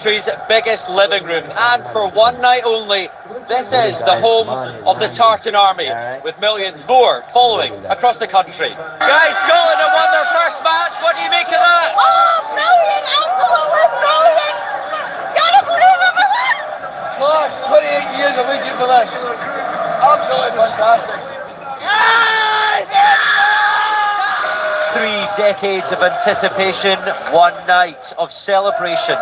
country's biggest living room, and for one night only, this is the home of the Tartan Army, with millions more following across the country. Guys, Scotland have won their first match. What do you make of that? Oh, brilliant! Absolutely brilliant! Gotta believe it for that! Gosh, 28 years of waiting for this. Absolutely fantastic. 3 decades of anticipation, one night of celebration.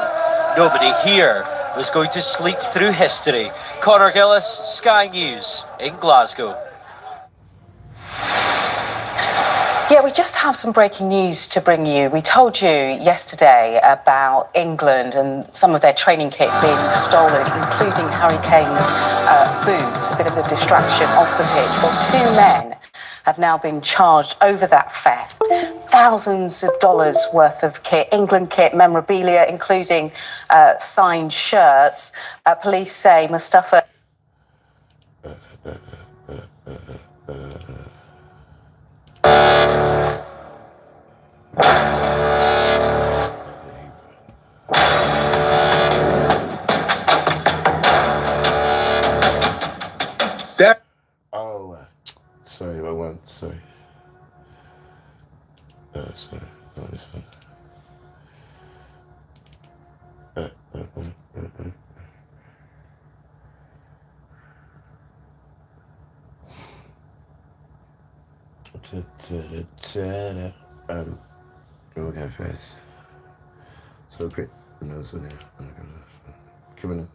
Nobody here was going to sleep through history. Conor Gillis, Sky News in Glasgow. Yeah, we just have some breaking news to bring you. We told you yesterday about England and some of their training kit being stolen, including Harry Kane's boots, a bit of a distraction off the pitch. Well, 2 men have now been charged over that theft. Thousands of dollars worth of kit, England kit, memorabilia, including signed shirts. Police say Mustafa... Step. Oh, sorry, I went. Sorry. Sorry. No, this one. Okay, first. So great. No, so now. Coming in.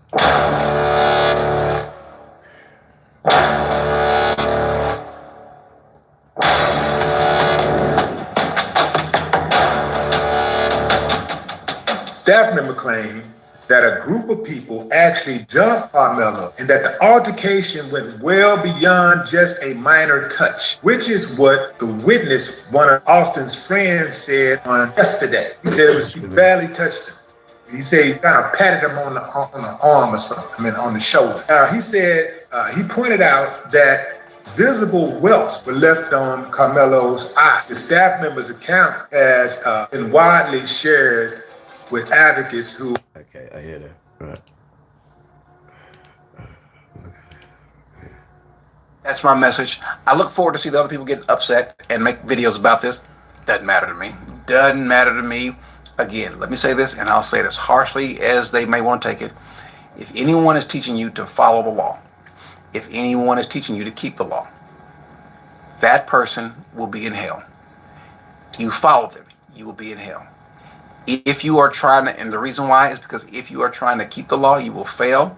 Staff member claimed that a group of people actually jumped Carmelo and that the altercation went well beyond just a minor touch, which is what the witness, one of Austin's friends, said on yesterday. He said it was he barely touched him. He said he kind of patted him on the arm or something, on the shoulder. He said he pointed out that visible welts were left on Carmelo's eye. The staff member's account has been widely shared with advocates who... Okay, I hear that. Right. That's my message. I look forward to see the other people get upset and make videos about this. Doesn't matter to me. Doesn't matter to me. Again, let me say this, and I'll say it as harshly as they may want to take it. If anyone is teaching you to follow the law, if anyone is teaching you to keep the law, that person will be in hell. You follow them, you will be in hell. If you are trying to, and the reason why is because if you are trying to keep the law, you will fail.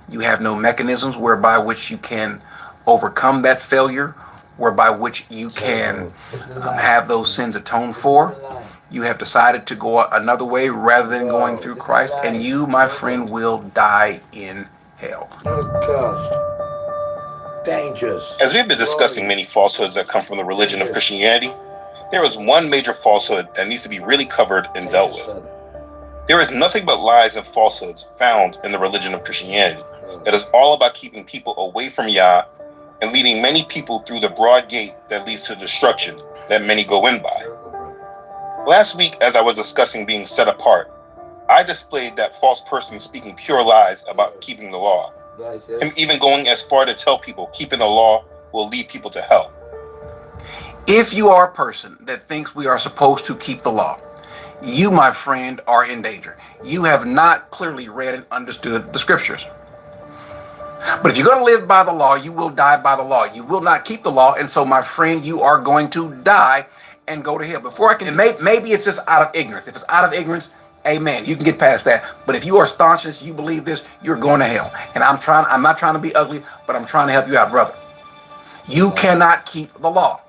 You have no mechanisms whereby which you can overcome that failure, whereby which you can have those sins atoned for. You have decided to go another way rather than going through Christ, and you, my friend, will die in hell. Dangerous. As we've been discussing many falsehoods that come from the religion of Christianity, there is one major falsehood that needs to be really covered and dealt with. There is nothing but lies and falsehoods found in the religion of Christianity that is all about keeping people away from Yah and leading many people through the broad gate that leads to destruction that many go in by. Last week, as I was discussing being set apart, I displayed that false person speaking pure lies about keeping the law, him even going as far to tell people keeping the law will lead people to hell. If you are a person that thinks we are supposed to keep the law, you, my friend, are in danger. You have not clearly read and understood the scriptures. But if you're going to live by the law, you will die by the law. You will not keep the law. And so, my friend, you are going to die and go to hell. Before I can, maybe it's just out of ignorance. If it's out of ignorance, amen, you can get past that. But if you are staunch and you believe this, you're going to hell. And I'm not trying to be ugly, but I'm trying to help you out, brother. You cannot keep the law.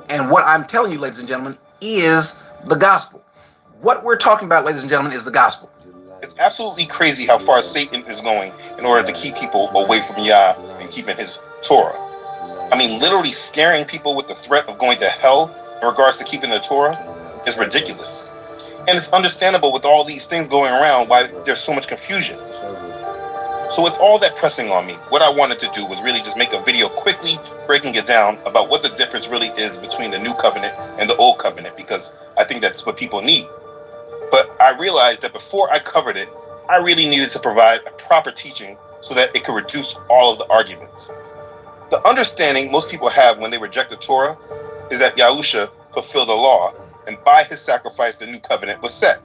And what I'm telling you, ladies and gentlemen, is the gospel. What we're talking about, ladies and gentlemen, is the gospel. It's absolutely crazy how far Satan is going in order to keep people away from Yah and keeping his Torah. I mean, literally scaring people with the threat of going to hell in regards to keeping the Torah is ridiculous. And it's understandable with all these things going around why there's so much confusion. So with all that pressing on me, what I wanted to do was really just make a video quickly breaking it down about what the difference really is between the new covenant and the old covenant, because I think that's what people need. But I realized that before I covered it, I really needed to provide a proper teaching so that it could reduce all of the arguments. The understanding most people have when they reject the Torah is that Yahusha fulfilled the law, and by his sacrifice, the new covenant was set.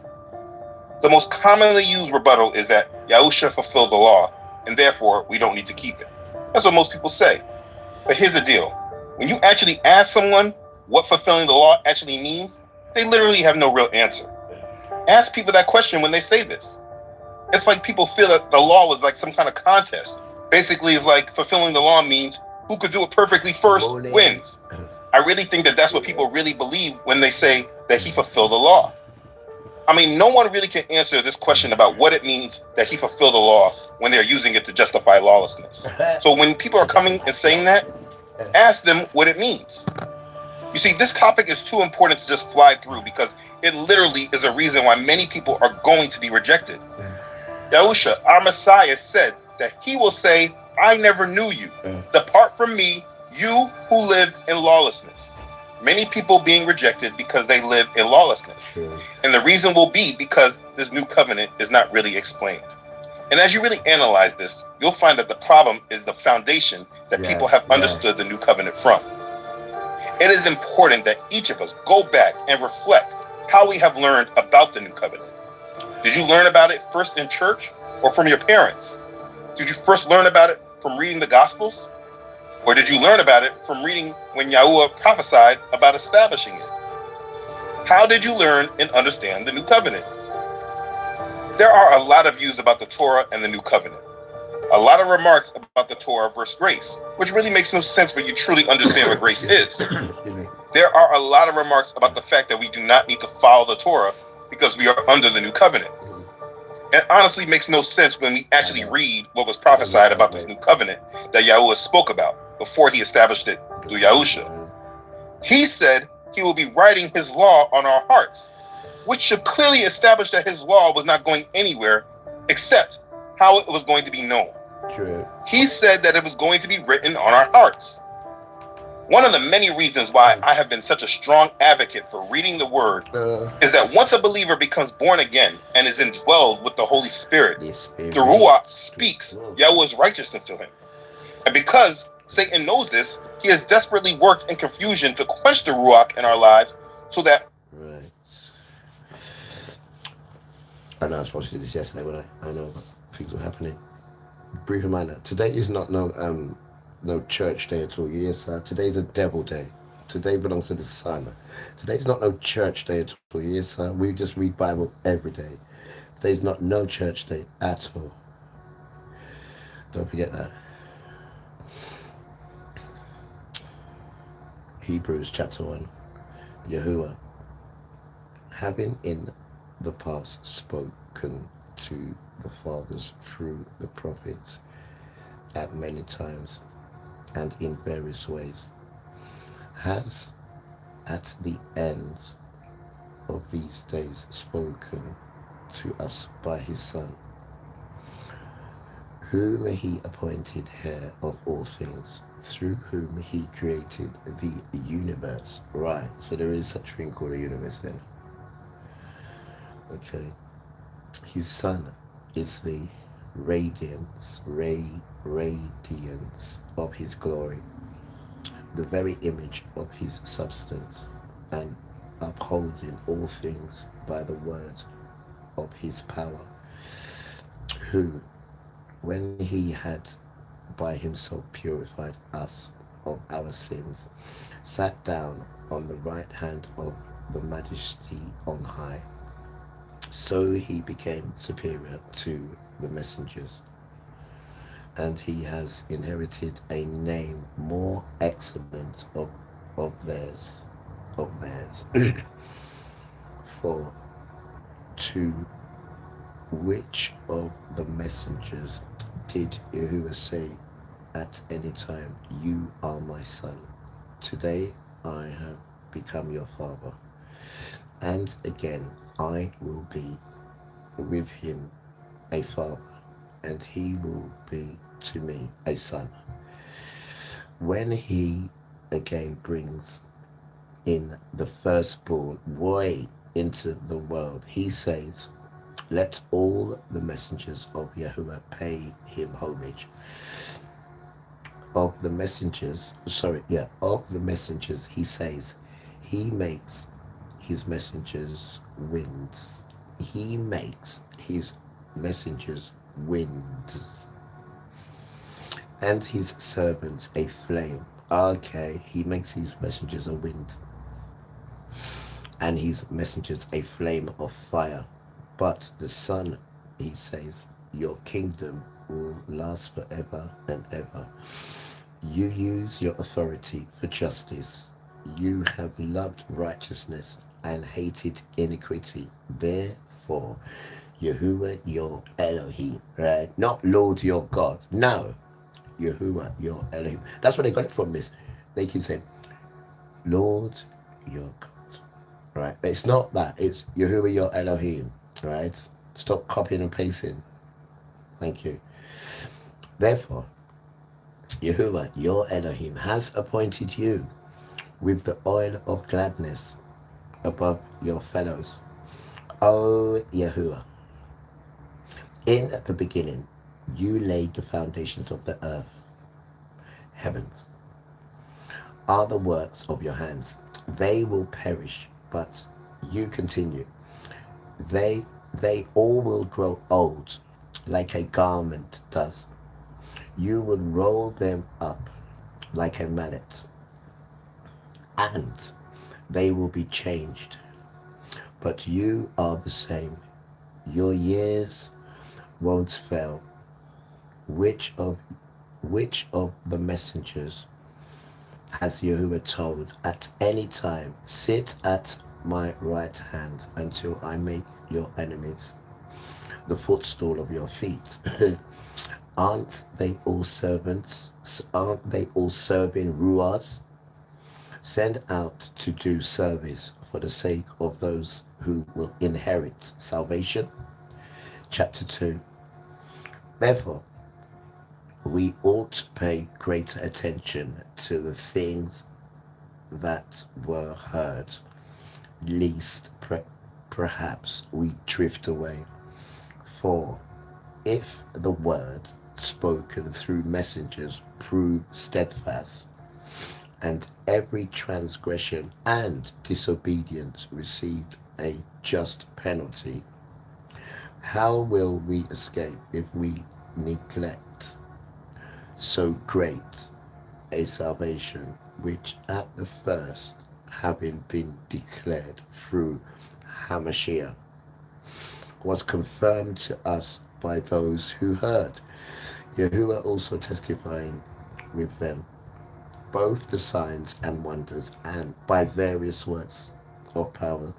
The most commonly used rebuttal is that Yahusha fulfilled the law, and therefore we don't need to keep it. That's what most people say. But here's the deal. When you actually ask someone what fulfilling the law actually means, they literally have no real answer. Ask people that question when they say this. It's like people feel that the law was like some kind of contest. Basically, it's like fulfilling the law means who could do it perfectly first wins. I really think that that's what people really believe when they say that he fulfilled the law. I mean, no one really can answer this question about what it means that he fulfilled the law when they're using it to justify lawlessness. So when people are coming and saying that, ask them what it means. You see, this topic is too important to just fly through because it literally is a reason why many people are going to be rejected. Yahusha, our Messiah, said that he will say, I never knew you. Depart from me, you who live in lawlessness. Many people being rejected because they live in lawlessness. And the reason will be because this new covenant is not really explained. And as you really analyze this, you'll find that the problem is the foundation that people have understood the new covenant from. It is important that each of us go back and reflect how we have learned about the new covenant. Did you learn about it first in church or from your parents? Did you first learn about it from reading the Gospels? Or did you learn about it from reading when Yahuwah prophesied about establishing it? How did you learn and understand the new covenant? There are a lot of views about the Torah and the new covenant. A lot of remarks about the Torah versus grace, which really makes no sense when you truly understand what grace is. There are a lot of remarks about the fact that we do not need to follow the Torah because we are under the new covenant. It honestly makes no sense when we actually read what was prophesied about the new covenant that Yahuwah spoke about before he established it through Yahusha. He said he will be writing his law on our hearts, which should clearly establish that his law was not going anywhere except how it was going to be known. True. He said that it was going to be written on our hearts. One of the many reasons why I have been such a strong advocate for reading the word is that once a believer becomes born again and is indwelled with the Holy Spirit, the Ruach speaks Yahweh's righteousness to him. And because Satan knows this, he has desperately worked in confusion to quench the Ruach in our lives so that... Right. I know I was supposed to do this yesterday, but I know things were happening. Brief reminder, today is not no church day at all. Yes, today's a devil day. Today belongs to the Son. Today's not no church day at all. Yes, we just read Bible every day. Today's not no church day at all. Don't forget that. Hebrews chapter 1. Yahuwah, having in the past spoken to the fathers through the prophets at many times and in various ways, has at the end of these days spoken to us by his Son, whom he appointed heir of all things, through whom he created the universe. Right, so there is such a thing called a universe then. Okay. His Son is the radiance of his glory, the very image of his substance, and upholding all things by the word of his power, who, when he had by himself purified us of our sins, sat down on the right hand of the Majesty on high. So he became superior to the messengers, and he has inherited a name more excellent of theirs. For to which of the messengers did Yahuwah say at any time, you are my son? Today I have become your father. And again, I will be with him a father, and he will be to me a son. When he again brings in the firstborn boy into the world, he says, Let all the messengers of Yahuwah pay him homage. Of the messengers, he says, he makes his messengers winds. He makes his messengers winds, and his servants a flame. Okay, he makes his messengers a wind, and his messengers a flame of fire. But the sun, he says, your kingdom will last forever and ever. You use your authority for justice. You have loved righteousness and hated iniquity. Therefore, Yahuwah your Elohim, right? Not Lord your God. No, Yahuwah your Elohim. That's where they got it from, Miss. They keep saying, Lord your God, right? But it's not that. It's Yahuwah your Elohim, right? Stop copying and pasting. Thank you. Therefore, Yahuwah your Elohim has appointed you with the oil of gladness above your fellows. O Yahuwah, in the beginning you laid the foundations of the earth. Heavens are the works of your hands. They will perish, but you continue. They all will grow old, like a garment does. You would roll them up like a mallet, and they will be changed. But you are the same. Your years won't fail. Which of the messengers has Yahuwah told at any time, sit at my right hand until I make your enemies the footstool of your feet? Aren't they all servants? Aren't they all serving ruas? Send out to do service for the sake of those who will inherit salvation. Chapter 2. Therefore, we ought to pay greater attention to the things that were heard, lest perhaps we drift away. For if the word spoken through messengers prove steadfast, and every transgression and disobedience received a just penalty, how will we escape if we neglect so great a salvation, which at the first, having been declared through Hamashiach, was confirmed to us by those who heard, Yahuwah also testifying with them, both the signs and wonders, and by various words of power,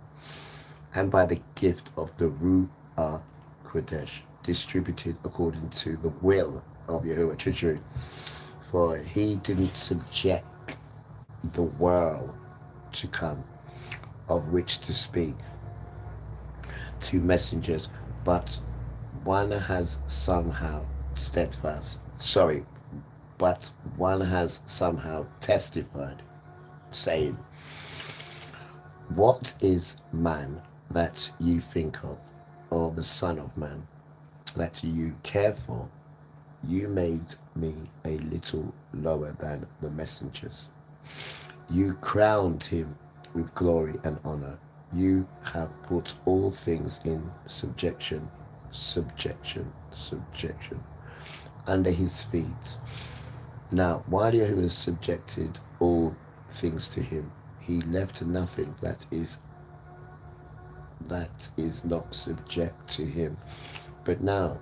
and by the gift of the Ruach Kodesh, distributed according to the will of Yahuwah. True. For he didn't subject the world to come, of which to speak, to messengers, but one has somehow testified, saying, what is man that you think of, or the son of man that you care for? You made me a little lower than the messengers. You crowned him with glory and honor. You have put all things in subjection, under his feet. Now, while Yahuwah subjected all things to him, he left nothing that is not subject to him. But now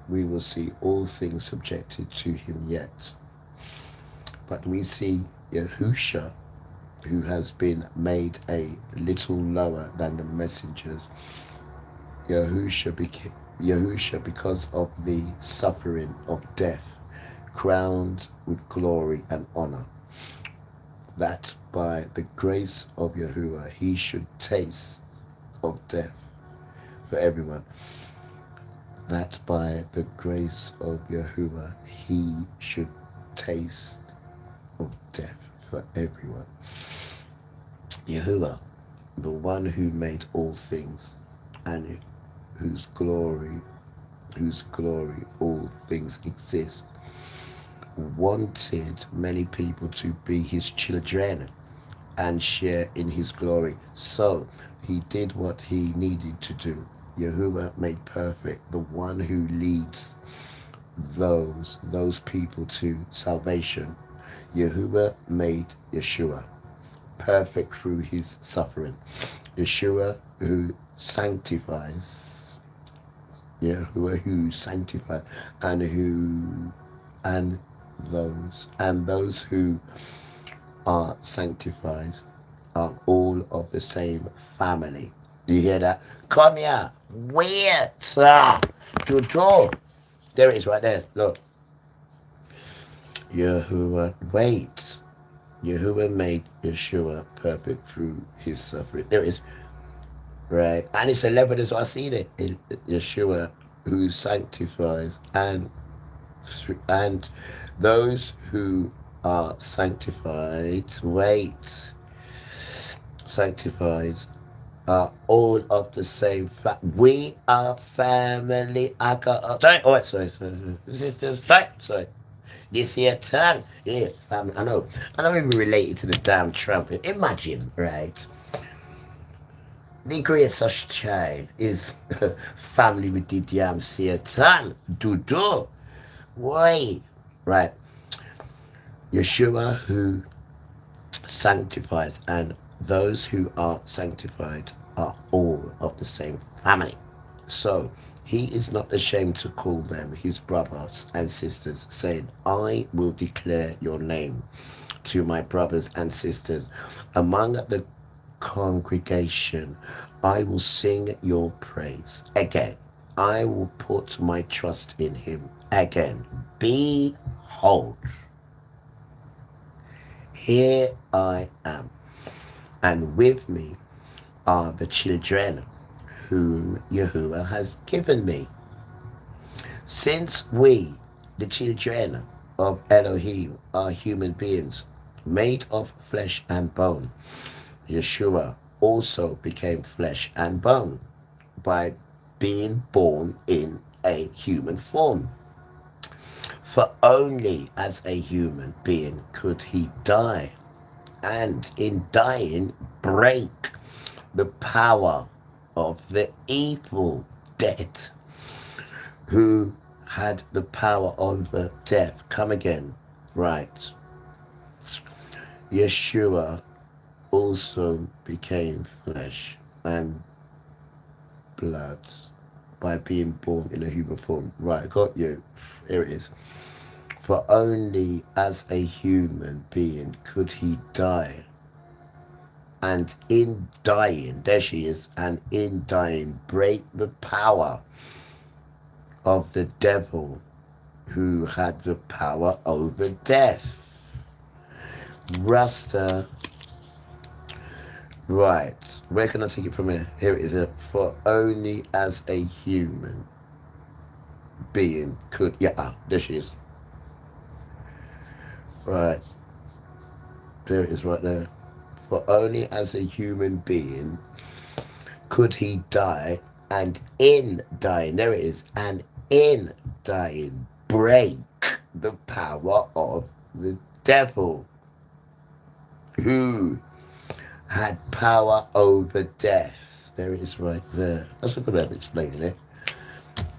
we will see all things subjected to him yet. But we see Yahusha, who has been made a little lower than the messengers. Yahusha, because of the suffering of death, crowned with glory and honor, that by the grace of Yahuwah he should taste of death for everyone. That by the grace of Yahuwah he should taste of death for everyone. Yahuwah, the one who made all things, and whose glory all things exist, wanted many people to be his children and share in his glory. So he did what he needed to do. Yahuwah made perfect the one who leads those people to salvation. Yahuwah made Yeshua perfect through his suffering. Yeshua who sanctifies, Yahuwah who sanctifies, and those who are sanctified are all of the same family. Do you hear that? Come here. Where? To. There it is right there. Look. Yahuwah waits. Yahuwah made Yeshua perfect through his suffering. There it is. Right. And it's 11 as well. I see it. Yeshua who sanctifies and those who are sanctified, sanctified are all of the same we are family. I got sorry. This is the fact, sorry. This here tongue, yeah, family. I know even related to the damn trumpet. Imagine, right? The greatest such child is family with the damn Satan. Do. Why? Right. Yeshua who sanctifies, and those who are sanctified are all of the same family. So he is not ashamed to call them his brothers and sisters, saying, I will declare your name to my brothers and sisters. Among the congregation, I will sing your praise. Again, I will put my trust in him. Again, behold, here I am, and with me are the children whom Yahuwah has given me. Since we, the children of Elohim, are human beings made of flesh and bone, Yeshua also became flesh and bone by being born in a human form. For only as a human being could he die, and in dying break the power of the evil death, who had the power over death. Come again, right? Yeshua also became flesh and blood by being born in a human form. Right, got you. Here it is. For only as a human being could he die, and in dying, there she is, and in dying break the power of the devil, who had the power over death. Rasta. Right, where can I take it from here? Here it is. For only as a human being could, there she is. Right, there it is right there. For only as a human being could he die, and in dying, there it is, and in dying break the power of the devil, who had power over death. There it is right there. That's a good way of explaining it.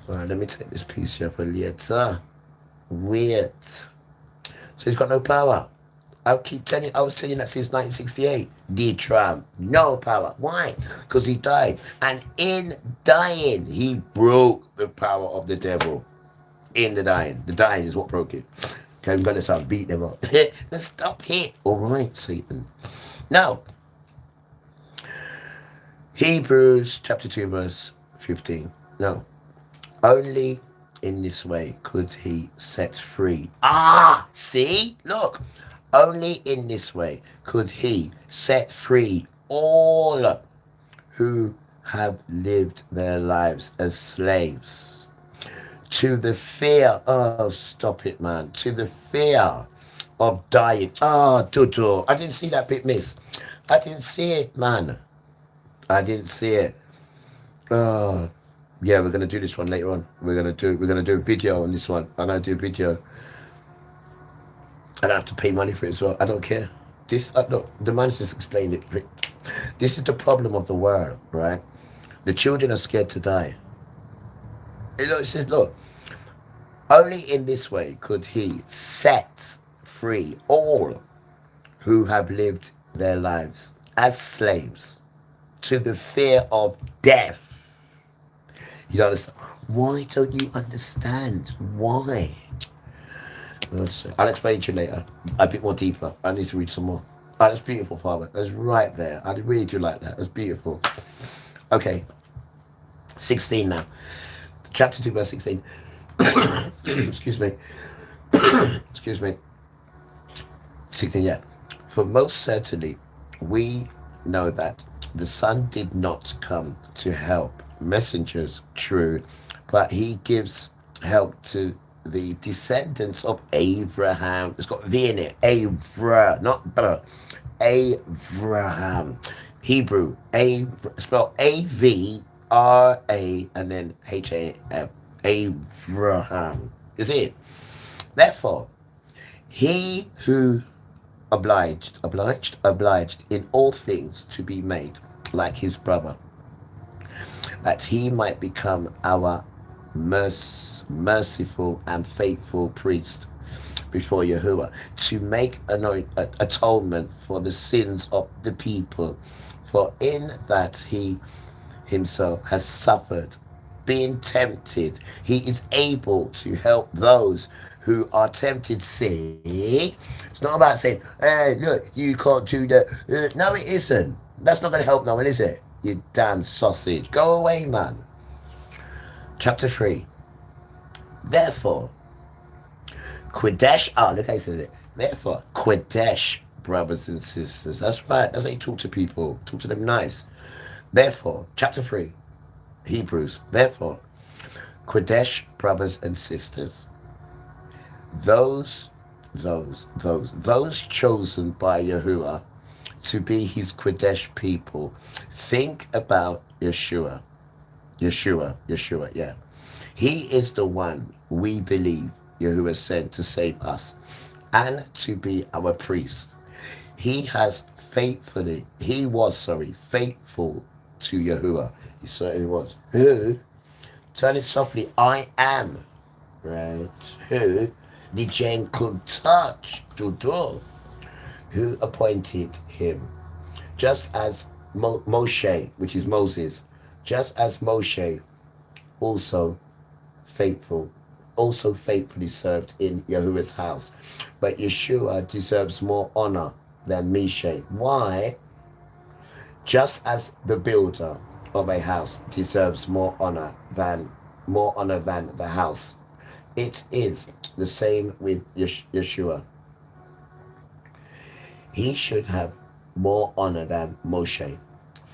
Alright, let me take this piece here for later. Weird. So he's got no power. I was telling you that since 1968. Did Trump? No power. Why? Because he died. And in dying, he broke the power of the devil. In the dying. The dying is what broke it. Okay, I'm going to start beating them up. Let's stop here. All right, Satan. Now, Hebrews chapter 2 verse 15. No. Only in this way could he set free. See? Look. Only in this way could he set free all who have lived their lives as slaves to the fear stop it, man, to the fear of dying. Tutu, I didn't see that bit, miss. I didn't see it, man. I didn't see it. Yeah, we're gonna do this one later on. We're gonna do a video on this one. I'm gonna do a video. I don't have to pay money for it as well. I don't care. This look, the man's just explained it. This is the problem of the world, right? The children are scared to die. It says, look, only in this way could he set free all who have lived their lives as slaves to the fear of death. You don't understand. Why don't you understand? Why? I'll explain to you later. A bit more deeper. I need to read some more. Oh, that's beautiful, Father. That's right there. I really do like that. That's beautiful. Okay. 16 now. Chapter 2, verse 16. Excuse me. Excuse me. 16, yeah. For most certainly, we know that the Son did not come to help messengers, true, but he gives help to the descendants of Abraham. It's got V in it. Avra, not blah. Abraham. Hebrew. Spelled A-V-R-A and then H-A-M. Abraham. You see it? Therefore, he who obliged in all things to be made like his brother, that he might become our merciful and faithful priest before Yahuwah, to make atonement for the sins of the people. For in that he himself has suffered, being tempted, he is able to help those who are tempted. See, it's not about saying, hey, look, you can't do that. No, it isn't. That's not going to help no one, is it? You damn sausage. Go away, man. Chapter 3. Therefore, Kodesh, look how he says it. Therefore, Kodesh, brothers and sisters. That's right. That's how you talk to people. Talk to them nice. Therefore, chapter 3, Hebrews. Therefore, Kodesh, brothers and sisters, those chosen by Yahuwah to be his Kodesh people, think about Yeshua, yeah. He is the one we believe Yahuwah sent to save us and to be our priest. He was faithful to Yahuwah. He certainly was. Who, turn it softly, I am, right? Who the Jane could touch to do, who appointed him, just as Moshe, which is Moses, just as Moshe also faithfully served in Yahuwah's house. But Yeshua deserves more honor than Moshe. Why? Just as the builder of a house deserves more honor than the house, it is the same with Yeshua. He should have more honor than Moshe,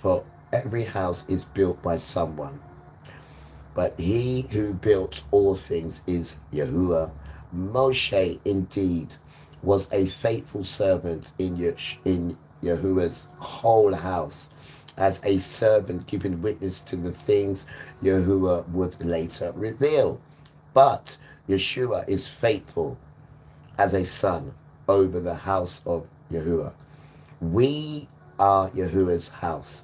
for every house is built by someone. But he who built all things is Yahuwah. Moshe indeed was a faithful servant in Yahuwah's whole house, as a servant giving witness to the things Yahuwah would later reveal. But Yeshua is faithful as a son over the house of Yahuwah. We are Yahuwah's house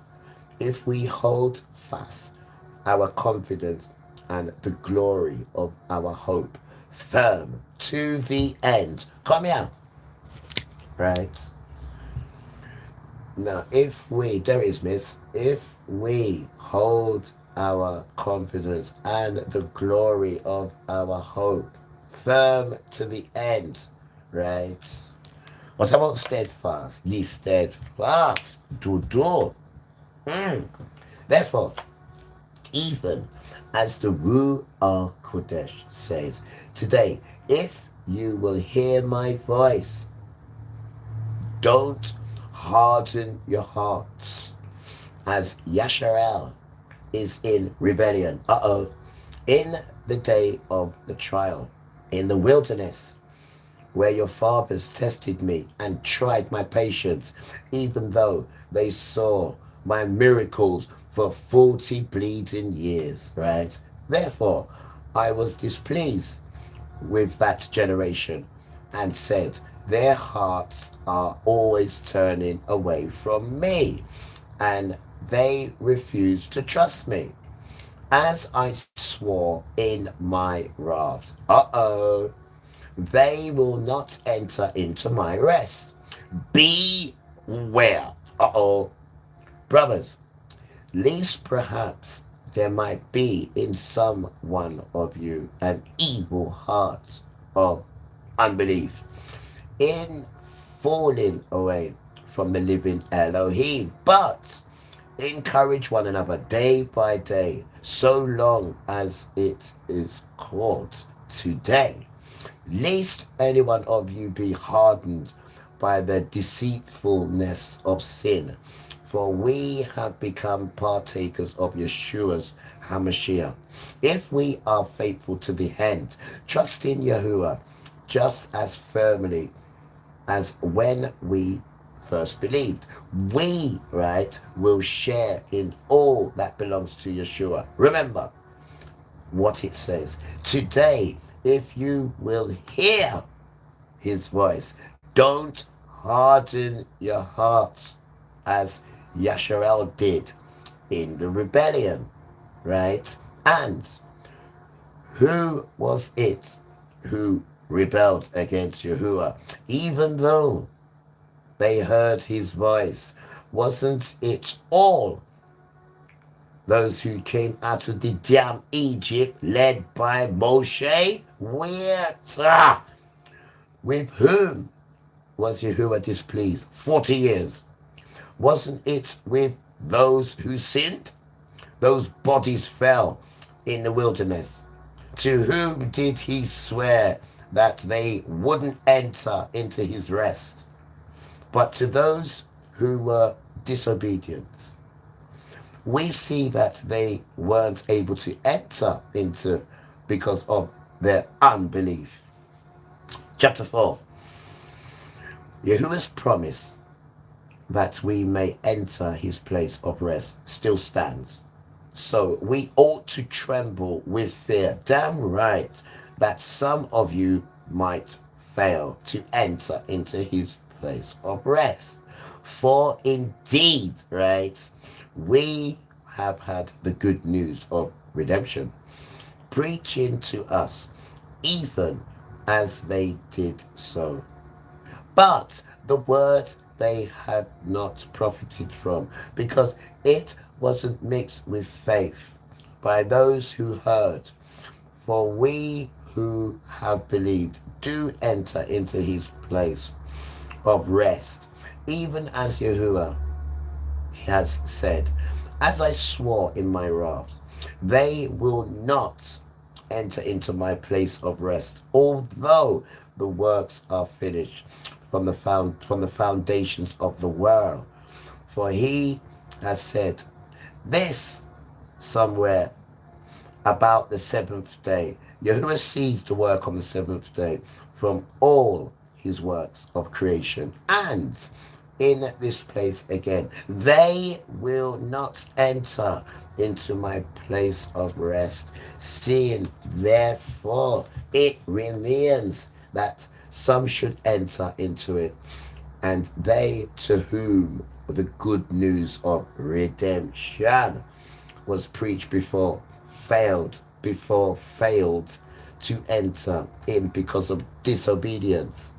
if we hold fast our confidence and the glory of our hope firm to the end. Come here. Right? Now, there it is, miss. If we hold our confidence and the glory of our hope firm to the end, right? What about steadfast? Be steadfast to do. Therefore, even as the Ruach Kodesh says, today, if you will hear my voice, don't harden your hearts, as Yasharel is in rebellion. In the day of the trial, in the wilderness, where your fathers tested me and tried my patience, even though they saw my miracles for 40 bleeding years, right? Therefore, I was displeased with that generation and said, their hearts are always turning away from me, and they refuse to trust me. As I swore in my wrath, they will not enter into my rest. Beware. Brothers, least perhaps there might be in some one of you an evil heart of unbelief in falling away from the living Elohim. But encourage one another day by day, so long as it is called today, lest any one of you be hardened by the deceitfulness of sin. For we have become partakers of Yeshua's HaMashiach, if we are faithful to the end, trust in Yahuwah just as firmly as when we first believed. We, right, will share in all that belongs to Yeshua. Remember what it says. Today, if you will hear his voice, don't harden your hearts as Yasharel did in the rebellion, right? And who was it who rebelled against Yahuwah? Even though they heard his voice, wasn't it all those who came out of the damn Egypt led by Moshe? With whom was Yahuwah displeased? 40 years. Wasn't it with those who sinned? Those bodies fell in the wilderness. To whom did he swear that they wouldn't enter into his rest? But to those who were disobedient. We see that they weren't able to enter into because of their unbelief. Chapter 4. Yahuwah's promise that we may enter his place of rest still stands. So we ought to tremble with fear, damn right, that some of you might fail to enter into his place of rest. For indeed, right, we have had the good news of redemption preaching to us, even as they did so. But the word they had not profited from, because it wasn't mixed with faith by those who heard. For we who have believed do enter into his place of rest, even as Yahuwah has said, as I swore in my wrath, they will not enter into my place of rest, although the works are finished from the foundations of the world. For he has said this somewhere about the seventh day. Yahuwah ceased to work on the seventh day from all his works of creation. And in this place again, they will not enter into my place of rest, seeing therefore it remains that some should enter into it, and they to whom the good news of redemption was preached before failed to enter in because of disobedience.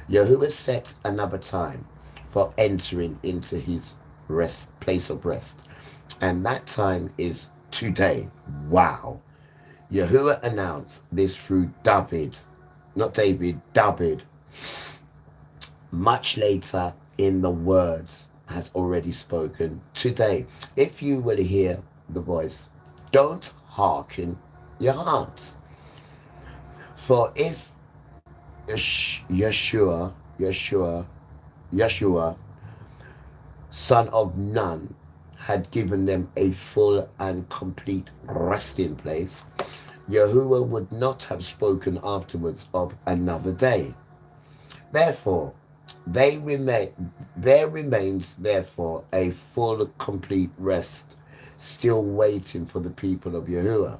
Yahuwah set another time for entering into his rest, place of rest, and that time is today. Wow. Yahuwah announced this through David, much later in the words has already spoken. Today, if you will hear the voice, don't hearken your hearts. For if Yeshua, son of Nun, had given them a full and complete resting place, Yahuwah would not have spoken afterwards of another day. Therefore, there remains therefore a full, complete rest still waiting for the people of Yahuwah.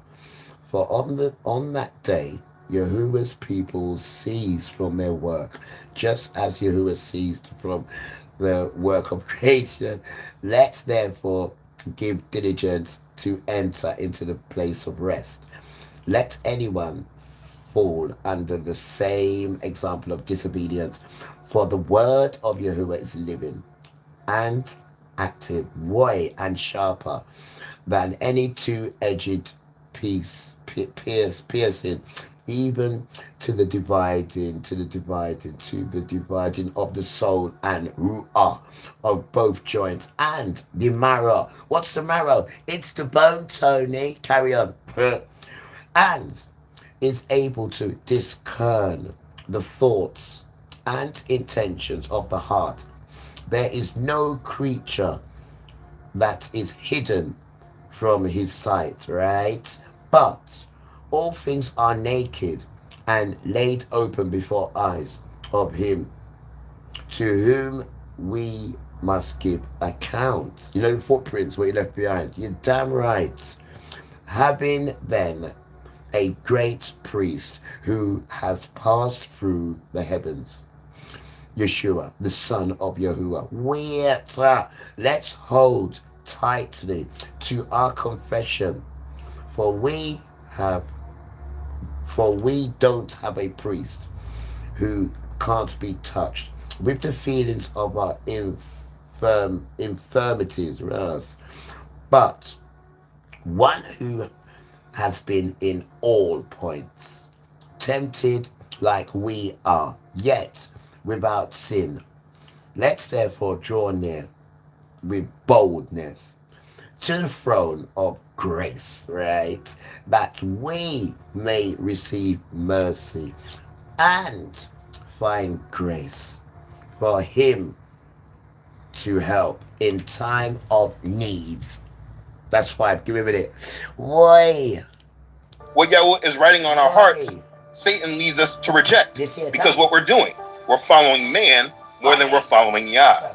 For on that day, Yahuwah's people ceased from their work, just as Yahuwah ceased from the work of creation. Let's therefore give diligence to enter into the place of rest. Let anyone fall under the same example of disobedience, for the word of Yahuwah is living and active, way and sharper than any two-edged piece, piercing, even to the dividing of the soul and ruah of both joints and the marrow. What's the marrow? It's the bone, Tony. Carry on. And is able to discern the thoughts and intentions of the heart. There is no creature that is hidden from his sight, right? But all things are naked and laid open before eyes of him to whom we must give account. You know the footprints what you left behind. You're damn right. Having then a great priest who has passed through the heavens, Yeshua, the Son of Yahuwah. Let's hold tightly to our confession, for we don't have a priest who can't be touched with the feelings of our infirmities, but one who has been in all points tempted like we are, yet without sin. Let's therefore draw near with boldness to the throne of grace, right? That we may receive mercy and find grace for him to help in time of need. That's 5. Give me a minute. Why? What Yahweh is writing on our hearts, Satan leads us to reject. Because what we're doing, we're following man more than we're following Yah.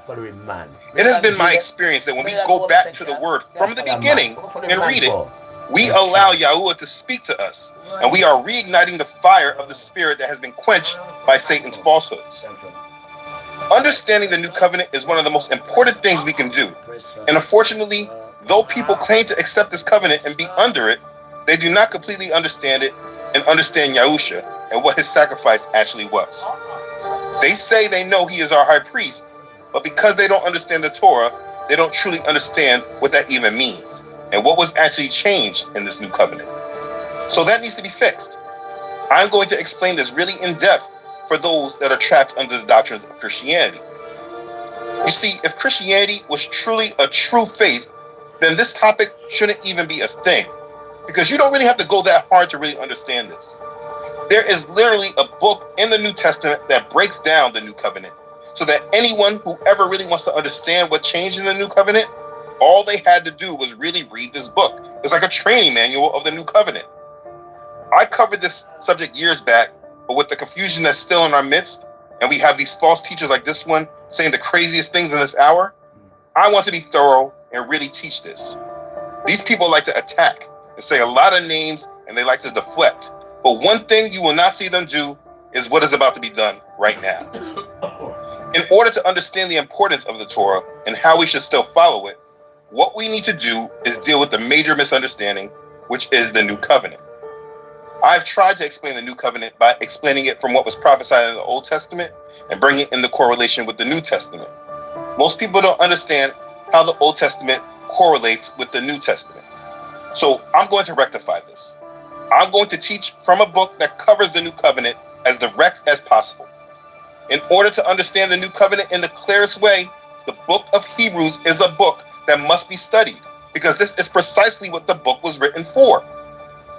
It has been my experience that when we go back to the word from the beginning and read it, we allow Yahuwah to speak to us, and we are reigniting the fire of the spirit that has been quenched by Satan's falsehoods. Understanding the new covenant is one of the most important things we can do. And unfortunately, though people claim to accept this covenant and be under it, they do not completely understand it and understand Yahusha and what his sacrifice actually was. They say they know he is our high priest, but because they don't understand the Torah, they don't truly understand what that even means and what was actually changed in this new covenant. So that needs to be fixed. I'm going to explain this really in depth for those that are trapped under the doctrines of Christianity. You see, if Christianity was truly a true faith, then this topic shouldn't even be a thing, because you don't really have to go that hard to really understand this. There is literally a book in the New Testament that breaks down the new covenant, so that anyone who ever really wants to understand what changed in the new covenant, all they had to do was really read this book. It's like a training manual of the new covenant. I covered this subject years back, but with the confusion that's still in our midst, and we have these false teachers like this one saying the craziest things in this hour, I want to be thorough and really teach this. These people like to attack and say a lot of names, and they like to deflect. But one thing you will not see them do is what is about to be done right now. In order to understand the importance of the Torah and how we should still follow it, what we need to do is deal with the major misunderstanding, which is the new covenant. I've tried to explain the new covenant by explaining it from what was prophesied in the Old Testament and bring it into correlation with the New Testament. Most people don't understand how the Old Testament correlates with the New Testament. So I'm going to rectify this. I'm going to teach from a book that covers the new covenant as direct as possible. In order to understand the new covenant in the clearest way, the book of Hebrews is a book that must be studied, because this is precisely what the book was written for.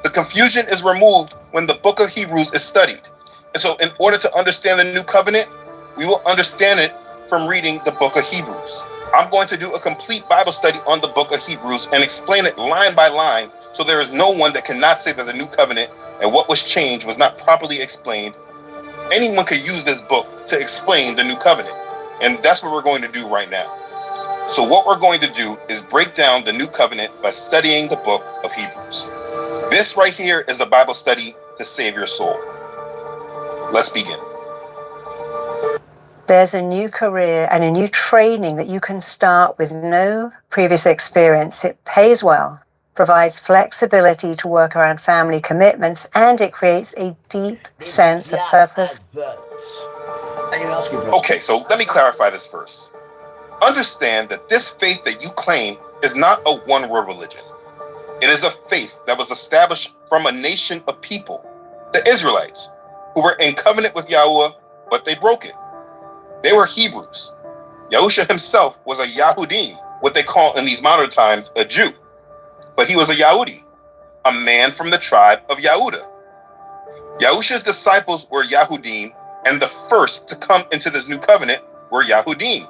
The confusion is removed when the book of Hebrews is studied. And so in order to understand the new covenant, we will understand it from reading the book of Hebrews. I'm going to do a complete Bible study on the book of Hebrews and explain it line by line, so there is no one that cannot say that the new covenant and what was changed was not properly explained. Anyone could use this book to explain the new covenant, and that's what we're going to do right now. So what we're going to do is break down the new covenant by studying the book of Hebrews. This right here is a Bible study to save your soul. Let's begin. There's a new career and a new training that you can start with no previous experience. It pays well, provides flexibility to work around family commitments, and it creates a deep sense of purpose. Okay, so let me clarify this first. Understand that this faith that you claim is not a one-world religion. It is a faith that was established from a nation of people, the Israelites, who were in covenant with Yahuwah, but they broke it. They were Hebrews. Yahusha himself was a Yahudim, what they call in these modern times a Jew. But he was a Yahudi, a man from the tribe of Yahudah. Yahusha's disciples were Yahudim, and the first to come into this new covenant were Yahudim.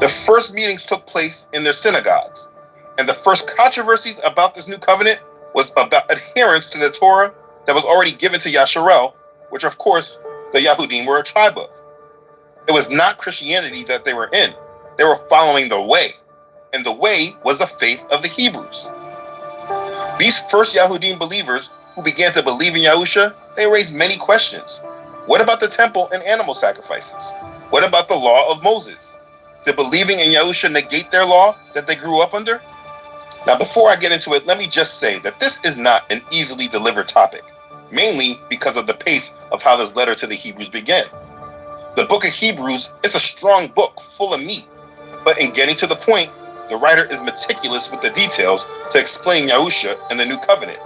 The first meetings took place in their synagogues, and the first controversies about this new covenant was about adherence to the Torah that was already given to Yasharel, which of course the Yahudim were a tribe of. It was not Christianity that they were in. They were following the way, and the way was the faith of the Hebrews. These first Yahudim believers who began to believe in Yahusha, they raised many questions. What about the temple and animal sacrifices? What about the law of Moses? Did believing in Yahusha negate their law that they grew up under? Now, before I get into it, let me just say that this is not an easily delivered topic, mainly because of the pace of how this letter to the Hebrews began. The book of Hebrews is a strong book full of meat, but in getting to the point, the writer is meticulous with the details to explain Yahusha and the new covenant,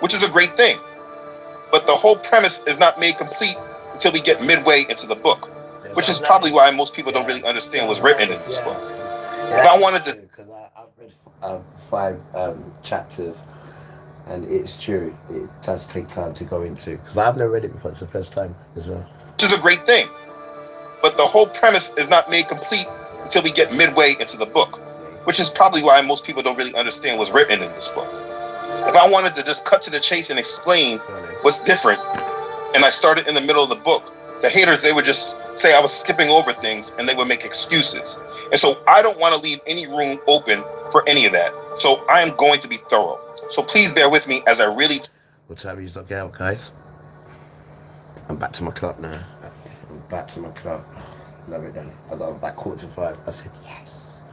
which is a great thing. But the whole premise is not made complete until we get midway into the book, which is probably why most people don't really understand what's written in this book. If I wanted to, because I've read 5 chapters, and it's true. It does take time to go into, because I've never read it before. It's the first time as well. which is a great thing. But the whole premise is not made complete until we get midway into the book, which is probably why most people don't really understand what's written in this book. If I wanted to just cut to the chase and explain what's different, and I started in the middle of the book, the haters, they would just say I was skipping over things, and they would make excuses. And so I don't want to leave any room open for any of that. So I am going to be thorough. So please bear with me as I really... What time is not get out, guys? I'm back to my clock now. I'm back to my clock. Love it then. I got back 4:45. I said yes.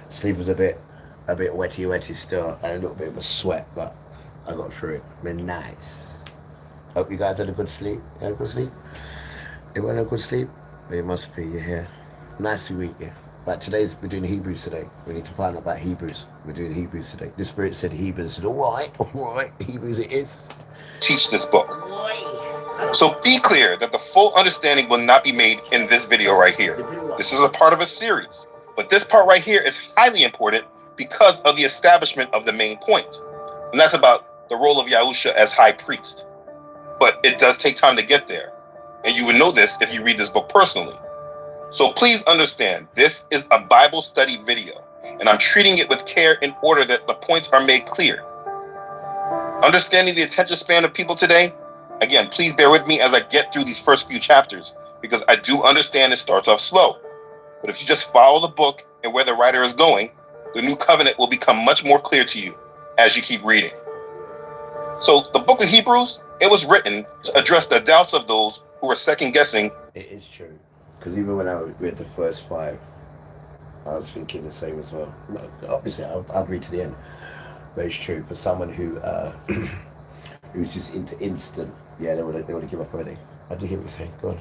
Sleep was a bit wetty still, and a little bit of a sweat, but I got through it. Been nice. Hope you guys had a good sleep. You had a good sleep? You went a good sleep? It must be. You're here. Nice to meet you. But we're doing Hebrews today. We need to find out about Hebrews. We're doing Hebrews today. The Spirit said Hebrews. I said, all right, Hebrews it is. Teach this book. So be clear that the full understanding will not be made in this video right here. This is a part of a series. But this part right here is highly important because of the establishment of the main point. And that's about the role of Yahusha as high priest. But it does take time to get there. And you would know this if you read this book personally. So please understand, this is a Bible study video, and I'm treating it with care in order that the points are made clear. Understanding the attention span of people today, again, please bear with me as I get through these first few chapters, because I do understand it starts off slow. But if you just follow the book and where the writer is going, the new covenant will become much more clear to you as you keep reading. So the book of Hebrews, it was written to address the doubts of those who were second guessing. It is true. Because even when I read the first 5, I was thinking the same as well. No, obviously, I'll read to the end. But it's true. For someone who who's just into instant, yeah, they would have given up already. I do hear what you're saying. Go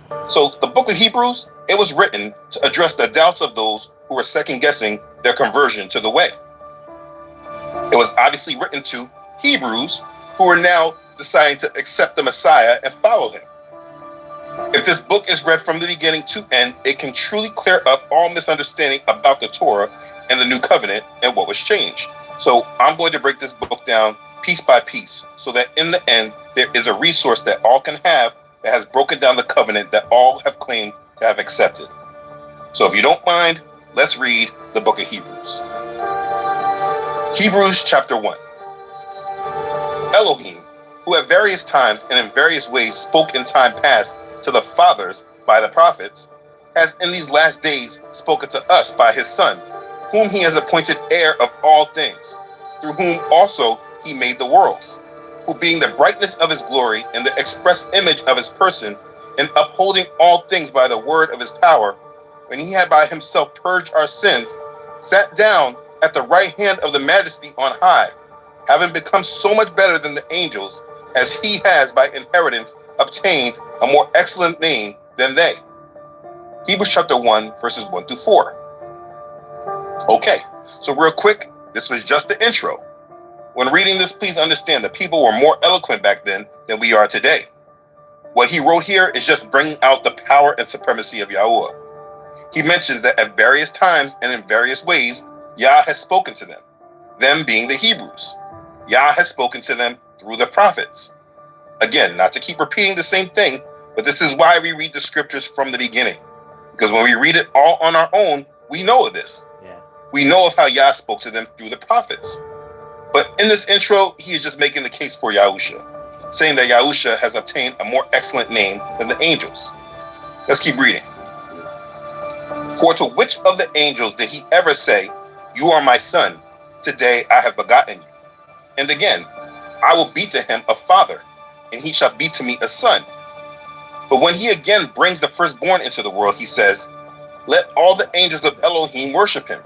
on. So the book of Hebrews, it was written to address the doubts of those who were second guessing their conversion to the way. It was obviously written to Hebrews who are now deciding to accept the Messiah and follow him. If this book is read from the beginning to end, it can truly clear up all misunderstanding about the Torah and the new covenant and what was changed. So I'm going to break this book down piece by piece so that in the end, there is a resource that all can have that has broken down the covenant that all have claimed to have accepted. So if you don't mind, let's read the book of Hebrews. Hebrews chapter 1. Elohim, who at various times and in various ways spoke in time past to the fathers by the prophets, has in these last days spoken to us by his Son, whom he has appointed heir of all things, through whom also he made the worlds, who being the brightness of his glory and the express image of his person, and upholding all things by the word of his power, when he had by himself purged our sins, sat down at the right hand of the majesty on high, having become so much better than the angels, as he has by inheritance obtained a more excellent name than they. Hebrews chapter 1, verses 1 through 4. Okay, so real quick, this was just the intro. When reading this, please understand that people were more eloquent back then than we are today. What he wrote here is just bringing out the power and supremacy of Yahuwah. He mentions that at various times and in various ways, Yah has spoken to them being the Hebrews. Yah has spoken to them through the prophets. Again, not to keep repeating the same thing, but this is why we read the scriptures from the beginning. Because when we read it all on our own, we know of this. Yeah. We know of how Yah spoke to them through the prophets. But in this intro, he is just making the case for Yahusha, saying that Yahusha has obtained a more excellent name than the angels. Let's keep reading. For to which of the angels did he ever say, "You are my son, today I have begotten you"? And again, "I will be to him a father, and he shall be to me a son." But when he again brings the firstborn into the world, he says, "Let all the angels of Elohim worship him."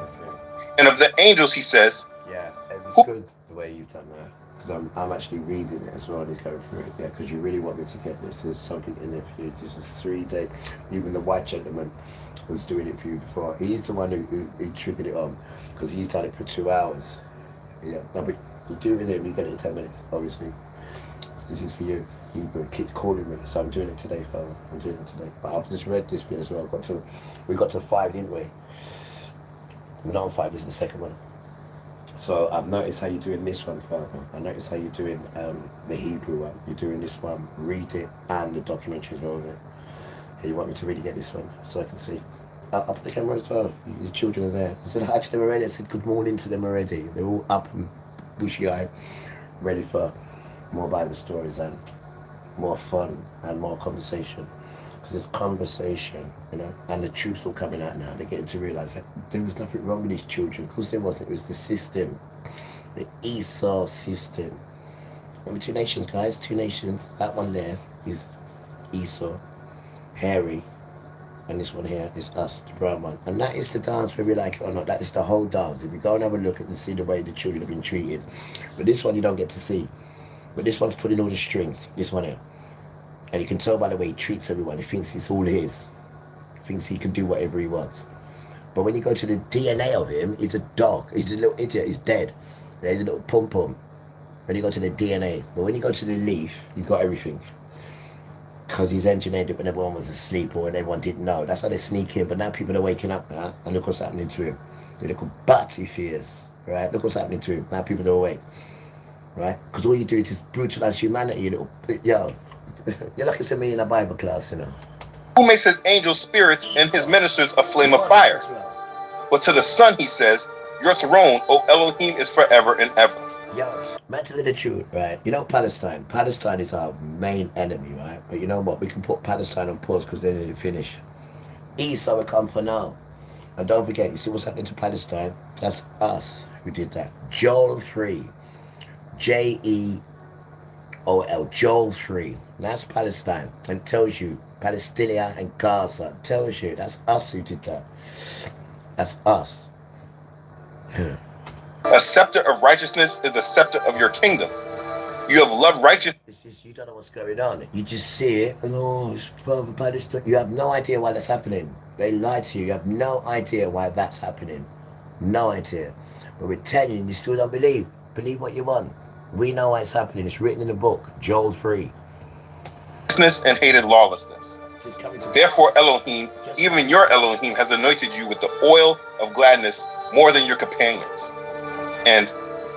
And of the angels, he says, Yeah, it was good the way you've done that, because I'm actually reading it as well and going through it. Yeah, because you really want me to get this. There's something in there for you. This is 3 days. Even the white gentleman was doing it for you before. He's the one who triggered it on, because he's done it for 2 hours. Yeah, no, but you do it with him, you get it in 10 minutes, obviously. This is for you. He keeps calling me, so I'm doing it today, Father. I'm doing it today. But I've just read this bit as well. We got to 5, didn't we? We're not on 5, this is the second one. So I've noticed how you're doing this one, Father. I noticed how you're doing the Hebrew one. You're doing this one, read it, and the documentary as well. You want me to really get this one so I can see. I'll put the camera as well. Your children are there. I said hi to them already. I said good morning to them already. They're all up and bushy-eyed, ready for more Bible stories and more fun and more conversation. Because there's conversation, you know, and the truth's all coming out now. They're getting to realise that there was nothing wrong with these children. Of course there wasn't. It was the system, the Esau system. Remember 2 nations, guys, 2 nations. That one there is Esau, hairy, and this one here is us, the brown one. And that is the dance, whether you like it or not. That is the whole dance. If you go and have a look and see the way the children have been treated. But this one you don't get to see. But this one's pulling all the strings, this one here. And you can tell by the way he treats everyone. He thinks it's all his. He thinks he can do whatever he wants. But when you go to the DNA of him, he's a dog. He's a little idiot. He's dead. There's a little pom-pom. When you go to the DNA. But when you go to the leaf, he's got everything. Because he's engineered it when everyone was asleep or when everyone didn't know. That's how they sneak in. But now people are waking up now. And look what's happening to him. The little butt he fears. Right? Look what's happening to him. Now people are awake. Right? Because all you do is just brutalize humanity, you little... Yo. You're like to me in a Bible class, you know. Who makes his angels spirits and his ministers a flame of fire? But to the Son he says, "Your throne, O Elohim, is forever and ever." Yo, man, tell you the truth, right? You know Palestine. Palestine is our main enemy, right? But you know what? We can put Palestine on pause because they didn't finish. Esau will come for now. And don't forget, you see what's happening to Palestine? That's us who did that. Joel 3. J-E-O-L. Joel 3. That's Palestine. And tells you, Palestinian and Gaza. Tells you, that's us who did that. That's us. A scepter of righteousness is the scepter of your kingdom. You have loved righteousness. It's just, you don't know what's going on. You just see it, and oh, it's Palestine. You have no idea why that's happening. They lied to you. You have no idea why that's happening. No idea. But we're telling you, and you still don't believe. Believe what you want. We know why it's happening. It's written in the book, Joel 3. And hated lawlessness. Therefore Elohim, even your Elohim, has anointed you with the oil of gladness more than your companions. And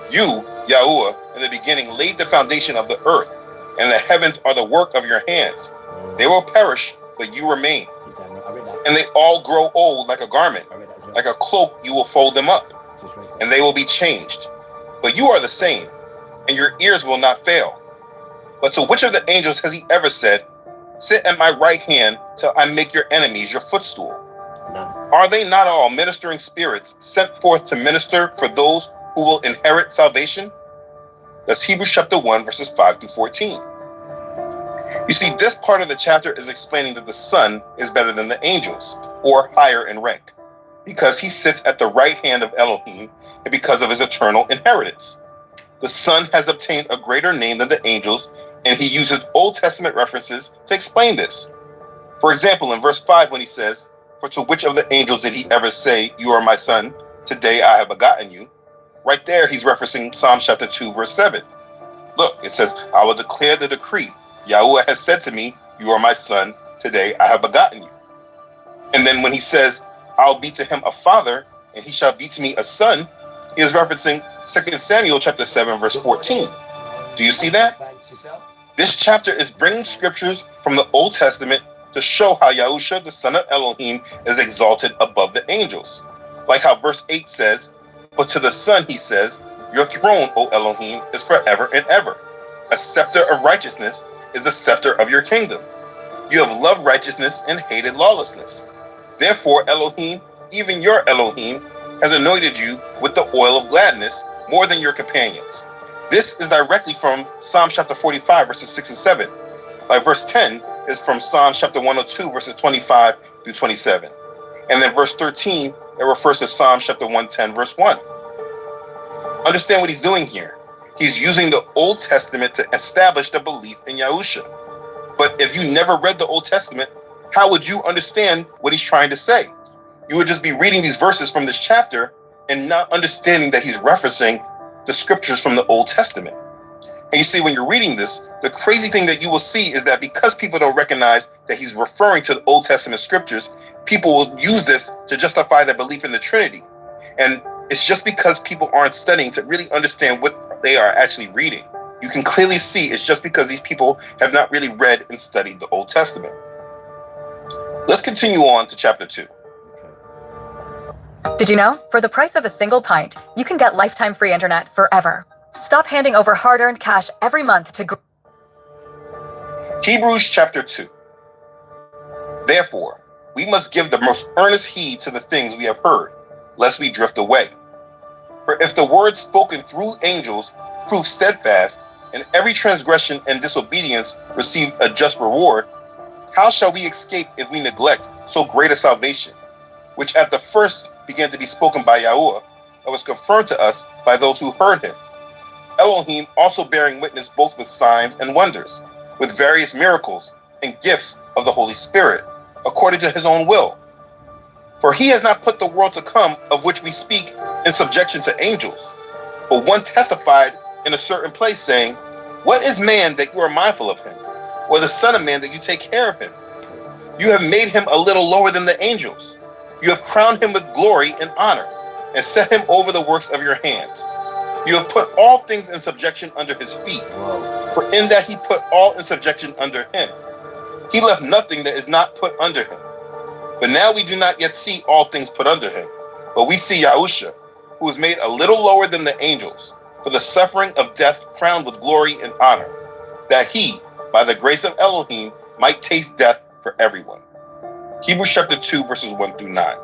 you, Yahuwah, in the beginning laid the foundation of the earth, and the heavens are the work of your hands. They will perish, but you remain. And they all grow old like a garment. Like a cloak you will fold them up, and they will be changed. But you are the same, and your ears will not fail. But to which of the angels has he ever said, Sit at my right hand till I make your enemies your footstool. No. Are they not all ministering spirits sent forth to minister for those who will inherit salvation? That's Hebrews chapter 1, verses 5 through 14. You see, this part of the chapter is explaining that the Son is better than the angels, or higher in rank, because he sits at the right hand of Elohim and because of his eternal inheritance. The Son has obtained a greater name than the angels, and he uses Old Testament references to explain this. For example, in verse 5, when he says, "For to which of the angels did he ever say, 'You are my son, today I have begotten you'?" Right there, he's referencing Psalm chapter 2, verse 7. Look, it says, "I will declare the decree. Yahweh has said to me, 'You are my son, today I have begotten you.'" And then when he says, "I'll be to him a father, and he shall be to me a son," he is referencing 2 Samuel chapter 7, verse 14. Do you see that? This chapter is bringing scriptures from the Old Testament to show how Yahusha, the son of Elohim, is exalted above the angels. Like how verse 8 says, "But to the Son he says, 'Your throne, O Elohim, is forever and ever. A scepter of righteousness is the scepter of your kingdom. You have loved righteousness and hated lawlessness. Therefore, Elohim, even your Elohim, has anointed you with the oil of gladness more than your companions." This is directly from Psalm chapter 45, verses 6 and 7. Like verse 10 is from Psalm chapter 102, verses 25 through 27. And then verse 13, it refers to Psalm chapter 110, verse 1. Understand what he's doing here. He's using the Old Testament to establish the belief in Yahusha. But if you never read the Old Testament, how would you understand what he's trying to say? You would just be reading these verses from this chapter and not understanding that he's referencing the scriptures from the Old Testament. And you see, when you're reading this, the crazy thing that you will see is that because people don't recognize that he's referring to the Old Testament scriptures, people will use this to justify their belief in the Trinity. And it's just because people aren't studying to really understand what they are actually reading. You can clearly see it's just because these people have not really read and studied the Old Testament. Let's continue on to chapter 2. Did you know? For the price of a single pint, you can get lifetime free internet forever. Stop handing over hard-earned cash every month to... Hebrews chapter 2. Therefore, we must give the most earnest heed to the things we have heard, lest we drift away. For if the word spoken through angels proved steadfast, and every transgression and disobedience received a just reward, how shall we escape if we neglect so great a salvation, which at the first began to be spoken by Yahweh, and was confirmed to us by those who heard him? Elohim also bearing witness both with signs and wonders, with various miracles and gifts of the Holy Spirit, according to his own will. For he has not put the world to come of which we speak in subjection to angels, but one testified in a certain place, saying, "What is man that you are mindful of him, or the son of man that you take care of him? You have made him a little lower than the angels. You have crowned him with glory and honor, and set him over the works of your hands. You have put all things in subjection under his feet, for in that he put all in subjection under him. He left nothing that is not put under him. But now we do not yet see all things put under him, but we see Yahusha, who was made a little lower than the angels, for the suffering of death crowned with glory and honor, that he, by the grace of Elohim, might taste death for everyone." Hebrews chapter 2, verses 1 through 9.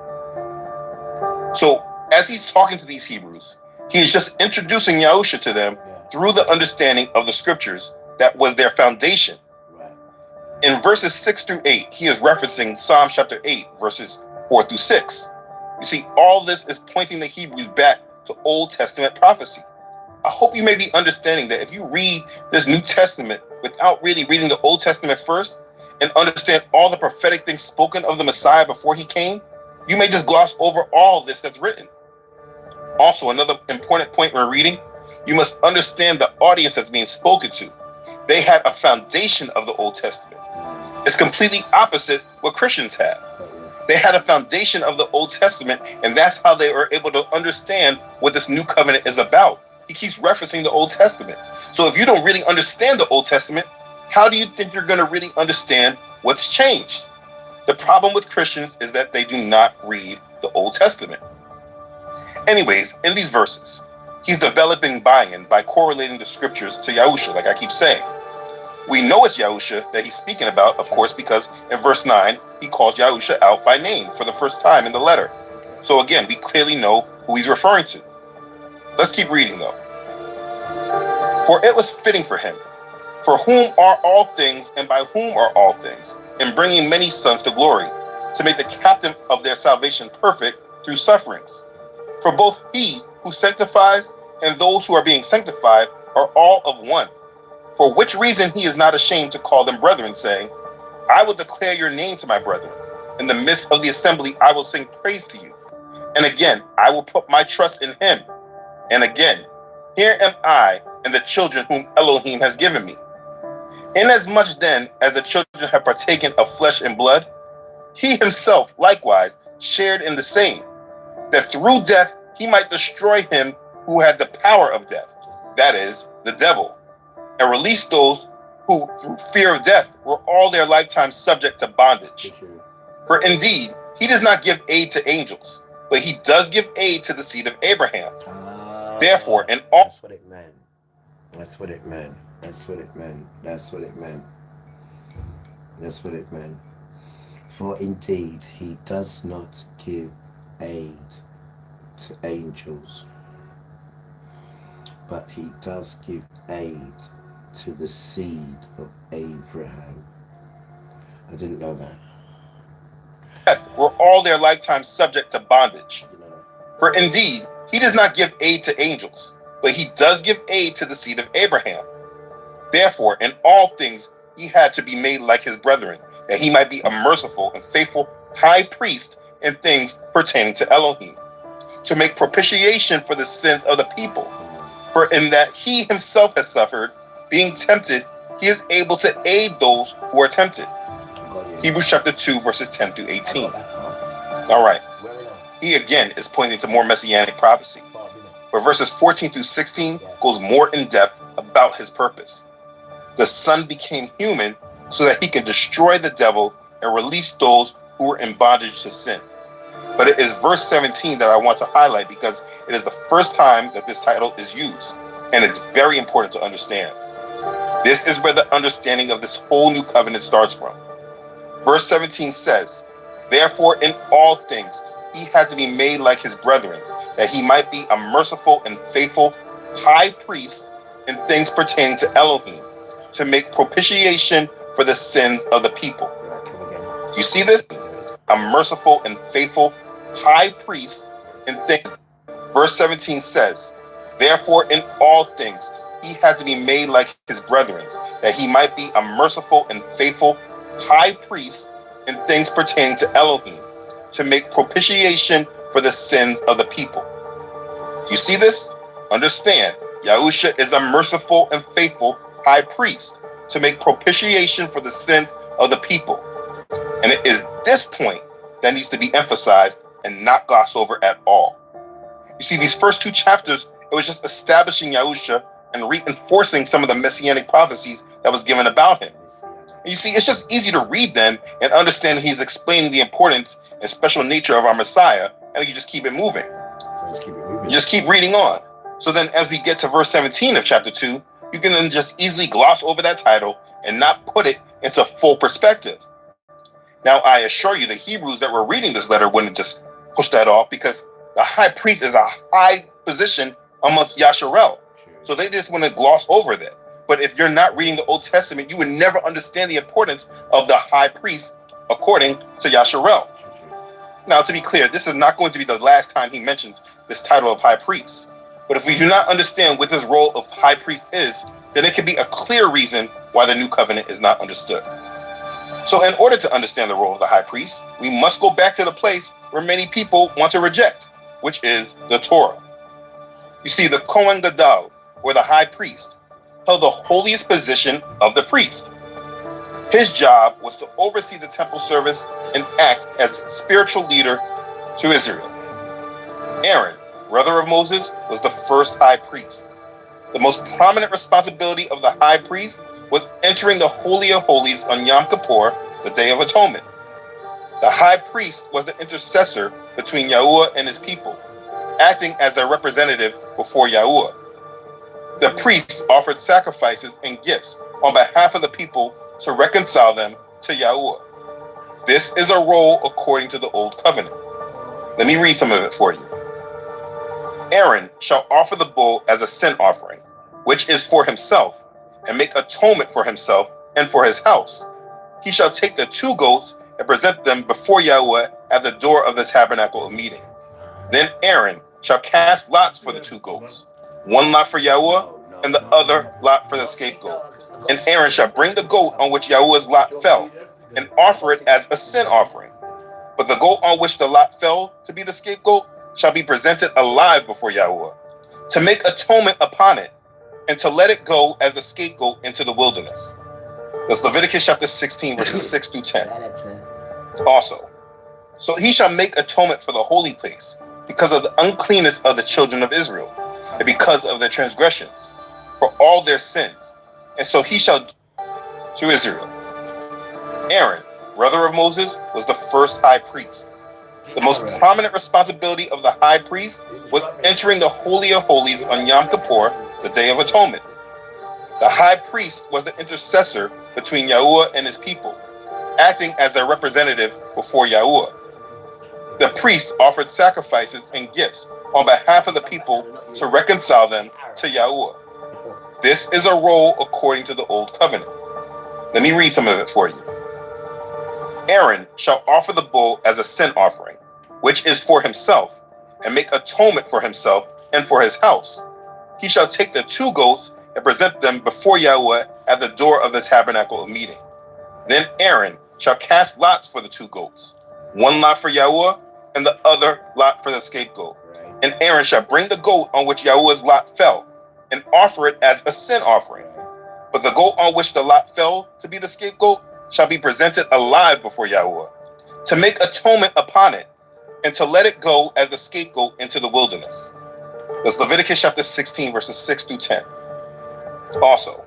So, as he's talking to these Hebrews, he is just introducing Yahusha to them through the understanding of the scriptures that was their foundation. In verses 6 through 8, he is referencing Psalm chapter 8, verses 4 through 6. You see, all this is pointing the Hebrews back to Old Testament prophecy. I hope you may be understanding that if you read this New Testament without really reading the Old Testament first, and understand all the prophetic things spoken of the Messiah before he came, you may just gloss over all this that's written. Also, another important point when reading, you must understand the audience that's being spoken to. They had a foundation of the Old Testament. It's completely opposite what Christians have. They had a foundation of the Old Testament, and that's how they were able to understand what this new covenant is about. He keeps referencing the Old Testament. So if you don't really understand the Old Testament, how do you think you're going to really understand what's changed? The problem with Christians is that they do not read the Old Testament. Anyways, in these verses, he's developing buy-in by correlating the scriptures to Yahusha, like I keep saying. We know it's Yahusha that he's speaking about, of course, because in verse 9, he calls Yahusha out by name for the first time in the letter. So again, we clearly know who he's referring to. Let's keep reading though. For it was fitting for him, for whom are all things and by whom are all things, in bringing many sons to glory, to make the captain of their salvation perfect through sufferings. For both he who sanctifies and those who are being sanctified are all of one. For which reason he is not ashamed to call them brethren, saying, I will declare your name to my brethren. In the midst of the assembly I will sing praise to you. And again, I will put my trust in him. And again, here am I and the children whom Elohim has given me. Inasmuch then as the children have partaken of flesh and blood, he himself likewise shared in the same, that through death he might destroy him who had the power of death, that is, the devil, and release those who, through fear of death, were all their lifetime subject to bondage. For indeed, he does not give aid to angels, but he does give aid to the seed of Abraham. Therefore, in all... That's what it meant. That's what it meant. That's what it meant. That's what it meant. That's what it meant. For indeed, he does not give aid to angels, but he does give aid to the seed of Abraham. I didn't know that. Were all their lifetime subject to bondage. For indeed, he does not give aid to angels, but he does give aid to the seed of Abraham. Therefore, in all things he had to be made like his brethren, that he might be a merciful and faithful high priest in things pertaining to Elohim, to make propitiation for the sins of the people. For in that he himself has suffered, being tempted, he is able to aid those who are tempted. Hebrews chapter 2, verses 10 through 18. All right. He again is pointing to more messianic prophecy. But verses 14 through 16 goes more in depth about his purpose. The Son became human so that he can destroy the devil and release those who are in bondage to sin. But it is verse 17 that I want to highlight because it is the first time that this title is used, and it's very important to understand. This is where the understanding of this whole new covenant starts from. Verse 17 says, therefore in all things he had to be made like his brethren, that he might be a merciful and faithful high priest in things pertaining to Elohim, to make propitiation for the sins of the people. Do you see this? A merciful and faithful high priest in things. Verse 17 says, therefore in all things he had to be made like his brethren, that he might be a merciful and faithful high priest in things pertaining to Elohim, to make propitiation for the sins of the people. Do you see this? Understand, Yahusha is a merciful and faithful high priest to make propitiation for the sins of the people. And it is this point that needs to be emphasized and not glossed over at all. You see, these first two chapters, it was just establishing Yahusha and reinforcing some of the messianic prophecies that was given about him. And you see, it's just easy to read them and understand he's explaining the importance and special nature of our Messiah, and you just keep it moving. You just keep reading on. So then as we get to verse 17 of chapter 2, you can then just easily gloss over that title and not put it into full perspective. Now, I assure you the Hebrews that were reading this letter wouldn't just push that off, because the high priest is a high position amongst Yasharel. So they just want to gloss over that. But if you're not reading the Old Testament, you would never understand the importance of the high priest according to Yasharel. Now, to be clear, this is not going to be the last time he mentions this title of high priest. But if we do not understand what this role of high priest is, then it can be a clear reason why the new covenant is not understood. So in order to understand the role of the high priest, we must go back to the place where many people want to reject, which is the Torah. You see, the Kohen Gadol, or the high priest, held the holiest position of the priest. His job was to oversee the temple service and act as spiritual leader to Israel. Aaron, brother of Moses, was the first high priest. The most prominent responsibility of the high priest was entering the Holy of Holies on Yom Kippur, the Day of Atonement. The high priest was the intercessor between Yahuwah and his people, acting as their representative before Yahuwah. The priest offered sacrifices and gifts on behalf of the people to reconcile them to Yahuwah. This is a role according to the Old Covenant. Let me read some of it for you. Aaron shall offer the bull as a sin offering, which is for himself, and make atonement for himself and for his house. He shall take the 2 goats and present them before Yahuwah at the door of the tabernacle of meeting. Then Aaron shall cast lots for the 2 goats, one lot for Yahuwah and the other lot for the scapegoat. And Aaron shall bring the goat on which Yahuwah's lot fell and offer it as a sin offering. But the goat on which the lot fell to be the scapegoat shall be presented alive before Yahuwah, to make atonement upon it, and to let it go as a scapegoat into the wilderness. That's Leviticus chapter 16, verses 6 through 10. Also, so he shall make atonement for the holy place, because of the uncleanness of the children of Israel, and because of their transgressions, for all their sins. And so he shall do to Israel. Aaron, brother of Moses, was the first high priest. The most prominent responsibility of the high priest was entering the Holy of Holies on Yom Kippur, the Day of Atonement. The high priest was the intercessor between Yahuwah and his people, acting as their representative before Yahuwah. The priest offered sacrifices and gifts on behalf of the people to reconcile them to Yahuwah. This is a role according to the Old Covenant. Let me read some of it for you. Aaron shall offer the bull as a sin offering, which is for himself, and make atonement for himself and for his house. He shall take the 2 goats and present them before Yahuwah at the door of the tabernacle of meeting. Then Aaron shall cast lots for the 2 goats, one lot for Yahuwah and the other lot for the scapegoat. And Aaron shall bring the goat on which Yahuwah's lot fell and offer it as a sin offering. But the goat on which the lot fell to be the scapegoat shall be presented alive before Yahuwah, to make atonement upon it, and to let it go as a scapegoat into the wilderness. That's Leviticus chapter 16, verses 6 through 10. Also,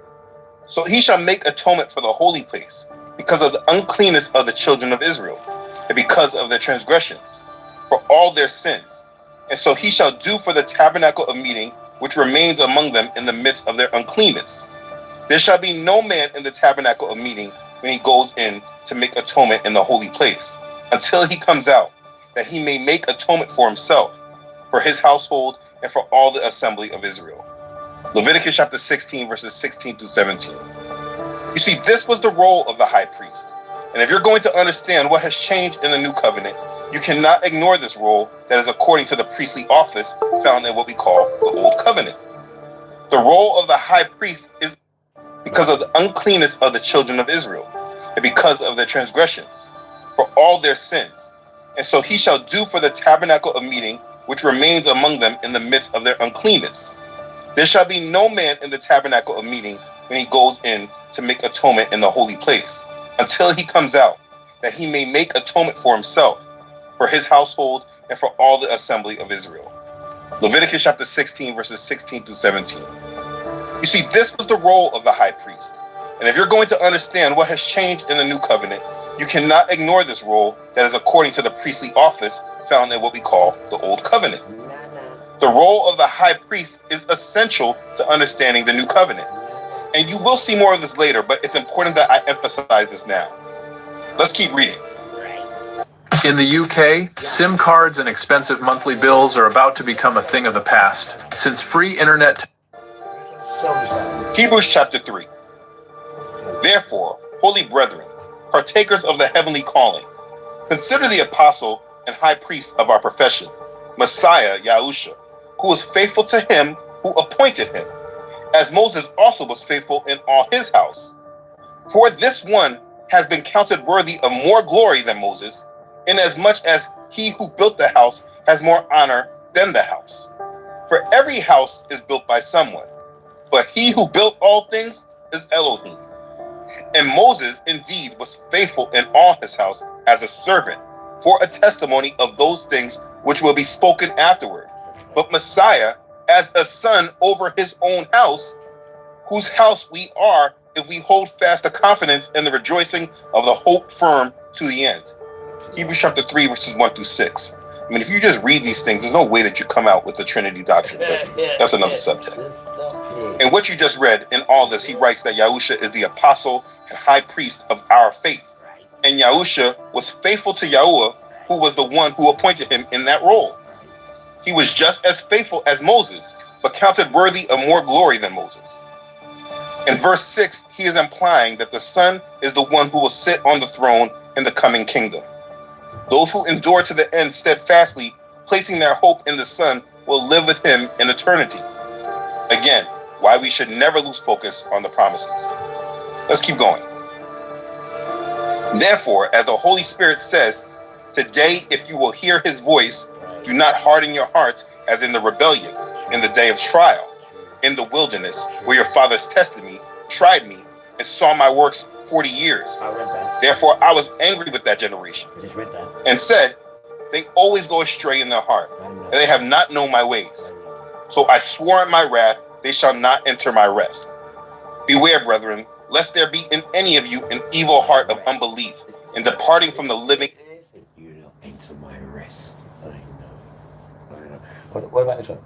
so he shall make atonement for the holy place, because of the uncleanness of the children of Israel, and because of their transgressions, for all their sins. And so he shall do for the tabernacle of meeting, which remains among them in the midst of their uncleanness. There shall be no man in the tabernacle of meeting when he goes in to make atonement in the holy place, until he comes out, that he may make atonement for himself, for his household, and for all the assembly of Israel. Leviticus chapter 16, verses 16 through 17. You see, this was the role of the high priest. And if you're going to understand what has changed in the new covenant, you cannot ignore this role that is according to the priestly office found in what we call the Old Covenant. The role of the high priest is because of the uncleanness of the children of Israel, and because of their transgressions, for all their sins. And so he shall do for the tabernacle of meeting, which remains among them in the midst of their uncleanness. There shall be no man in the tabernacle of meeting when he goes in to make atonement in the holy place, until he comes out, that he may make atonement for himself, for his household, and for all the assembly of Israel. Leviticus chapter 16, verses 16 through 17. You see, this was the role of the high priest. And if you're going to understand what has changed in the new covenant, you cannot ignore this role that is according to the priestly office found in what we call the Old Covenant. The role of the high priest is essential to understanding the new covenant. And you will see more of this later, but it's important that I emphasize this now. Let's keep reading. In the UK, SIM cards and expensive monthly bills are about to become a thing of the past, since free internet... Hebrews chapter 3. Therefore, holy brethren, partakers of the heavenly calling, consider the apostle and high priest of our profession, Messiah Yahusha, who was faithful to him who appointed him, as Moses also was faithful in all his house. For this one has been counted worthy of more glory than Moses, inasmuch as he who built the house has more honor than the house. For every house is built by someone, but he who built all things is Elohim. And Moses indeed was faithful in all his house as a servant, for a testimony of those things which will be spoken afterward. But Messiah as a son over his own house, whose house we are if we hold fast the confidence and the rejoicing of the hope firm to the end. Hebrews chapter 3, verses 1 through 6. I mean, if you just read these things, there's no way that you come out with the Trinity doctrine, but that's another subject. In what you just read, in all this, he writes that Yahusha is the apostle and high priest of our faith. And Yahusha was faithful to Yahuwah, who was the one who appointed him in that role. He was just as faithful as Moses, but counted worthy of more glory than Moses. In verse 6, he is implying that the Son is the one who will sit on the throne in the coming kingdom. Those who endure to the end steadfastly, placing their hope in the Son, will live with him in eternity. Again, why we should never lose focus on the promises. Let's keep going. Therefore, as the Holy Spirit says, today if you will hear his voice, do not harden your hearts as in the rebellion, in the day of trial, in the wilderness, where your fathers tested me, tried me, and saw my works 40 years. Therefore I was angry with that generation, and said, they always go astray in their heart, and they have not known my ways. So I swore in my wrath, they shall not enter my rest. Beware, brethren, lest there be in any of you an evil heart of unbelief, in departing from the living. You don't enter my rest. I know. What about this one?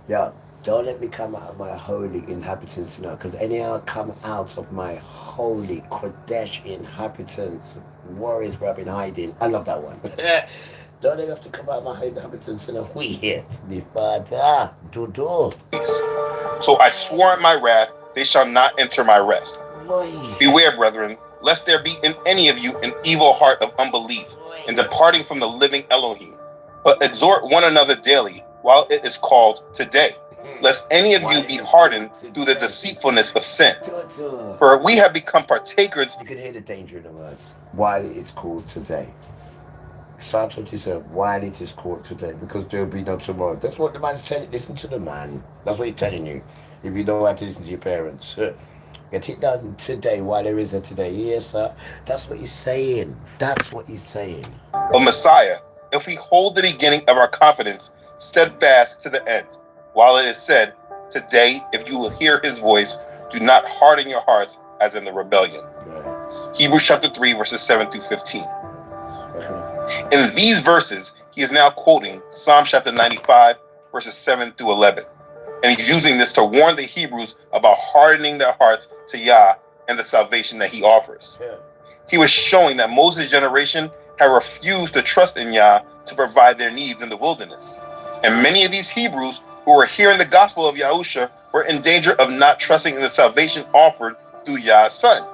Yeah, don't let me come out of my holy inhabitants, because anyhow come out of my holy Kodesh inhabitants, warriors where I've been hiding. I love that one. Don't they have to come out of my holy inhabitants, we here. The Father, do. So I swore in my wrath, they shall not enter my rest. Beware, brethren, lest there be in any of you an evil heart of unbelief, in departing from the living Elohim. But exhort one another daily, while it is called today, lest any of you be hardened through the deceitfulness of sin. For we have become partakers. You can hear the danger in the words. While it is called today. Psalm 27, while it is called today, because there will be no tomorrow. That's what the man's telling. Listen to the man. That's what he's telling you. If you don't have to listen to your parents. Get it done today while there is a today. Yes, sir. That's what he's saying. That's what he's saying. Of Messiah, if we hold the beginning of our confidence steadfast to the end, while it is said, today, if you will hear his voice, do not harden your hearts as in the rebellion. Right. Hebrews chapter 3, verses 7 through 15. In these verses, he is now quoting Psalm chapter 95, verses 7 through 11. And he's using this to warn the Hebrews about hardening their hearts to Yah and the salvation that he offers. Yeah. He was showing that Moses' generation had refused to trust in Yah to provide their needs in the wilderness. And many of these Hebrews who were hearing the gospel of Yahusha were in danger of not trusting in the salvation offered through Yah's Son.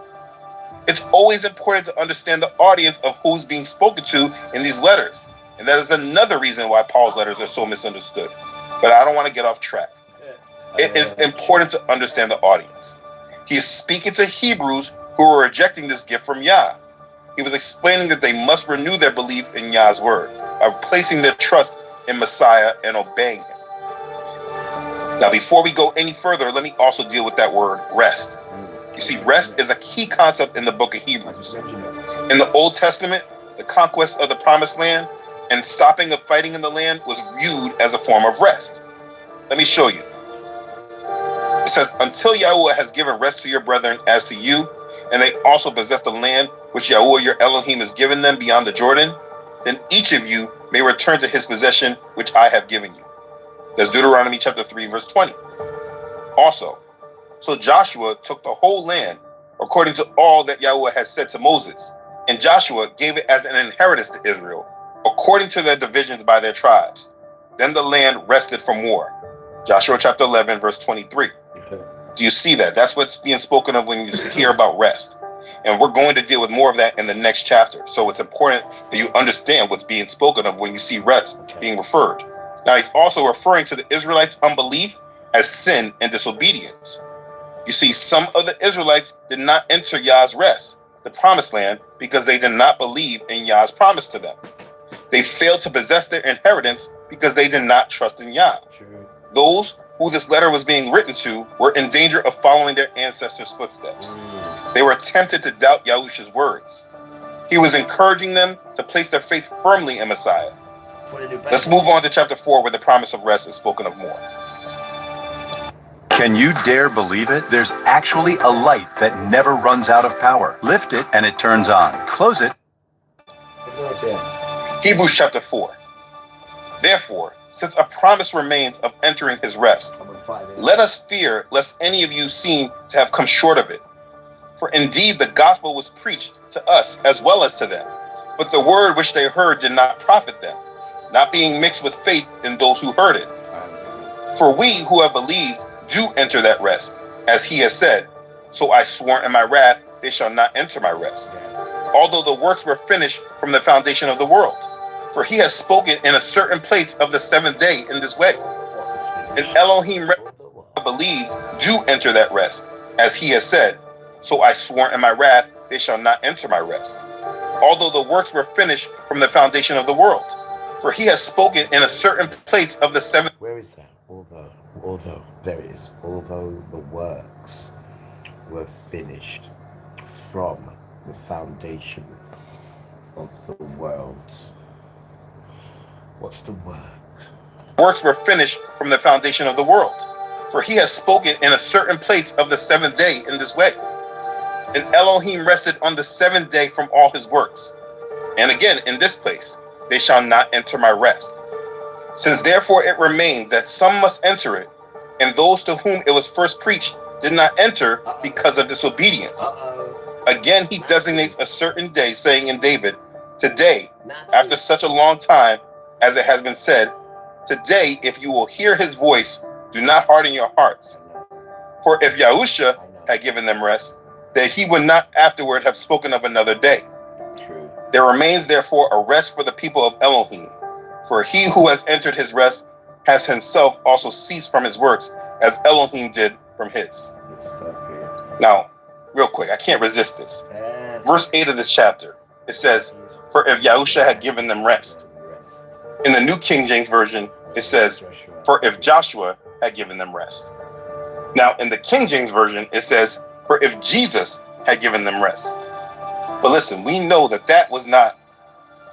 It's always important to understand the audience of who's being spoken to in these letters. And that is another reason why Paul's letters are so misunderstood. But I don't want to get off track. It is important to understand the audience. He is speaking to Hebrews who are rejecting this gift from Yah. He was explaining that they must renew their belief in Yah's word by placing their trust in Messiah and obeying him. Now, before we go any further, let me also deal with that word rest. You see, rest is a key concept in the book of Hebrews. In the Old Testament, the conquest of the Promised Land and stopping of fighting in the land was viewed as a form of rest. Let me show you. It says, until Yahuwah has given rest to your brethren as to you, and they also possess the land which Yahuwah your Elohim has given them beyond the Jordan, then each of you may return to his possession which I have given you. That's Deuteronomy chapter 3, verse 20. Also, so Joshua took the whole land according to all that Yahuwah had said to Moses, and Joshua gave it as an inheritance to Israel, according to their divisions by their tribes. Then the land rested from war. Joshua chapter 11, verse 23. Do you see that? That's what's being spoken of when you hear about rest. And we're going to deal with more of that in the next chapter. So it's important that you understand what's being spoken of when you see rest being referred. Now, he's also referring to the Israelites' unbelief as sin and disobedience. You see, some of the Israelites did not enter Yah's rest, the promised land, because they did not believe in Yah's promise to them. They failed to possess their inheritance because they did not trust in Yah. Those who this letter was being written to were in danger of following their ancestors' footsteps. They were tempted to doubt Yahusha's words. He was encouraging them to place their faith firmly in Messiah. Let's move on to chapter 4, where the promise of rest is spoken of more. Can you dare believe it? There's actually a light that never runs out of power. Lift it and it turns on. Close it. Hebrews chapter 4. Therefore, since a promise remains of entering his rest. Let us fear lest any of you seem to have come short of it. For indeed the gospel was preached to us as well as to them, but the word which they heard did not profit them, not being mixed with faith in those who heard it. For we who have believed do enter that rest, as he has said, so I swore in my wrath, they shall not enter my rest. Although the works were finished from the foundation of the world. For he has spoken in a certain place of the seventh day in this way. And Elohim believed do enter that rest, as he has said, so I swore in my wrath, they shall not enter my rest. Although the works were finished from the foundation of the world. For he has spoken in a certain place of the seventh. Where is that? Although, there it is. Although the works were finished from the foundation of the world. What's the works? Works were finished from the foundation of the world. For he has spoken in a certain place of the seventh day in this way. And Elohim rested on the seventh day from all his works. And again, in this place, they shall not enter my rest. Since therefore it remained that some must enter it, and those to whom it was first preached did not enter because of disobedience. Again, he designates a certain day, saying in David, today, after such a long time, as it has been said, today, if you will hear his voice, do not harden your hearts. For if Yahusha had given them rest, that he would not afterward have spoken of another day. True. There remains therefore a rest for the people of Elohim. For he who has entered his rest has himself also ceased from his works, as Elohim did from his. Now, real quick, I can't resist this. Verse 8 of this chapter, it says, for if Yahusha had given them rest. In the New King James Version, it says, for if Joshua had given them rest. Now, in the King James Version, it says, for if Jesus had given them rest. But listen, we know that that was not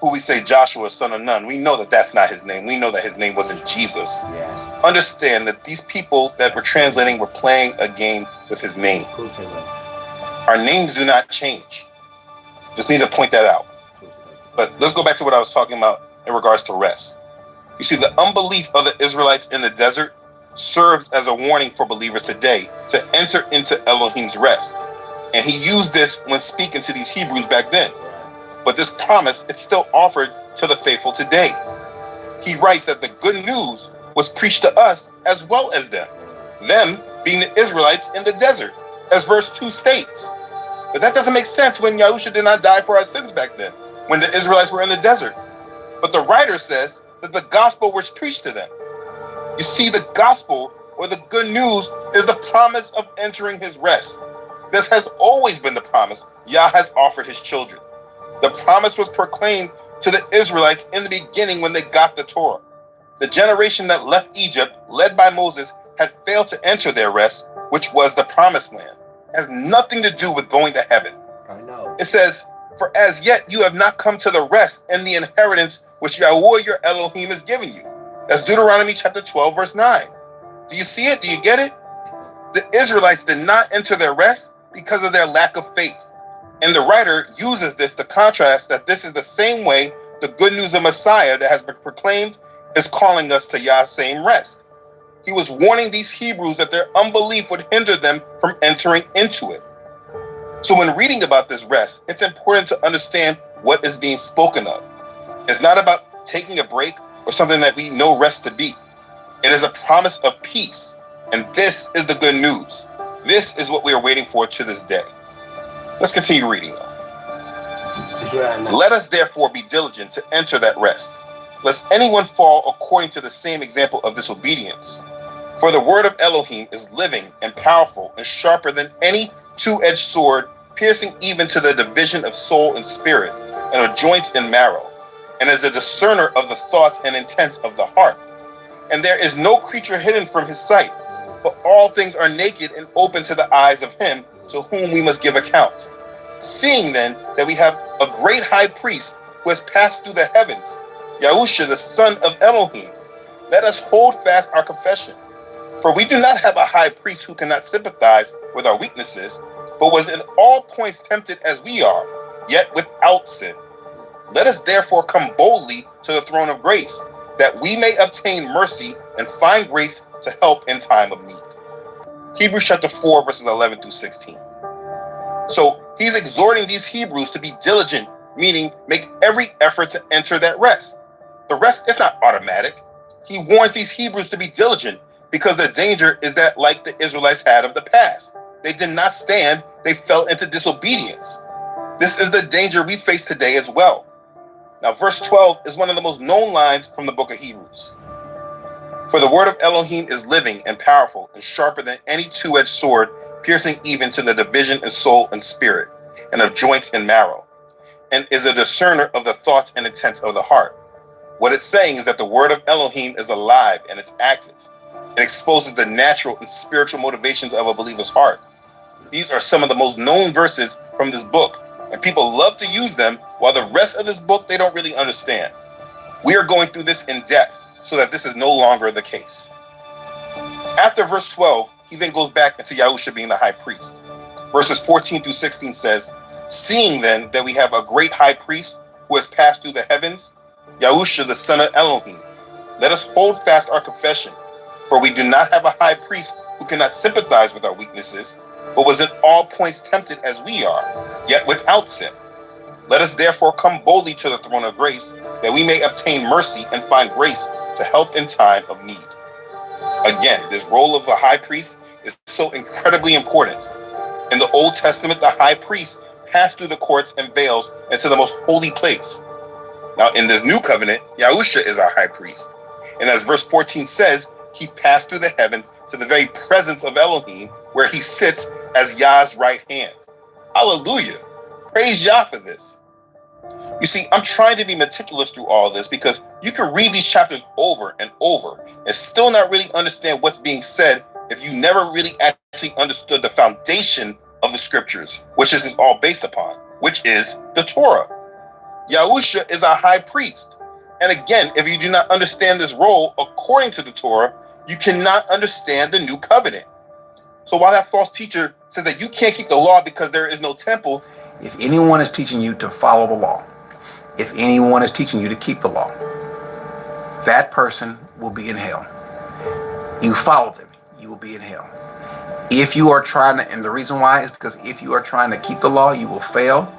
who we say Joshua, son of Nun. We know that that's not his name. We know that his name wasn't Jesus. Yes. Understand that these people that were translating were playing a game with his name. Our names do not change. Just need to point that out. But let's go back to what I was talking about in regards to rest. You see, the unbelief of the Israelites in the desert serves as a warning for believers today to enter into Elohim's rest. And he used this when speaking to these Hebrews back then. But this promise, it's still offered to the faithful today. He writes that the good news was preached to us as well as them being the Israelites in the desert, as verse 2 states. But that doesn't make sense when Yahusha did not die for our sins back then, when the Israelites were in the desert. But the writer says that the gospel was preached to them. You see, the gospel, or the good news, is the promise of entering his rest. This has always been the promise Yah has offered his children. The promise was proclaimed to the Israelites in the beginning when they got the Torah. The generation that left Egypt, led by Moses, had failed to enter their rest, which was the promised land. It has nothing to do with going to heaven. I know. It says, for as yet you have not come to the rest and the inheritance which Yahweh your Elohim has given you. That's Deuteronomy chapter 12, verse 9. Do you see it? Do you get it? The Israelites did not enter their rest because of their lack of faith. And the writer uses this to contrast that this is the same way the good news of Messiah that has been proclaimed is calling us to Yah's same rest. He was warning these Hebrews that their unbelief would hinder them from entering into it. So when reading about this rest, it's important to understand what is being spoken of. It's not about taking a break or something that we know rest to be. It is a promise of peace. And this is the good news. This is what we are waiting for to this day. Let's continue reading though. Let us therefore be diligent to enter that rest, lest anyone fall according to the same example of disobedience. For the word of Elohim is living and powerful and sharper than any two-edged sword, piercing even to the division of soul and spirit, and of joints and marrow, and is a discerner of the thoughts and intents of the heart. And there is no creature hidden from his sight, but all things are naked and open to the eyes of him to whom we must give account. Seeing then that we have a great high priest who has passed through the heavens, Yahusha, the son of Elohim, let us hold fast our confession. For we do not have a high priest who cannot sympathize with our weaknesses, but was in all points tempted as we are, yet without sin. Let us therefore come boldly to the throne of grace, that we may obtain mercy and find grace to help in time of need. Hebrews chapter 4, verses 11 through 16. So he's exhorting these Hebrews to be diligent, meaning make every effort to enter that rest. The rest is not automatic. He warns these Hebrews to be diligent because the danger is that, like the Israelites had of the past, they did not stand, they fell into disobedience. This is the danger we face today as well. Now, verse 12 is one of the most known lines from the book of Hebrews. For the word of Elohim is living and powerful and sharper than any two-edged sword, piercing even to the division of soul and spirit, and of joints and marrow, and is a discerner of the thoughts and intents of the heart. What it's saying is that the word of Elohim is alive and it's active. It exposes the natural and spiritual motivations of a believer's heart. These are some of the most known verses from this book, and people love to use them, while the rest of this book they don't really understand. We are going through this in depth so that this is no longer the case. After verse 12, he then goes back into Yahusha being the high priest. Verses 14 through 16 says, seeing then that we have a great high priest who has passed through the heavens, Yahusha the son of Elohim, let us hold fast our confession, for we do not have a high priest who cannot sympathize with our weaknesses, but was in all points tempted as we are, yet without sin. Let us therefore come boldly to the throne of grace, that we may obtain mercy and find grace to help in time of need. Again, this role of the high priest is so incredibly important. In the Old Testament, the high priest passed through the courts and veils into the most holy place. Now, in this new covenant, Yahusha is our high priest. And as verse 14 says, he passed through the heavens to the very presence of Elohim, where he sits as Yah's right hand. Hallelujah. Praise Yah for this. You see, I'm trying to be meticulous through all this because you can read these chapters over and over and still not really understand what's being said if you never really actually understood the foundation of the scriptures, which this is all based upon, which is the Torah. Yahusha is our high priest. And again, if you do not understand this role according to the Torah, you cannot understand the new covenant. So while that false teacher says that you can't keep the law because there is no temple, if anyone is teaching you to follow the law, if anyone is teaching you to keep the law, that person will be in hell. You follow them, you will be in hell. If you are trying to, and the reason why is because if you are trying to keep the law, you will fail.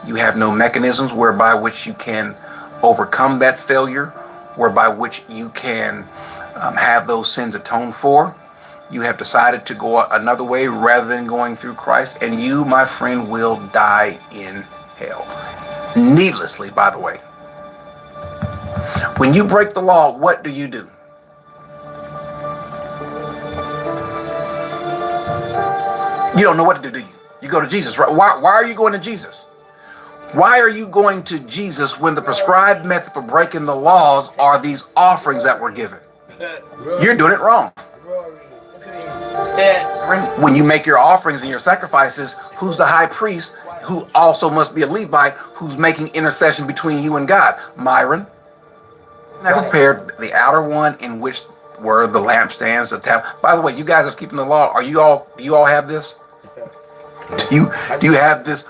You have no mechanisms whereby which you can overcome that failure, whereby which you can have those sins atoned for. You have decided to go another way rather than going through Christ, and you, my friend, will die in hell. Needlessly, by the way. When you break the law, what do? You don't know what to do, do you? You go to Jesus, right? Why are you going to Jesus? Why are you going to Jesus when the prescribed method for breaking the laws are these offerings that were given? You're doing it wrong. When you make your offerings and your sacrifices, who's the high priest, who also must be a Levite, who's making intercession between you and God? Myron. I prepared the outer one in which were the lampstands, the tab. By the way, you guys are keeping the law. Do you all have this? Do you have this?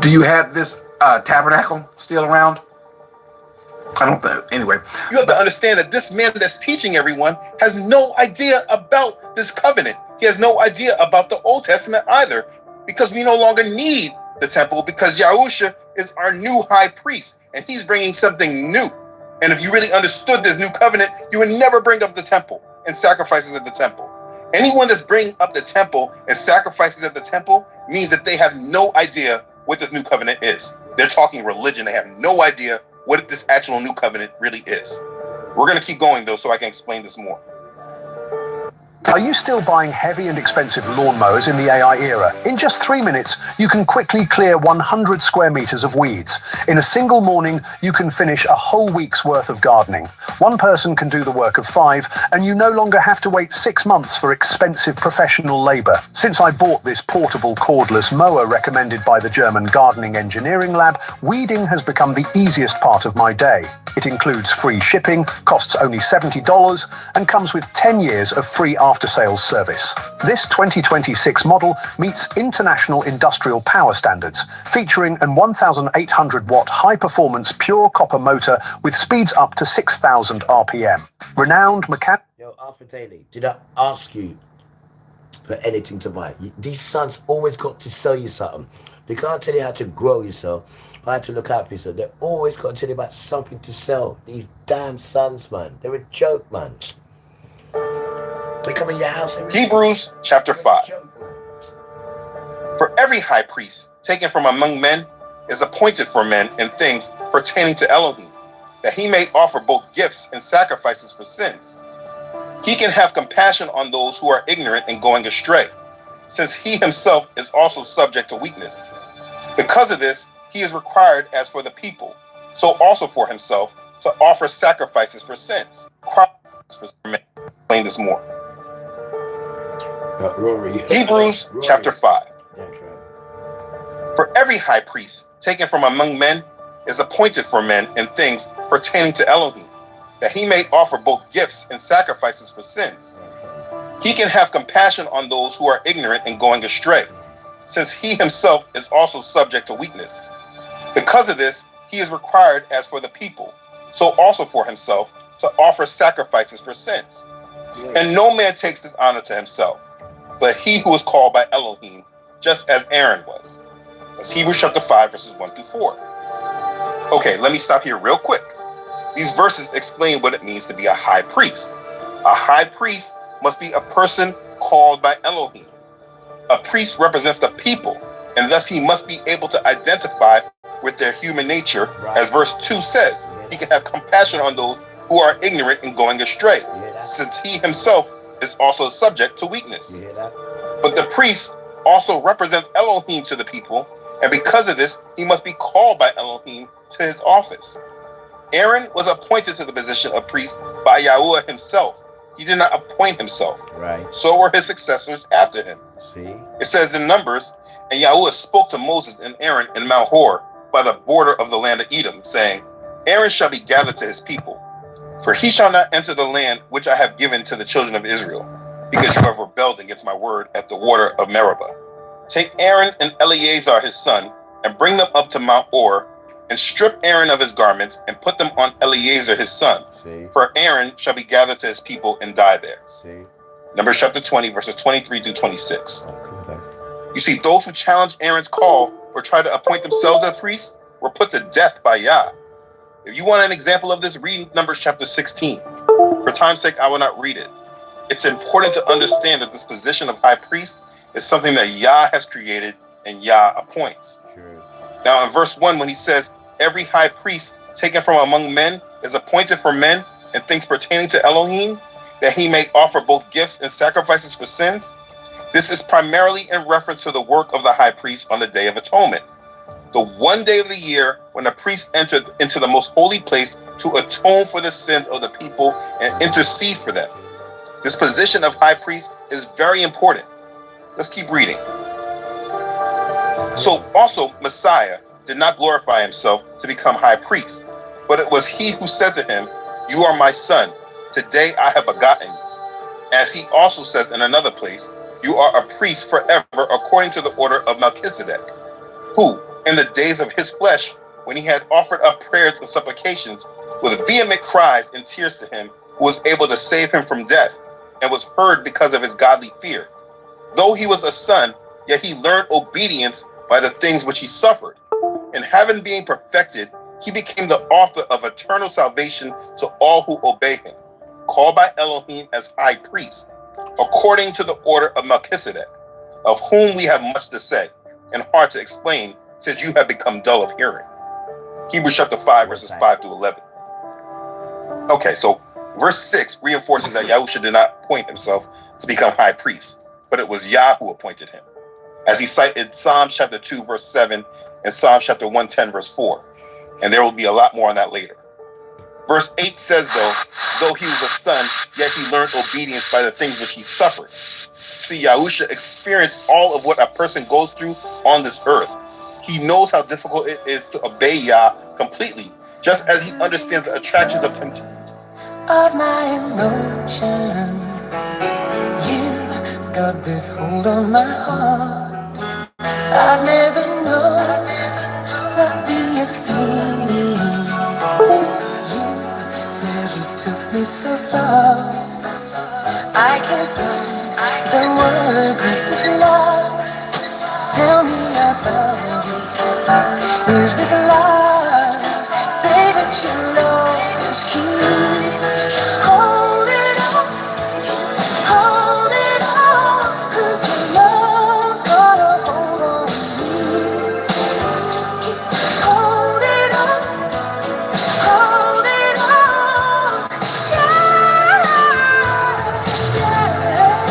Do you have this tabernacle still around? I don't think. Anyway, you have to understand that this man that's teaching everyone has no idea about this covenant. He has no idea about the Old Testament either, because we no longer need the temple because Yahusha is our new high priest and he's bringing something new. And if you really understood this new covenant, you would never bring up the temple and sacrifices at the temple. Anyone that's bringing up the temple and sacrifices at the temple means that they have no idea what this new covenant is. They're talking religion. They have no idea what this actual new covenant really is. We're going to keep going, though, so I can explain this more. Are you still buying heavy and expensive lawnmowers in the AI era? In just 3 minutes, you can quickly clear 100 square meters of weeds. In a single morning, you can finish a whole week's worth of gardening. One person can do the work of 5, and you no longer have to wait 6 months for expensive professional labor. Since I bought this portable cordless mower recommended by the German Gardening Engineering Lab, weeding has become the easiest part of my day. It includes free shipping, costs only $70, and comes with 10 years of free after after-sales service. This 2026 model meets international industrial power standards, featuring an 1,800-watt high-performance pure copper motor with speeds up to 6,000 RPM. Renowned mechanic... Yo, Arthur Daly, did I ask you for anything to buy? These sons always got to sell you something. They can't tell you how to grow yourself, or how to look out for yourself. They always got to tell you about something to sell. These damn sons, man. They're a joke, man. They come in your house every Hebrews chapter 5. For every high priest taken from among men is appointed for men in things pertaining to Elohim, that he may offer both gifts and sacrifices for sins. He can have compassion on those who are ignorant and going astray, since he himself is also subject to weakness. Because of this, he is required as for the people, so also for himself, to offer sacrifices for sins. Explain this more. Hebrews chapter 5. For every high priest taken from among men is appointed for men in things pertaining to Elohim, that he may offer both gifts and sacrifices for sins. He can have compassion on those who are ignorant and going astray, since he himself is also subject to weakness. Because of this, he is required as for the people, so also for himself, to offer sacrifices for sins. And no man takes this honor to himself, but he who is called by Elohim, just as Aaron was. That's Hebrews chapter 5, verses 1 through 4. Okay, let me stop here real quick. These verses explain what it means to be a high priest. A high priest must be a person called by Elohim. A priest represents the people, and thus he must be able to identify with their human nature. As verse 2 says, he can have compassion on those who are ignorant and going astray, since he himself is also subject to weakness. But the priest also represents Elohim to the people, and because of this, he must be called by Elohim to his office. Aaron was appointed to the position of priest by Yahuwah himself. He did not appoint himself. Right. So were his successors after him. See? It says in Numbers, and Yahuwah spoke to Moses and Aaron in Mount Hor by the border of the land of Edom, saying, Aaron shall be gathered to his people, for he shall not enter the land which I have given to the children of Israel, because you have rebelled against my word at the water of Meribah. Take Aaron and Eleazar his son, and bring them up to Mount Hor, and strip Aaron of his garments, and put them on Eleazar his son. See? For Aaron shall be gathered to his people and die there. See? Numbers chapter 20, verses 23 through 26. You see, those who challenge Aaron's call or try to appoint themselves as priests were put to death by Yah. If you want an example of this, read Numbers chapter 16. For time's sake, I will not read it. It's important to understand that this position of high priest is something that Yah has created and Yah appoints. Sure. Now in verse 1, when he says, every high priest taken from among men is appointed for men and things pertaining to Elohim, that he may offer both gifts and sacrifices for sins, this is primarily in reference to the work of the high priest on the Day of Atonement, the one day of the year when the priest entered into the most holy place to atone for the sins of the people and intercede for them. This position of high priest is very important. Let's keep reading. So also Messiah did not glorify himself to become high priest, but it was he who said to him, you are my son, today I have begotten you. As he also says in another place, you are a priest forever according to the order of Melchizedek, who, in the days of his flesh, when he had offered up prayers and supplications with vehement cries and tears to him, who was able to save him from death, and was heard because of his godly fear. Though he was a son, yet he learned obedience by the things which he suffered. And having been perfected, he became the author of eternal salvation to all who obey him, called by Elohim as high priest, according to the order of Melchizedek, of whom we have much to say, and hard to explain, since you have become dull of hearing. Hebrews chapter 5, verses 5 through 11. Okay, so verse 6 reinforces that Yahusha did not appoint himself to become high priest, but it was Yah who appointed him, as he cited Psalms chapter 2, verse 7, and Psalms chapter 110, verse 4. And there will be a lot more on that later. Verse 8 says, though he was a son, yet he learned obedience by the things which he suffered. See, Yahusha experienced all of what a person goes through on this earth. He knows how difficult it is to obey Yah completely, just as he understands the attractions of temptation. Of my emotions, you got this hold on my heart. I've never known what be a feeling. You never took me so far. I can't find the words. Is this love? Tell me about you. Is this love? Say that your love is key. Hold it on, hold it on, 'cause your love's got a hold on me. Hold it on, hold it on, yeah, yeah.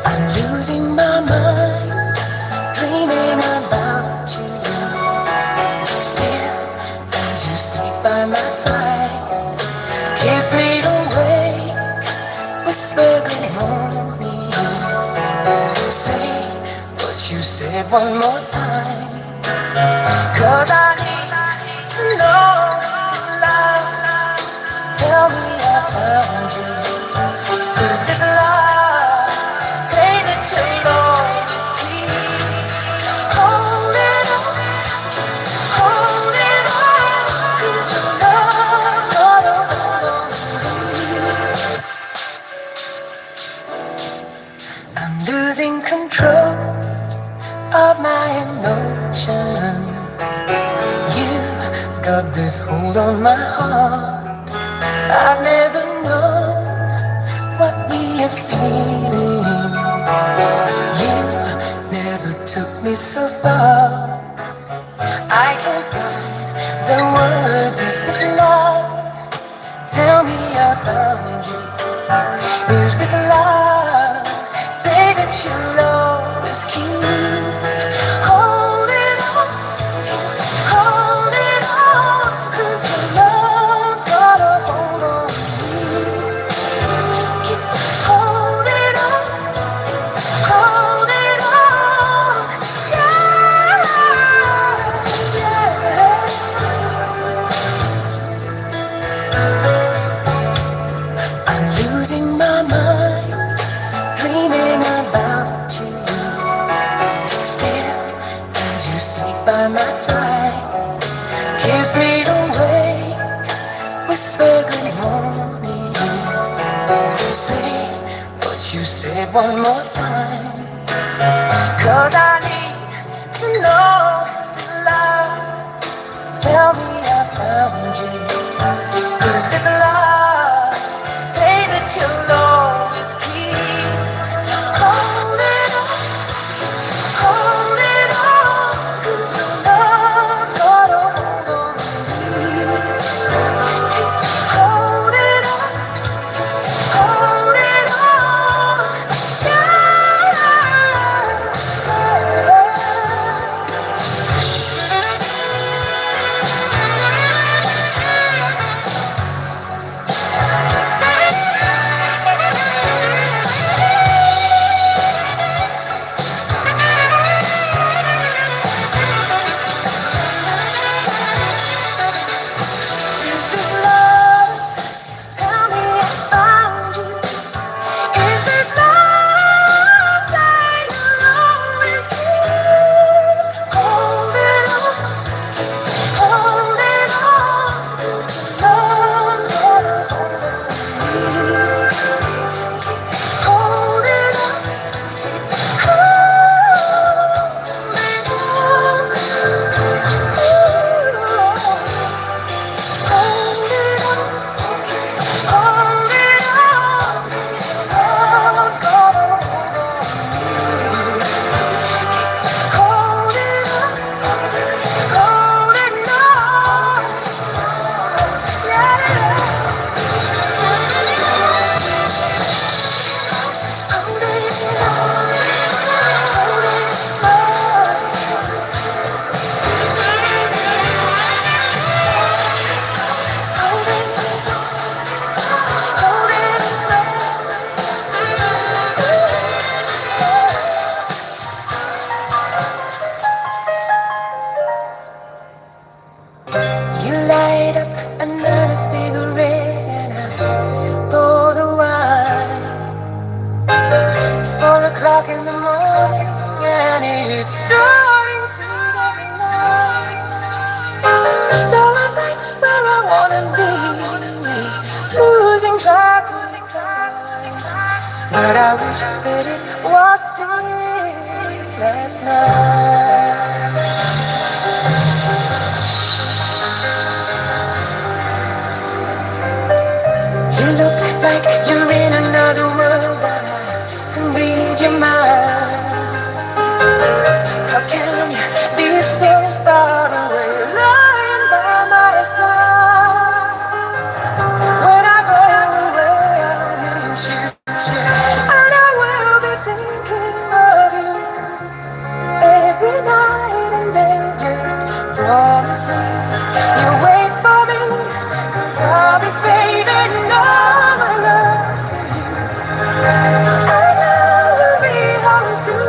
I'm losing my mind, dreaming about you. Still, as you sleep by my side, kiss me away, whisper good morning. Say what you said one more time, 'cause I need to know this love. Tell me I found you. Is this love? Say that your love is key. Hold it on, hold it on, 'cause your love's got a hold on me. I'm losing control of my emotions. You got this hold on my heart. I've never known what we are feeling. You never took me so far. I can't find the words. Is this love? Tell me I found you. Is this love? Say that your love is key. Hold it on, hold it on, 'cause your love's got a hold on me. Hold it on, hold it on, yeah, yeah. I'm losing my mind, dreaming about you. Still, as you sleep by my side, kiss me away, whisper good morning. Say what you said one more time, 'cause I need to know is this love? Tell me I found you. Is this love? Say that your love is key. Hold it on, hold it on, 'cause your love's got a hold on me. Hold it on, hold it on, yeah, yeah. it's starting to get light. Now I'm right where I wanna be, losing track of time. But I wish that it was still last night. You look like you're in another world, but I can read your mind. How can you be so far away, lying by my side? When I go away, I'll miss you, and I will be thinking of you every night and day. Just promise me you'll wait for me, 'cause I'll be saving all my love for you, and I will be home soon.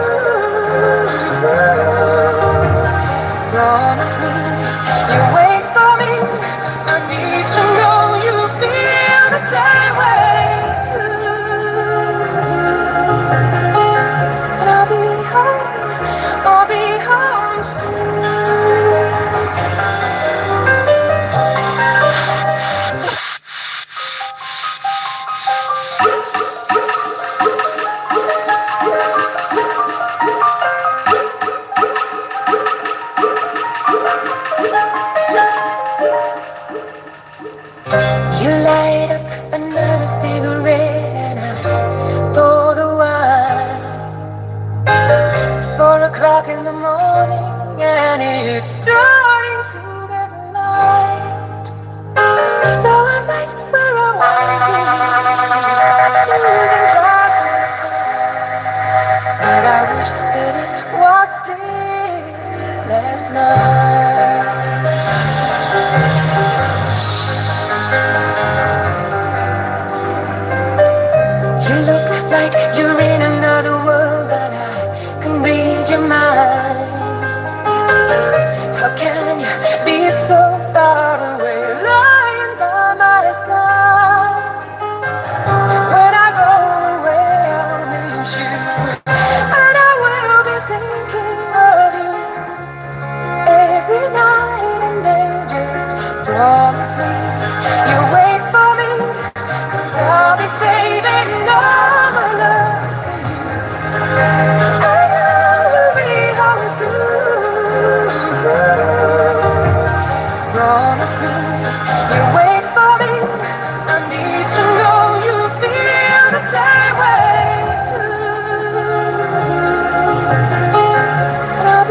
Promise me you'll wait for me. I need to know you feel the same way too. And I'll be home soon. You light up another cigarette and I pour the wine. It's 4 o'clock in the morning and it's starting to get light. Now I'm right where I wanna be, losing track of time. But I wish that it was still last night. You look like you're in another world, but I can read your mind. How can you be so far away, lying by my side? When I go away, I'll miss you, and I will be thinking of you every night and day. Just promise me you'll wait for me, 'cause I'll be saving all my love for you, and I will be home soon. Promise me you'll wait for me. I need to know you feel the same way too. And I'll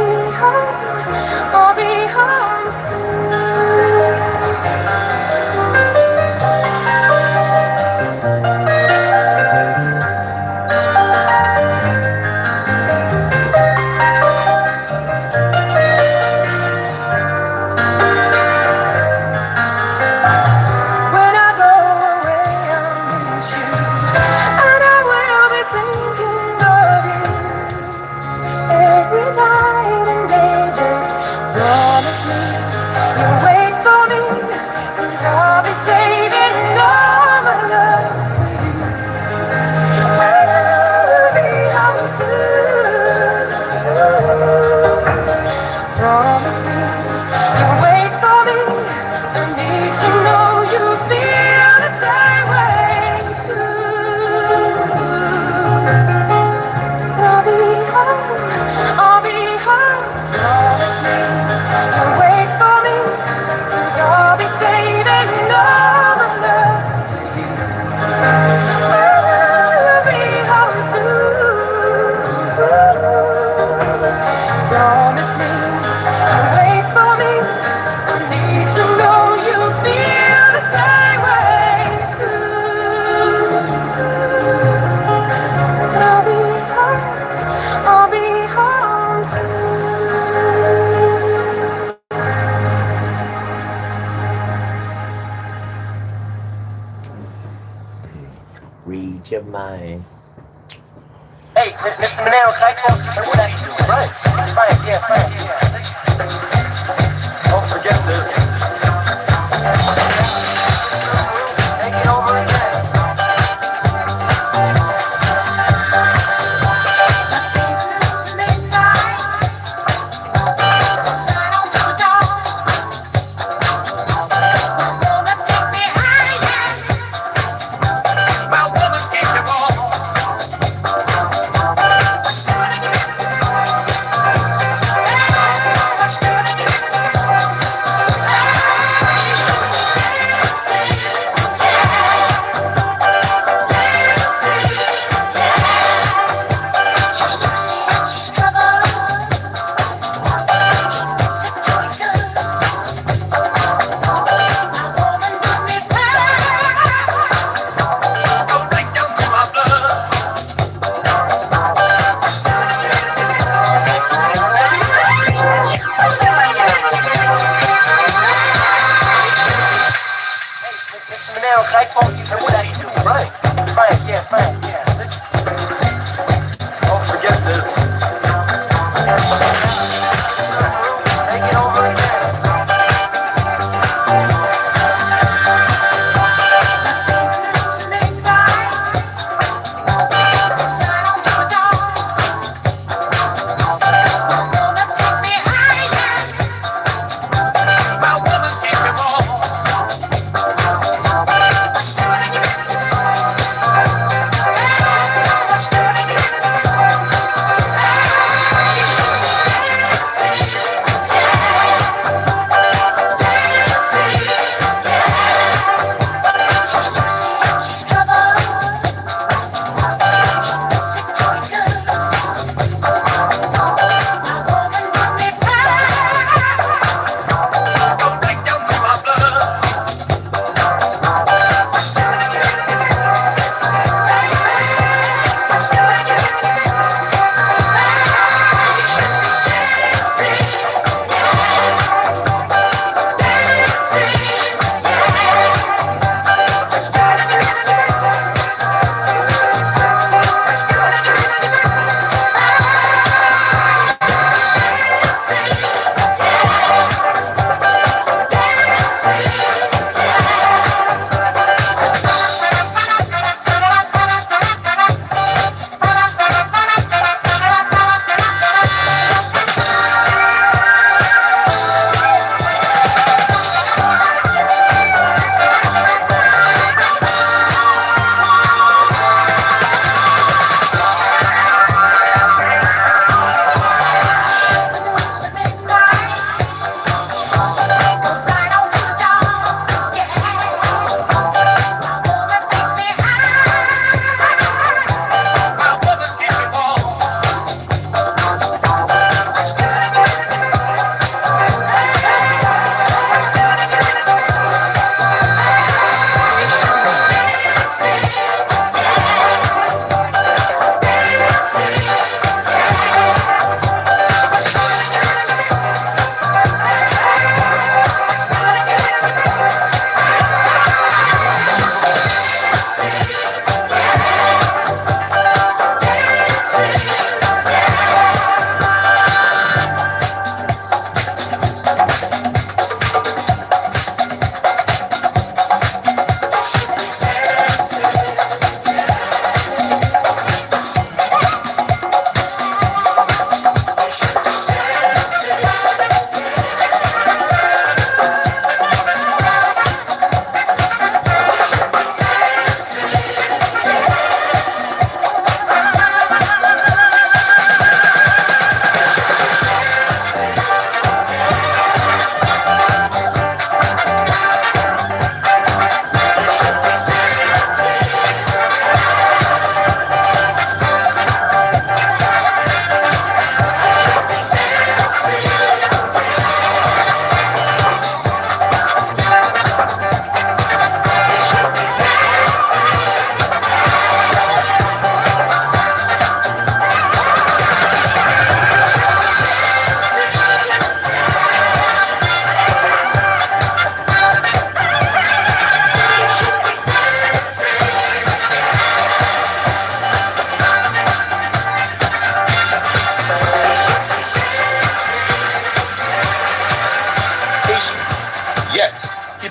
be home soon. When I go away, I'll miss you, and I will be thinking of you every night and day. Just promise me you'll wait for me, 'cause I'll be saving all my love for you, and I'll be home soon. Promise me you'll wait for me. I need to know you feel the same way too. I'll be home. Promise me you'll wait for me, 'cause I'll be saving all my love for you, and I will be home soon. Promise me you'll wait for me. I need to know you feel the same way too. And I'll be home soon. Read your mind. Hey, Mr. Moneros, can I talk to you? Right. Fine, yeah. Don't forget this. Take it over again.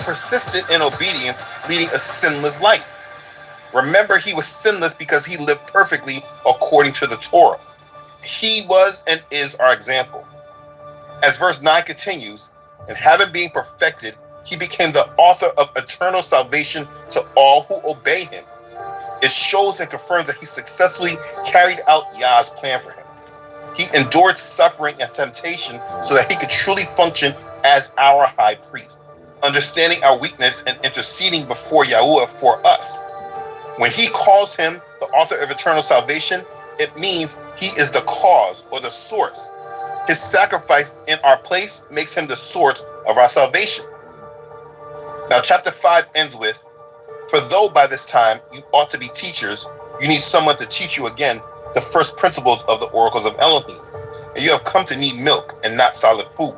persisted in obedience, leading a sinless life. Remember, he was sinless because he lived perfectly according to the Torah. He was and is our example. As verse 9 continues, and having been perfected, he became the author of eternal salvation to all who obey him. It shows and confirms that he successfully carried out Yah's plan for him. He endured suffering and temptation so that he could truly function as our high priest, understanding our weakness and interceding before Yahuwah for us. When he calls him the author of eternal salvation, it means he is the cause or the source. His sacrifice in our place makes him the source of our salvation. Now, chapter 5 ends with, for though by this time you ought to be teachers, you need someone to teach you again the first principles of the oracles of Elohim. And you have come to need milk and not solid food.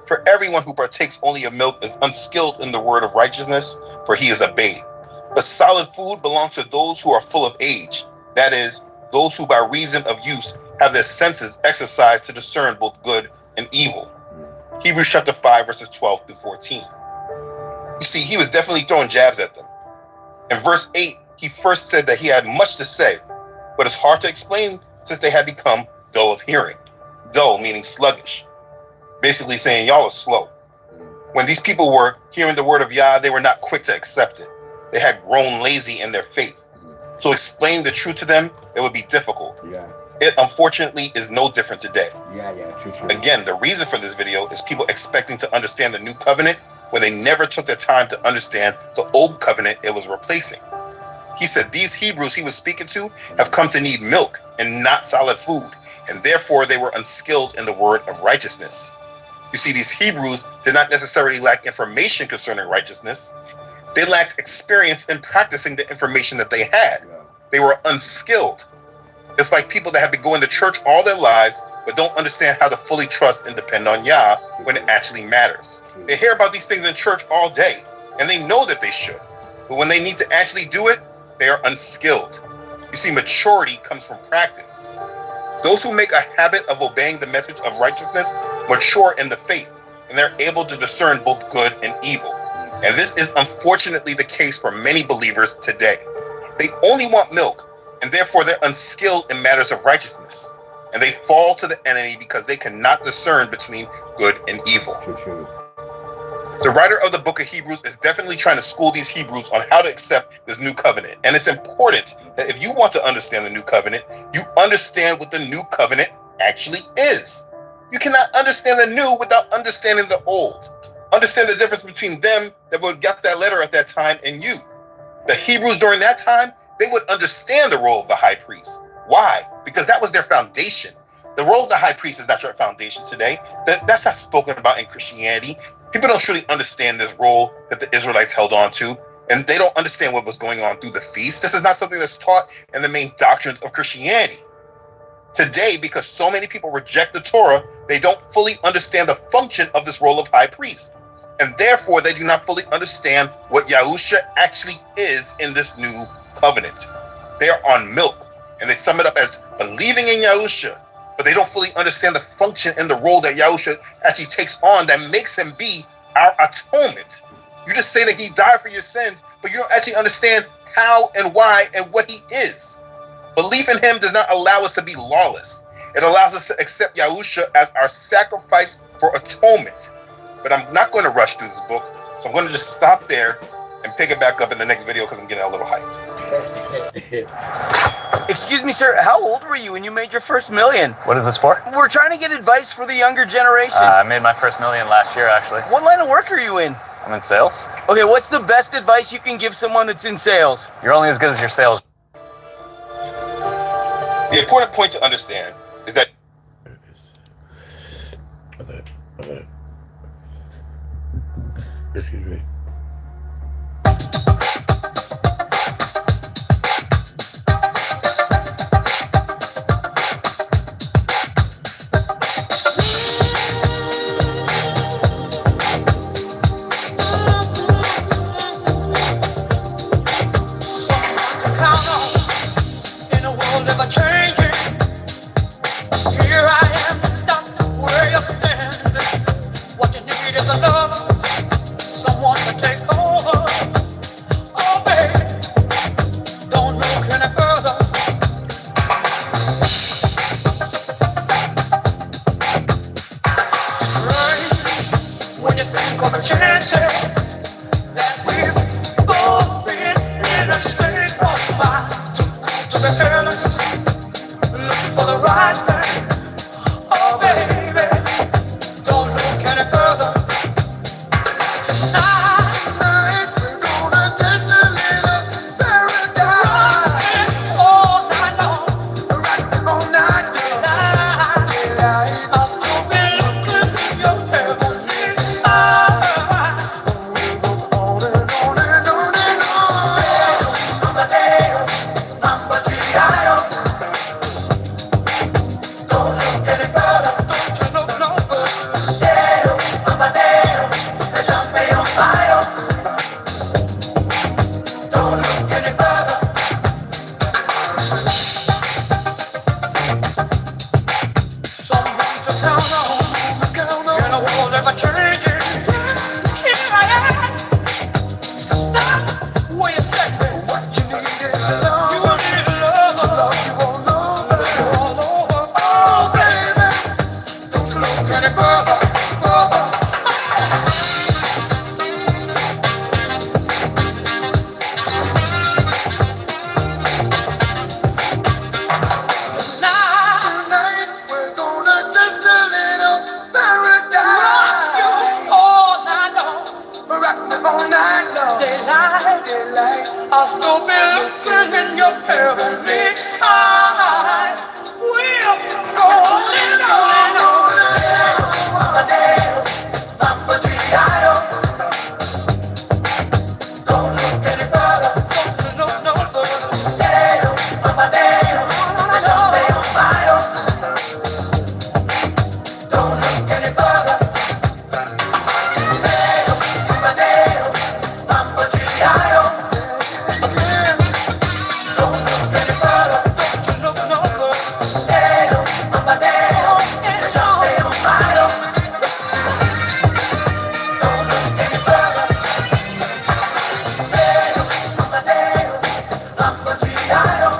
For everyone who partakes only of milk is unskilled in the word of righteousness, for he is a babe. But solid food belongs to those who are full of age, that is, those who by reason of use have their senses exercised to discern both good and evil. Hebrews chapter 5, verses 12 through 14. You see, he was definitely throwing jabs at them. In verse 8, he first said that he had much to say, but it's hard to explain since they had become dull of hearing. Dull meaning sluggish. Basically saying y'all are slow. When these people were hearing the word of Yah, they were not quick to accept it. They had grown lazy in their faith. So explaining the truth to them, it would be difficult. It unfortunately is no different today. True. Again, the reason for this video is people expecting to understand the new covenant when they never took the time to understand the old covenant it was replacing. He said these Hebrews he was speaking to have come to need milk and not solid food, and therefore they were unskilled in the word of righteousness. You see, these Hebrews did not necessarily lack information concerning righteousness. They lacked experience in practicing the information that they had. They were unskilled. It's like people that have been going to church all their lives but don't understand how to fully trust and depend on Yah when it actually matters. They hear about these things in church all day, and they know that they should. But when they need to actually do it, they are unskilled. You see, maturity comes from practice. Those who make a habit of obeying the message of righteousness mature in the faith, and they're able to discern both good and evil. And this is unfortunately the case for many believers today. They only want milk, and therefore they're unskilled in matters of righteousness. And they fall to the enemy because they cannot discern between good and evil. True. The writer of the book of Hebrews is definitely trying to school these Hebrews on how to accept this new covenant. And it's important that if you want to understand the new covenant, you understand what the new covenant actually is. You cannot understand the new without understanding the old. Understand the difference between them that would get that letter at that time and you. The Hebrews during that time, they would understand the role of the high priest. Why? Because that was their foundation. The role of the high priest is not your foundation today. That's not spoken about in Christianity. People don't truly understand this role that the Israelites held on to, and they don't understand what was going on through the feast. This is not something that's taught in the main doctrines of Christianity. Today, because so many people reject the Torah, they don't fully understand the function of this role of high priest. And therefore, they do not fully understand what Yahusha actually is in this new covenant. They are on milk, and they sum it up as believing in Yahusha, but they don't fully understand the function and the role that Yahusha actually takes on that makes him be our atonement. You just say that he died for your sins, but you don't actually understand how and why and what he is. Belief in him does not allow us to be lawless. It allows us to accept Yahusha as our sacrifice for atonement. But I'm not going to rush through this book, so I'm going to just stop there and pick it back up in the next video because I'm getting a little hyped. Excuse me, sir, how old were you when you made your first million? What is this for? We're trying to get advice for the younger generation. I made my first million last year, actually. What line of work are you in? I'm in sales. Okay, what's the best advice you can give someone that's in sales? You're only as good as your sales. The important point to understand is that Excuse me. And the world never changes. Here I am. Sister, where you standing? What you need is love. You need love. To love you all over. All over. Oh, baby. Don't you look any further, further. Tonight, we're gonna taste a little paradise. Rock you all night long. Rock me all night long. Daylight, I'll still be looking in your heavenly eyes. We'll go on. Mama G.I.O. Don't look any further. Don't look no further. Damn, Mama damn. There's something on fire. Don't look any further. Damn, Mama damn. Mama G.I.O. Don't look any further. Don't you look no further. Damn, Mama damn. There's something on fire. Don't look any further. Damn, Mama damn. Mama G.I.O.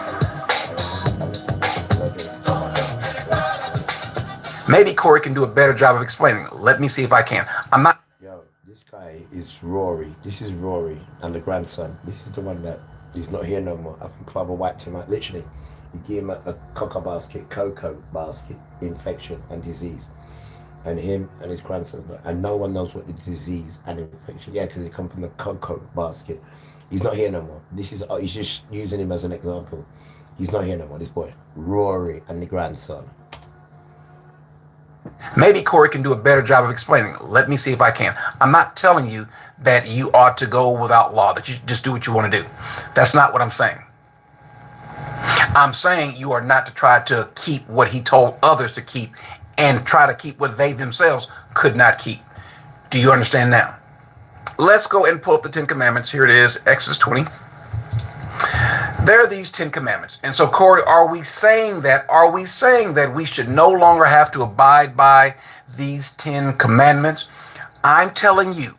Maybe Corey can do a better job of explaining. Let me see if I can. I'm not. Yo, this guy is Rory. This is Rory and the grandson. This is the one that he's not here no more. I think Father wiped him out. Literally, he gave him a cocoa basket, infection and disease. And him and his grandson. And no one knows what the disease and infection. Yeah, because he come from the cocoa basket. He's not here no more. This is, he's just using him as an example. He's not here no more, this boy. Rory and the grandson. Maybe Corey can do a better job of explaining. Let me see if I can. I'm not telling you that you ought to go without law, that you just do what you want to do. That's not what I'm saying. I'm saying you are not to try to keep what he told others to keep and try to keep what they themselves could not keep. Do you understand now? Let's go and pull up the 10 Commandments. Here it is, Exodus 20. There are these 10 commandments. And so, Corey, are we saying that we should no longer have to abide by these 10 commandments? I'm telling you,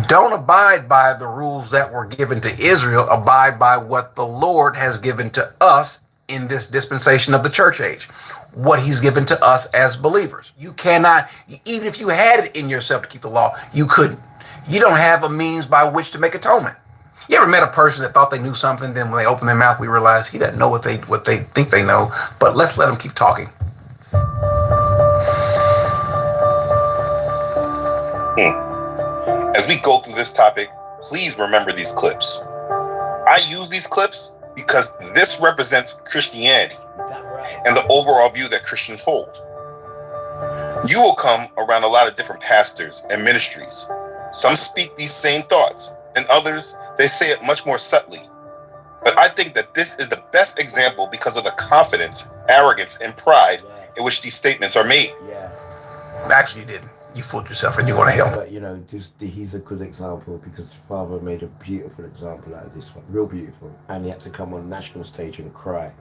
don't abide by the rules that were given to Israel. Abide by what the Lord has given to us in this dispensation of the church age. What he's given to us as believers. You cannot, even if you had it in yourself to keep the law, you couldn't. You don't have a means by which to make atonement. You ever met a person that thought they knew something, then when they open their mouth, we realize he doesn't know what they think they know, but let's let them keep talking. As we go through this topic, please remember these clips. I use these clips because this represents Christianity and the overall view that Christians hold. You will come around a lot of different pastors and ministries. Some speak these same thoughts, and others, they say it much more subtly. But I think that this is the best example because of the confidence, arrogance, and pride in which these statements are made. Actually, you didn't. You fooled yourself and you're going to hell. But, you know, he's a good example because Father made a beautiful example out of this one. Real beautiful. And he had to come on national stage and cry.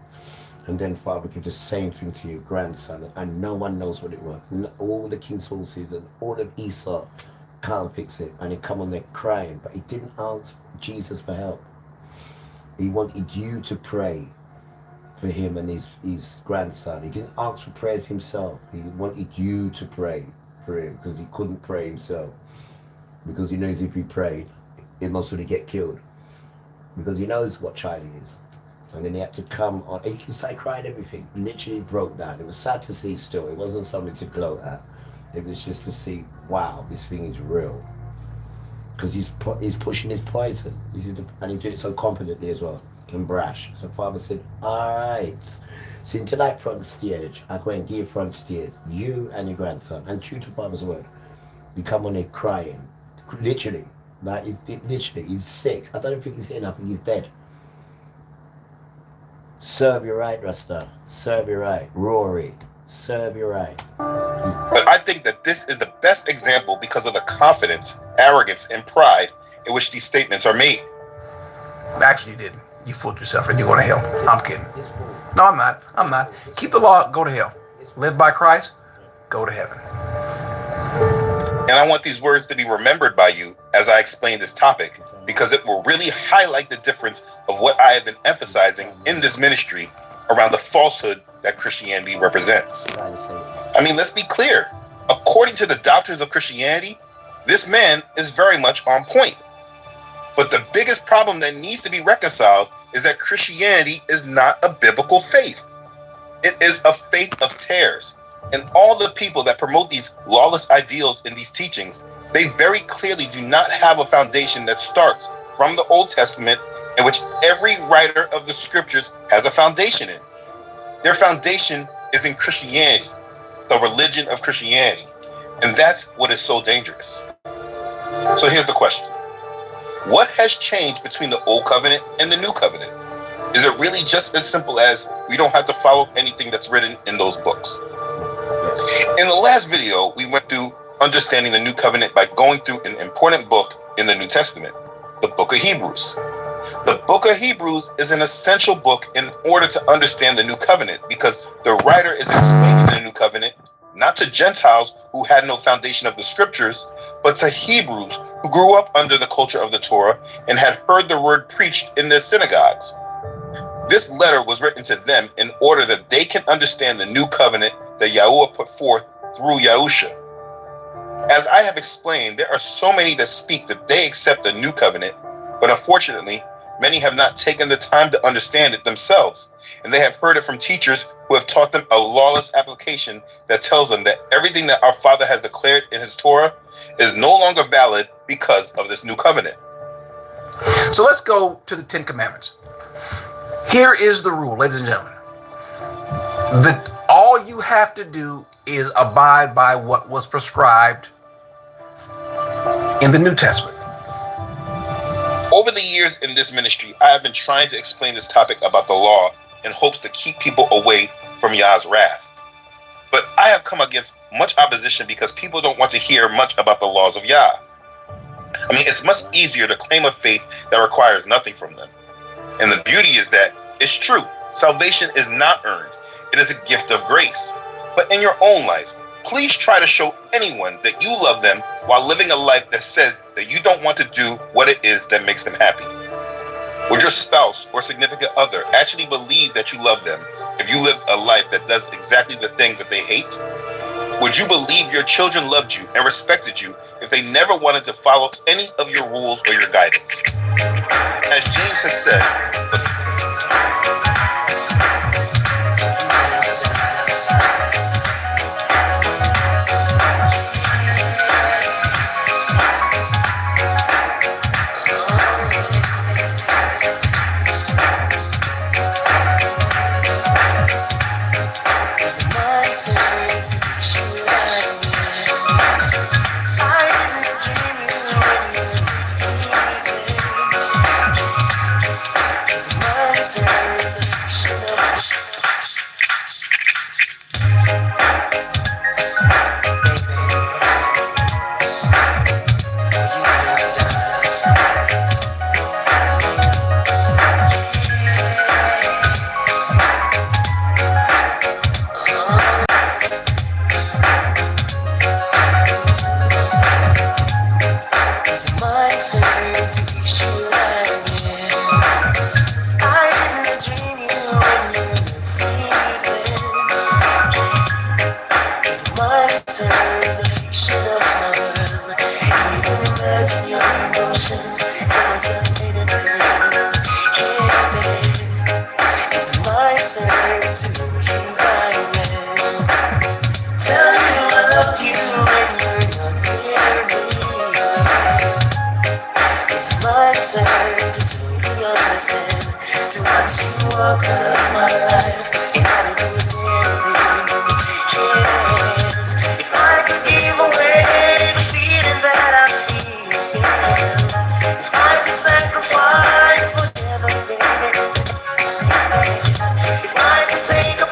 And then Father did the same thing to your grandson. And no one knows what it was. All the king's horses and all of Esau can't fix it. And he come on there crying. But he didn't ask Jesus for help. He wanted you to pray for him and his grandson. He didn't ask for prayers himself. He wanted you to pray for him because he couldn't pray himself. Because he knows if he prayed, he'd most likely get killed. Because he knows what child he is. And then he had to come on. He started crying everything. Literally broke down. It was sad to see still. It wasn't something to gloat at. It was just to see, wow, this thing is real. Because he's pushing his poison. And he did it so confidently as well. And brash. So Father said, alright. So into that front stage, I go and give front stage. You and your grandson. And true to Father's word. You come on there crying. Literally. Like, literally, he's sick. I don't think he's here now. I think he's dead. Serve you right, Rasta. Serve you right. Rory. Serve you right. But I think that this is the best example because of the confidence, arrogance, and pride in which these statements are made. Actually, you didn't. You fooled yourself and you're going to hell. I'm kidding. No, I'm not. Keep the law, go to hell. live by Christ, go to heaven. And I want these words to be remembered by you as I explain this topic, because it will really highlight the difference of what I have been emphasizing in this ministry around the falsehood that Christianity represents. I mean, let's be clear. According to the doctrines of Christianity, this man is very much on point. But the biggest problem that needs to be reconciled is that Christianity is not a biblical faith. It is a faith of tares. And all the people that promote these lawless ideals in these teachings, they very clearly do not have a foundation that starts from the Old Testament, in which every writer of the scriptures has a foundation in. Their foundation is in Christianity, the religion of Christianity. And that's what is so dangerous. So here's the question. What has changed between the Old Covenant and the New Covenant? Is it really just as simple as we don't have to follow anything that's written in those books? In the last video, we went through understanding the New Covenant by going through an important book in the New Testament, the book of Hebrews. The book of Hebrews is an essential book in order to understand the New Covenant, because the writer is explaining the New Covenant not to Gentiles who had no foundation of the scriptures, but to Hebrews who grew up under the culture of the Torah and had heard the word preached in their synagogues. This letter was written to them in order that they can understand the new covenant that Yahuwah put forth through Yahusha. As I have explained, there are so many that speak that they accept the new covenant, but unfortunately, many have not taken the time to understand it themselves, and they have heard it from teachers who have taught them a lawless application that tells them that everything that our Father has declared in his Torah is no longer valid because of this new covenant. So let's go to the Ten Commandments. Here is the rule, ladies and gentlemen. All you have to do is abide by what was prescribed in the New Testament. Over the years in this ministry, I have been trying to explain this topic about the law in hopes to keep people away from Yah's wrath. But I have come against much opposition because people don't want to hear much about the laws of Yah. I mean, it's much easier to claim a faith that requires nothing from them. And the beauty is that it's true. Salvation is not earned. It is a gift of grace. But in your own life, please try to show anyone that you love them while living a life that says that you don't want to do what it is that makes them happy. Would your spouse or significant other actually believe that you love them if you lived a life that does exactly the things that they hate? Would you believe your children loved you and respected you if they never wanted to follow any of your rules or your guidance? As James has said, take a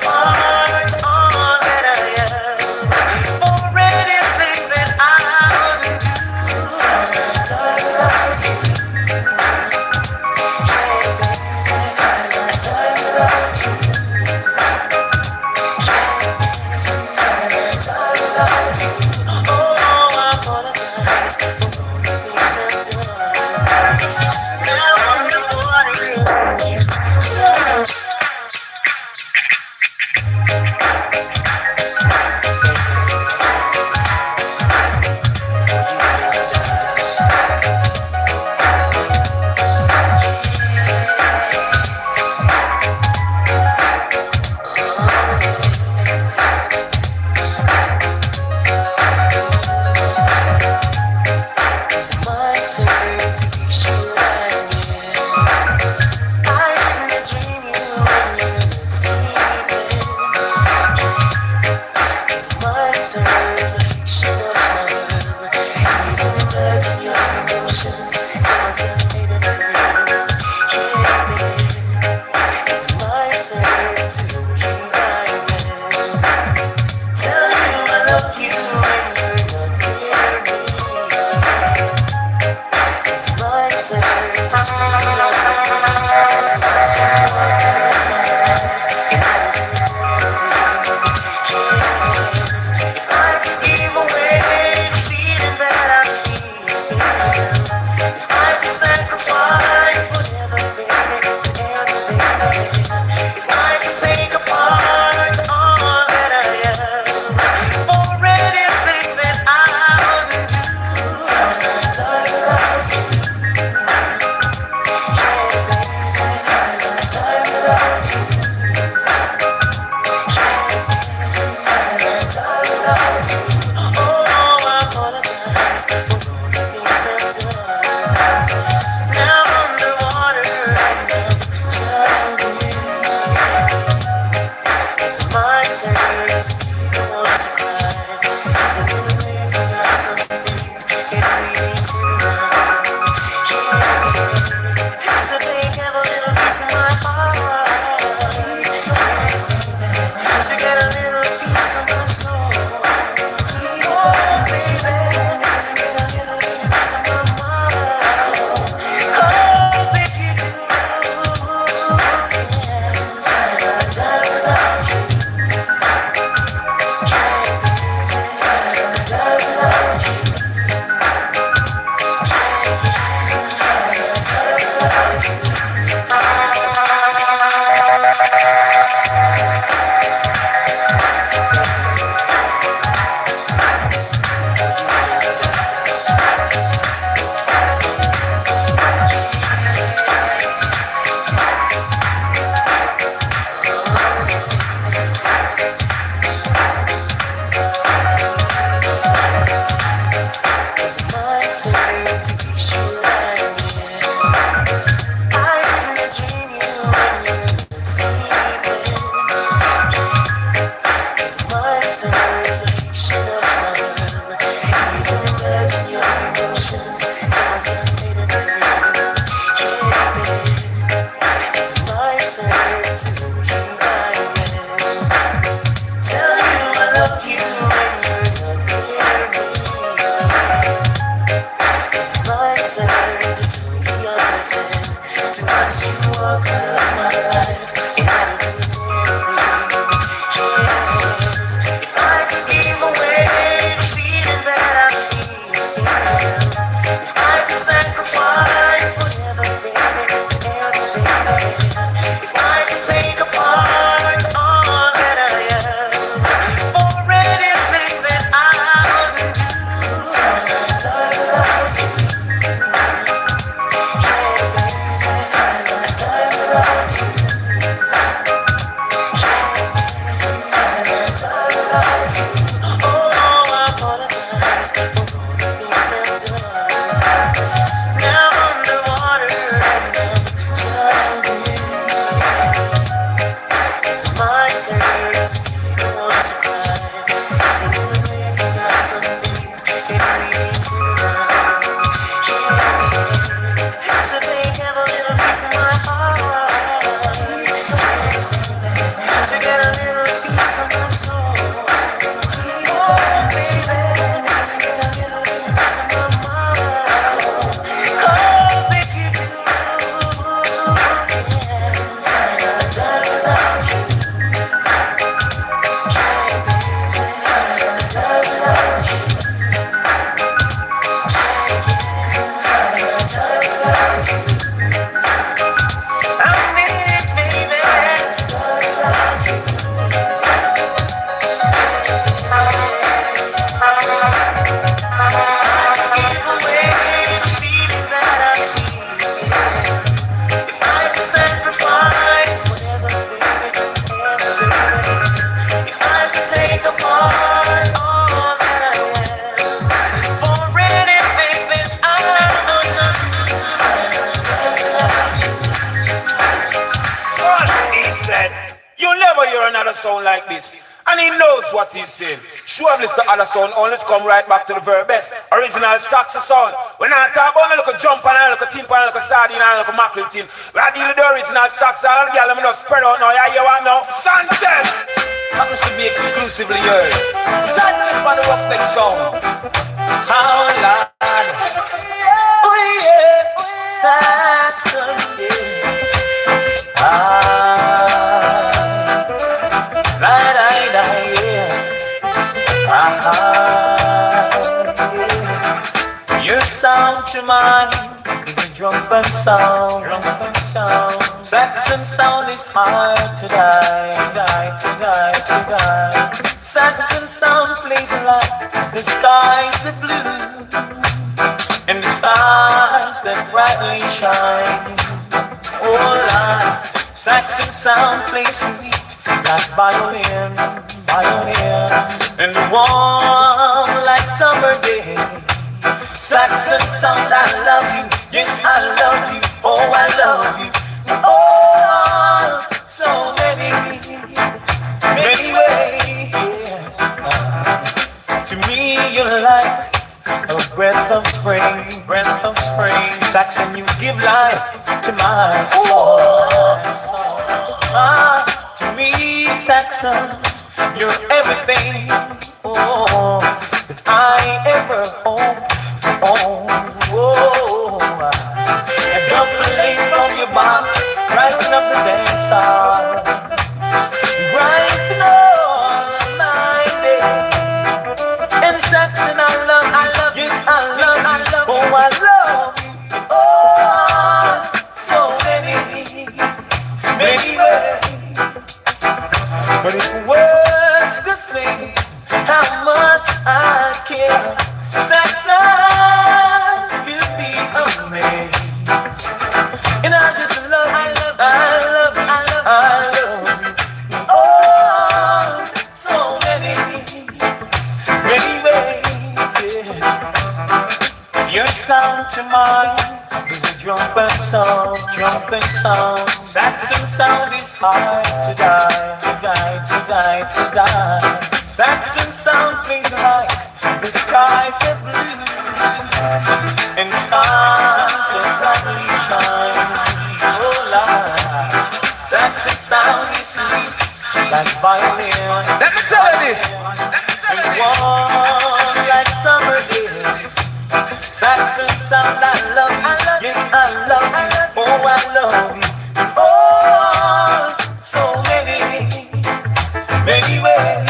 apologize. Oh, I apologize for all the things I've done. Now I'm the one who this. And he knows what he's saying. Surely the other sound only to come right back to the very best. Original Saxo sound. When I talk about a little jump and a little timp and a little sardine and a little mackerel tin, we are dealing with the original Saxo. All the girls I'm not spread out now. Yeah, you want now? Sanchez! Happens to be exclusively yours. Sanchez by the rough neck sound. How loud. Oh yeah. Saxon, yeah. Your sound to mine is a trumpet sound. Saxon sound is hard to die. Saxon sound plays like the skies that blue and the stars that brightly shine. Oh Lord, Saxon sound plays sweet like violin, and warm like summer day. Saxon sound, I love you, yes I love you, oh I love you, oh so many ways. To me you're like a breath of spring. Saxon, you give life to my soul. To me, Saxon, you're everything, oh, that I ever hope. And dumpling from your box, brighten up the dance hall, brighten all my day. And Saxon, I love, yes I love, oh I love you, oh, so many ways. But if words could say how much I care, Saxon, you'd be amazed. And I just love you, oh, so many ways, yeah. Your sound to mine is a trumpet sound. Saxon sound is hard to die. Saxon sound plays like the skies that blue and stars that brightly shine. Oh Lord, Saxon sound is sweet like violin. Let me tell you this. And warm like summer days. Saxon sound, I love you, yes I love you, oh I love you, oh so many ways.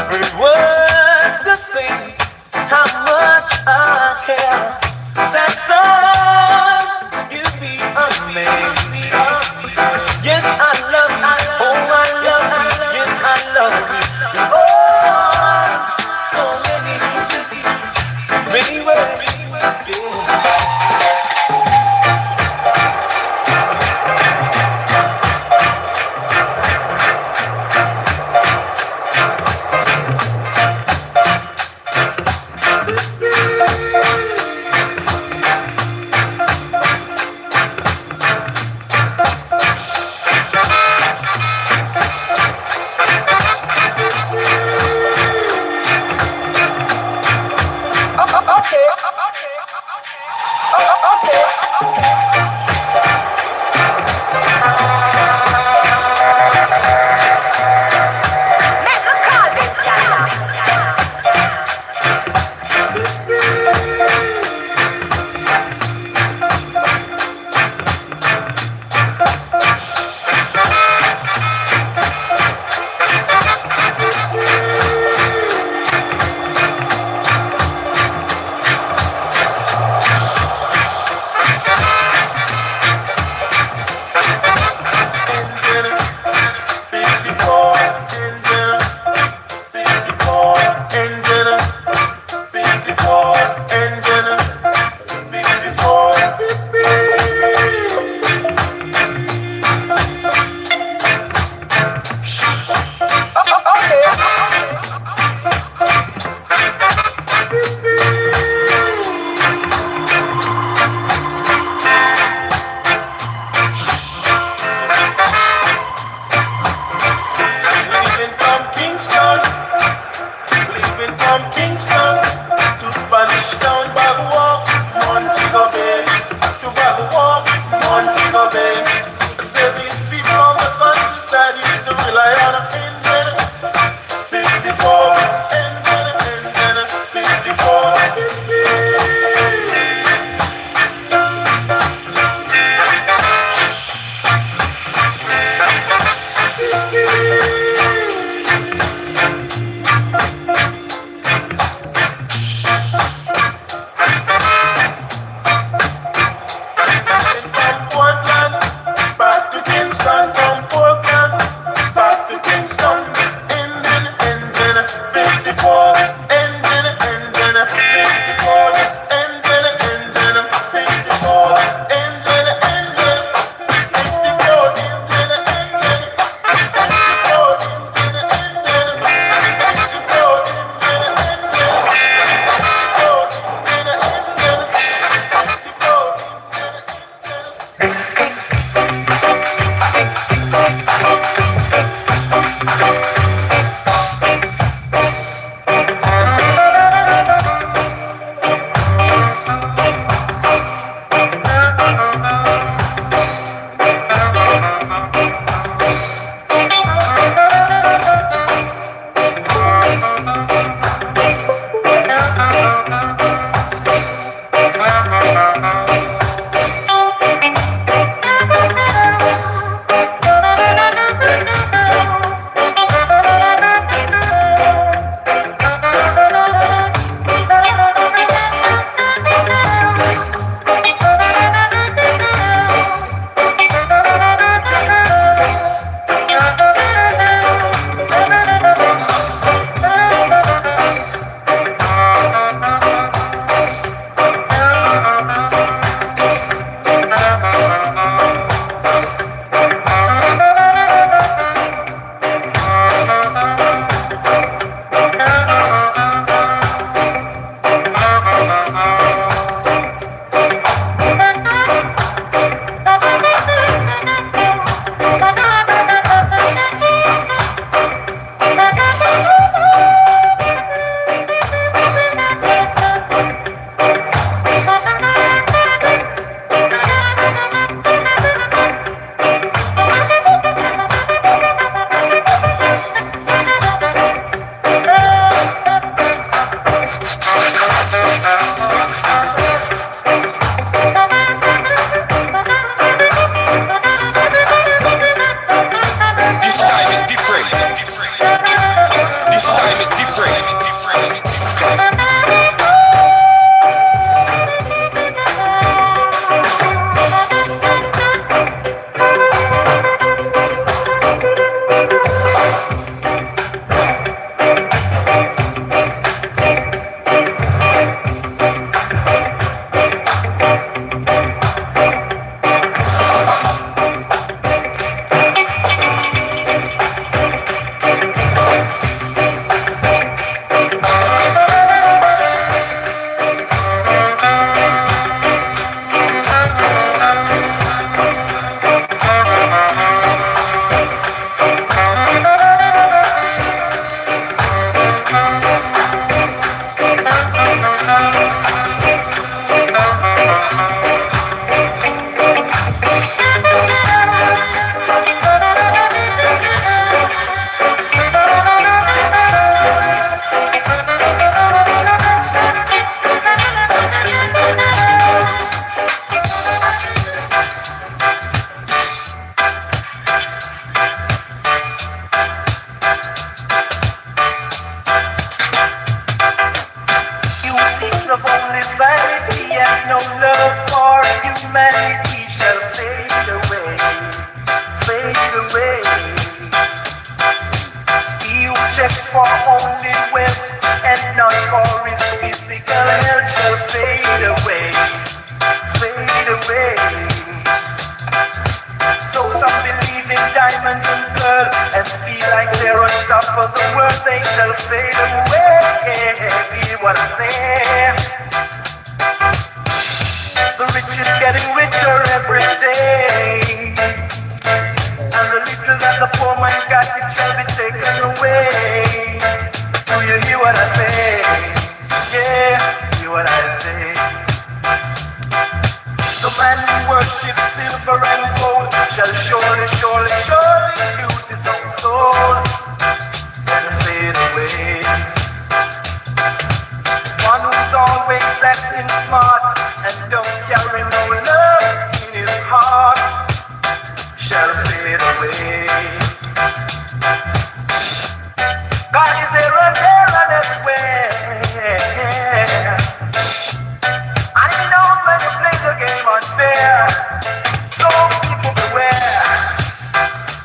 With words to say how much I care, Saxon, you'd be amazed. Yes I love you, oh I love you, yes I love you, oh so many ways, yeah.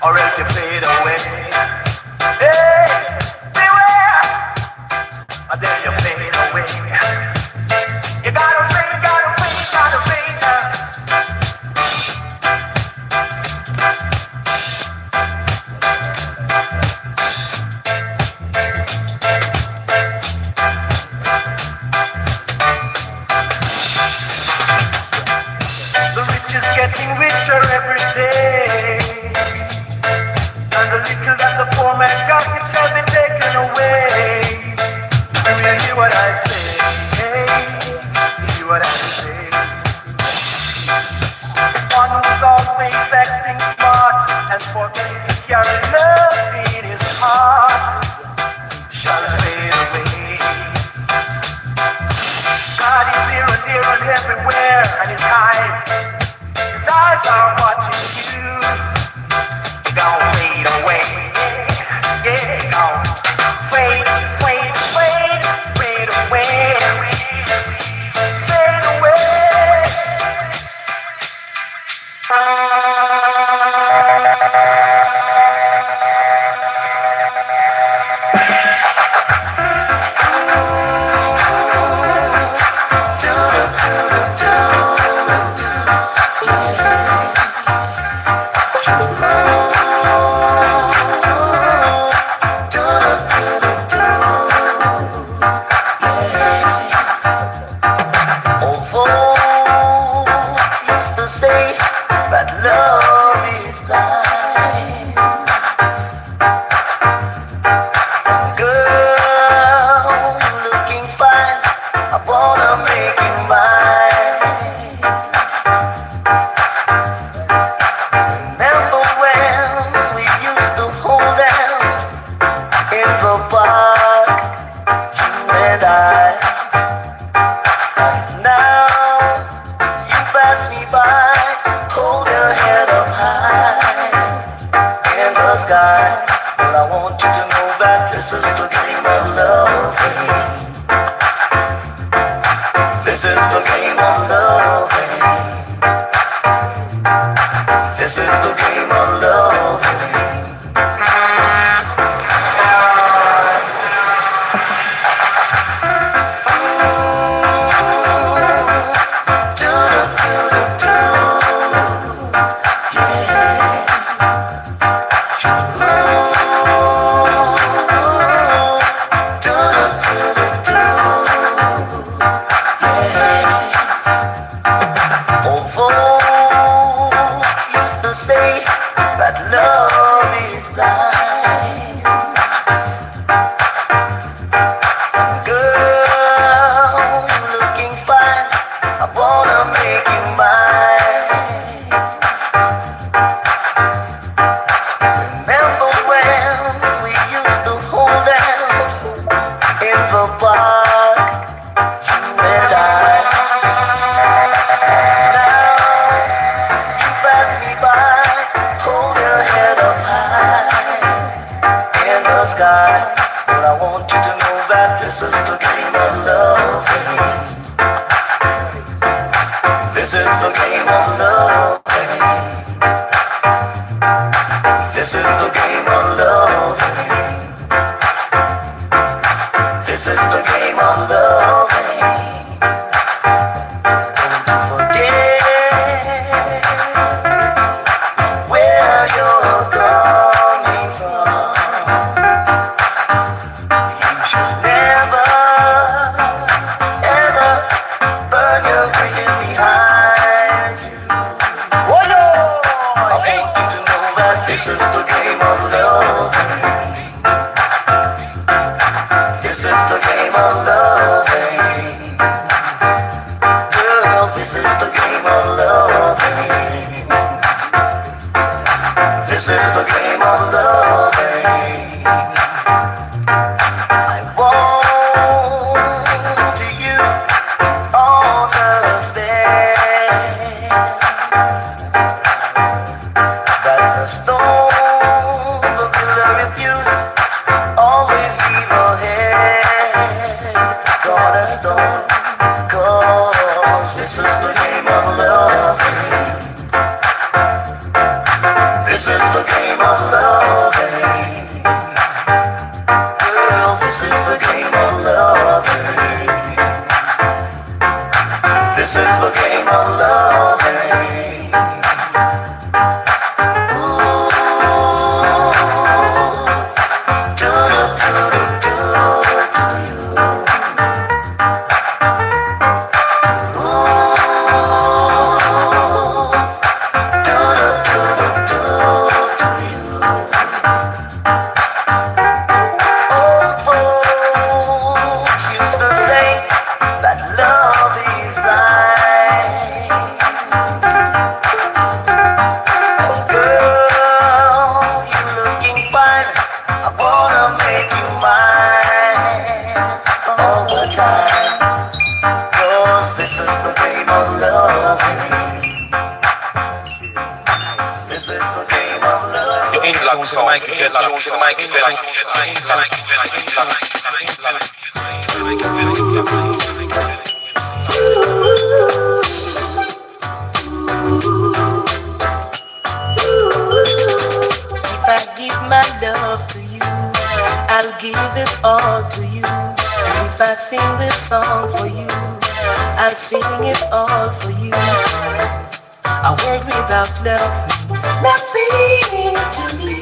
Or else you fade away. to fade away. You gotta fade, gotta fade, gotta fade now. The rich is getting richer every day, and the little that the poor man got, it shall be taken away. Do you hear what I say? Hey, you hear what I say? One who's always acting smart and forgetting to carry love in his heart shall fade away. God is here and there and everywhere, and his eyes are watching you. Gonna fade away, yeah, gonna fade, fade, fade, fade away, fade away. Used to say that love is blind. Girl, looking fine, I wanna make you mine. Remember when we used to hold hands in the park, you and I. Now you pass me by, hold your head up high in the sky. Well, I want you to know that this is the game of love. This is the game of love. This is the game of love. Used to say that love is blind. Girl, looking fine, I wanna make you mine. Remember when we used to hold hands in the park, you and I. Hold your head up high in the sky. Well, I want you to know that this is the game of love. This is the game of love. This is the game of love. This is the game of love. This is the game of love. This is the game of love. Girl, this is the game of love. This is the game of love. I want you to understand that the storm will refuse always be the head. God a storm, cause this is the game of love. This is the game of love. all the time. 'Cause this is the game of loving. This is the game of love. You're in the zone to the mic, you're in the zone to the mic, If I give my love to you, I'll give it all to you. And if I sing this song for you, I'll sing it all for you. A world without love means nothing to me.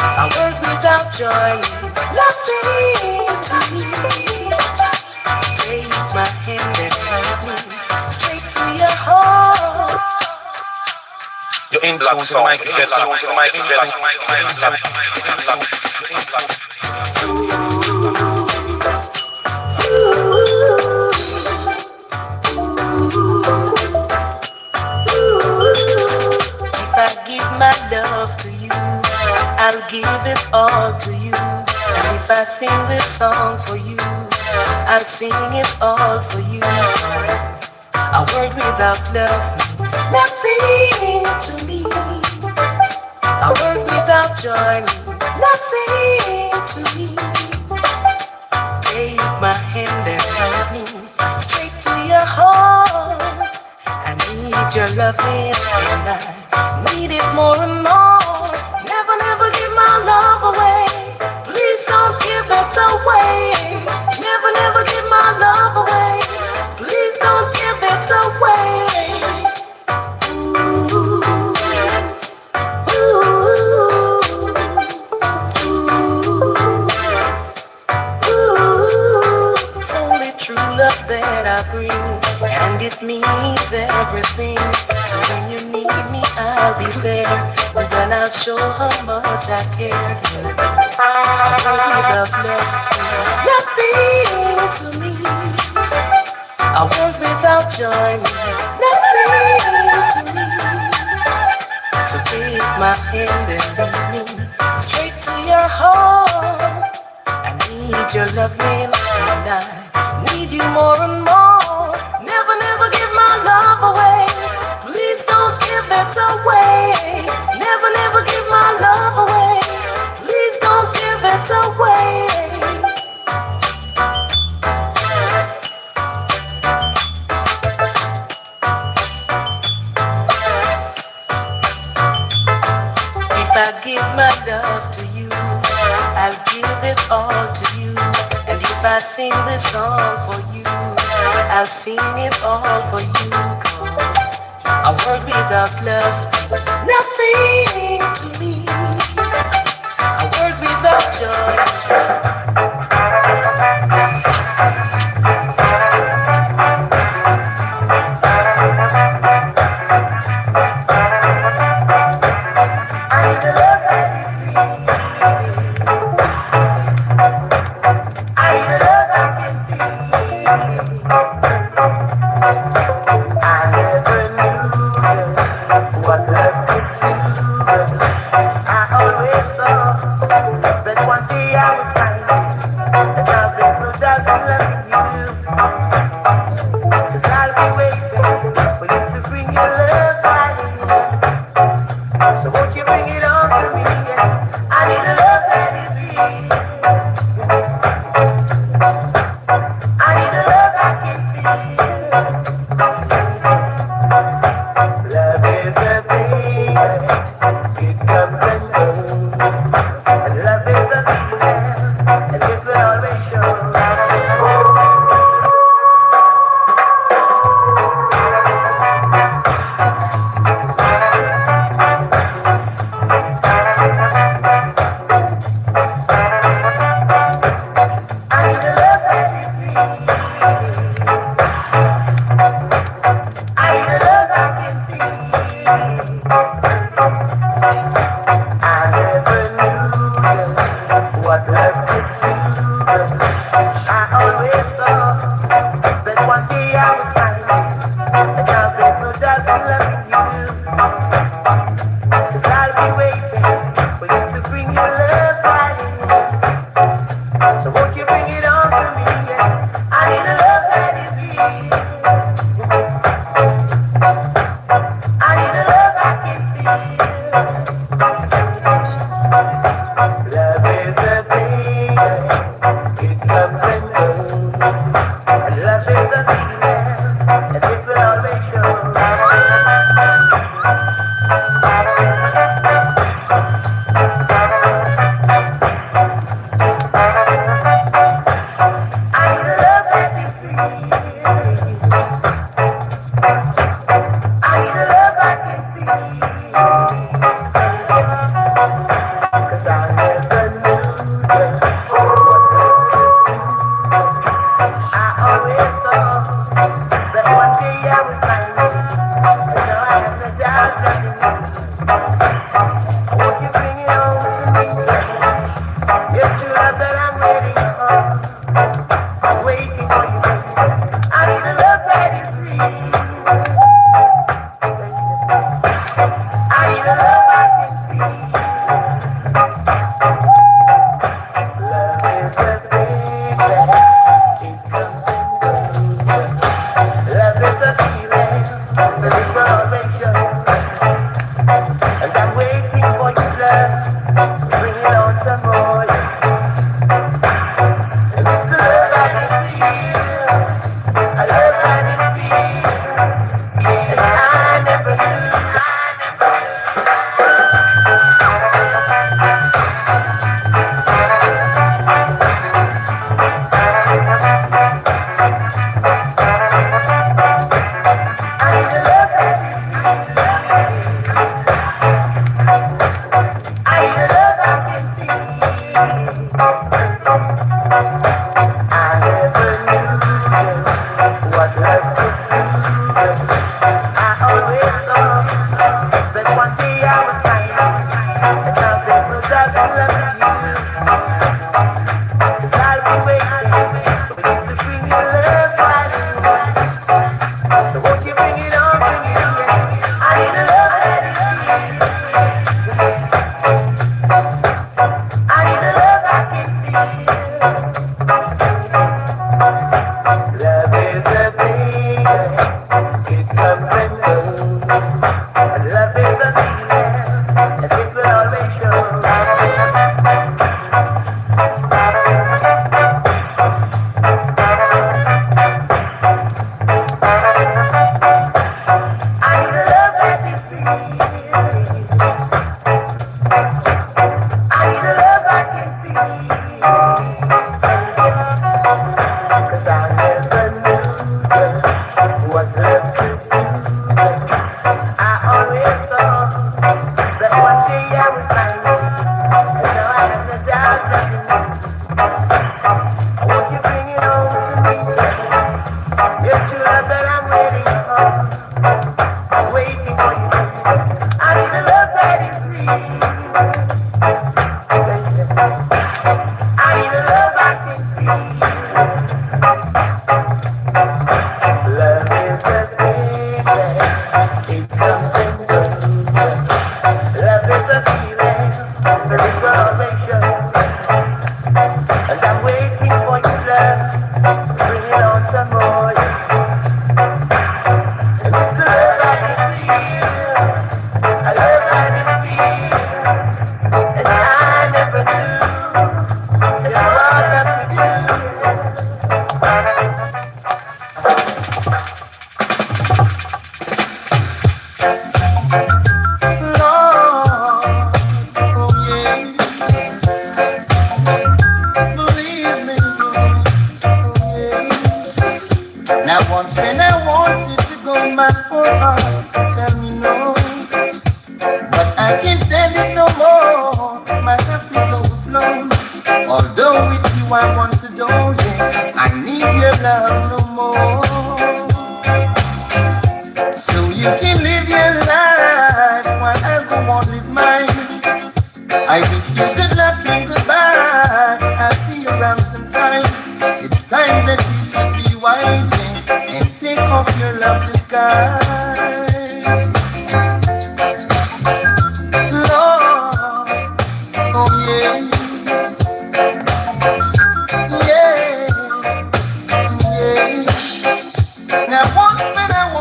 A world without joy means nothing to me. Take my hand and lead me straight to your heart. you're in the zone to the mic, you're in the zone to the mic, If I give my love to you, I'll give it all to you. And if I sing this song for you, I'll sing it all for you. A world without love means nothing to me. A world without joy means nothing to me. Take my hand and lead me straight to your heart. I need your loving and I need it more and more. Never, never give my love away. Please don't give it away. Never, never give my love away. Please don't give it away. It's only true love that I bring, and it means everything. So when you need me, I'll be there, and then I'll show how much I care. A world without love means nothing to me. A world without joy means nothing to me. So take my hand and lead me straight to your heart. I need your loving and I need you more and more. Never, never give my love away. Please don't give it away. Never, never give my love away. Please don't give it away. If I give my love to you, I'll give it all to you. And if I sing this song for you, I'll sing it all for you. 'Cause a world without love means nothing to me. A world without joy means So won't you bring it I need a love that is real. I need a love I can feel. Love is a thing, it comes and goes. Love is a feeling, and it will always show.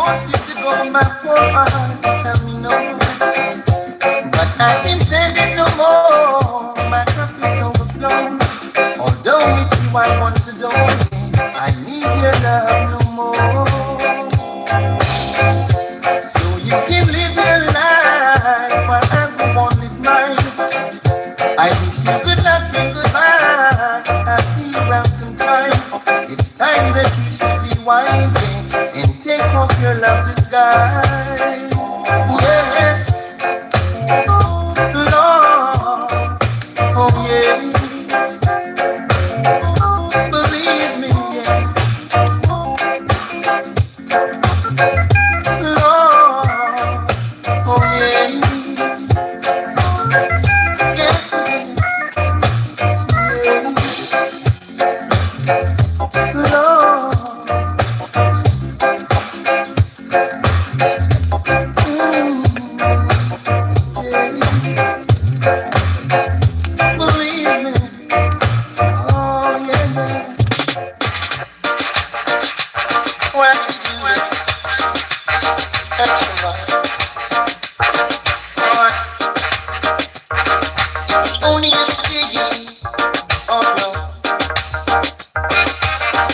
want you to go back for heart, tell me no. But I can't stand it no more. My cup is overflowing. Although it's you I want to do, I need your love no more. So you can live your life while everyone live mine. I wish you good luck and goodbye. I'll see you around sometime. It's time that you should be wise and take off your love disguise. Yeah, Lord, oh yeah. Believe me, yeah. Lord, oh yeah. Only yesterday, oh no.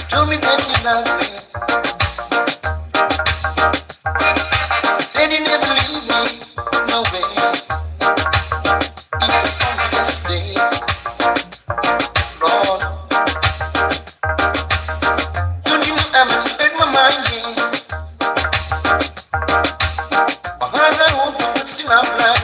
Told me that you love me. Said you never leave me, no way. It was only yesterday, Lord. Don't you know I must hurt my mind, yeah. My heart I hope it's still not blind.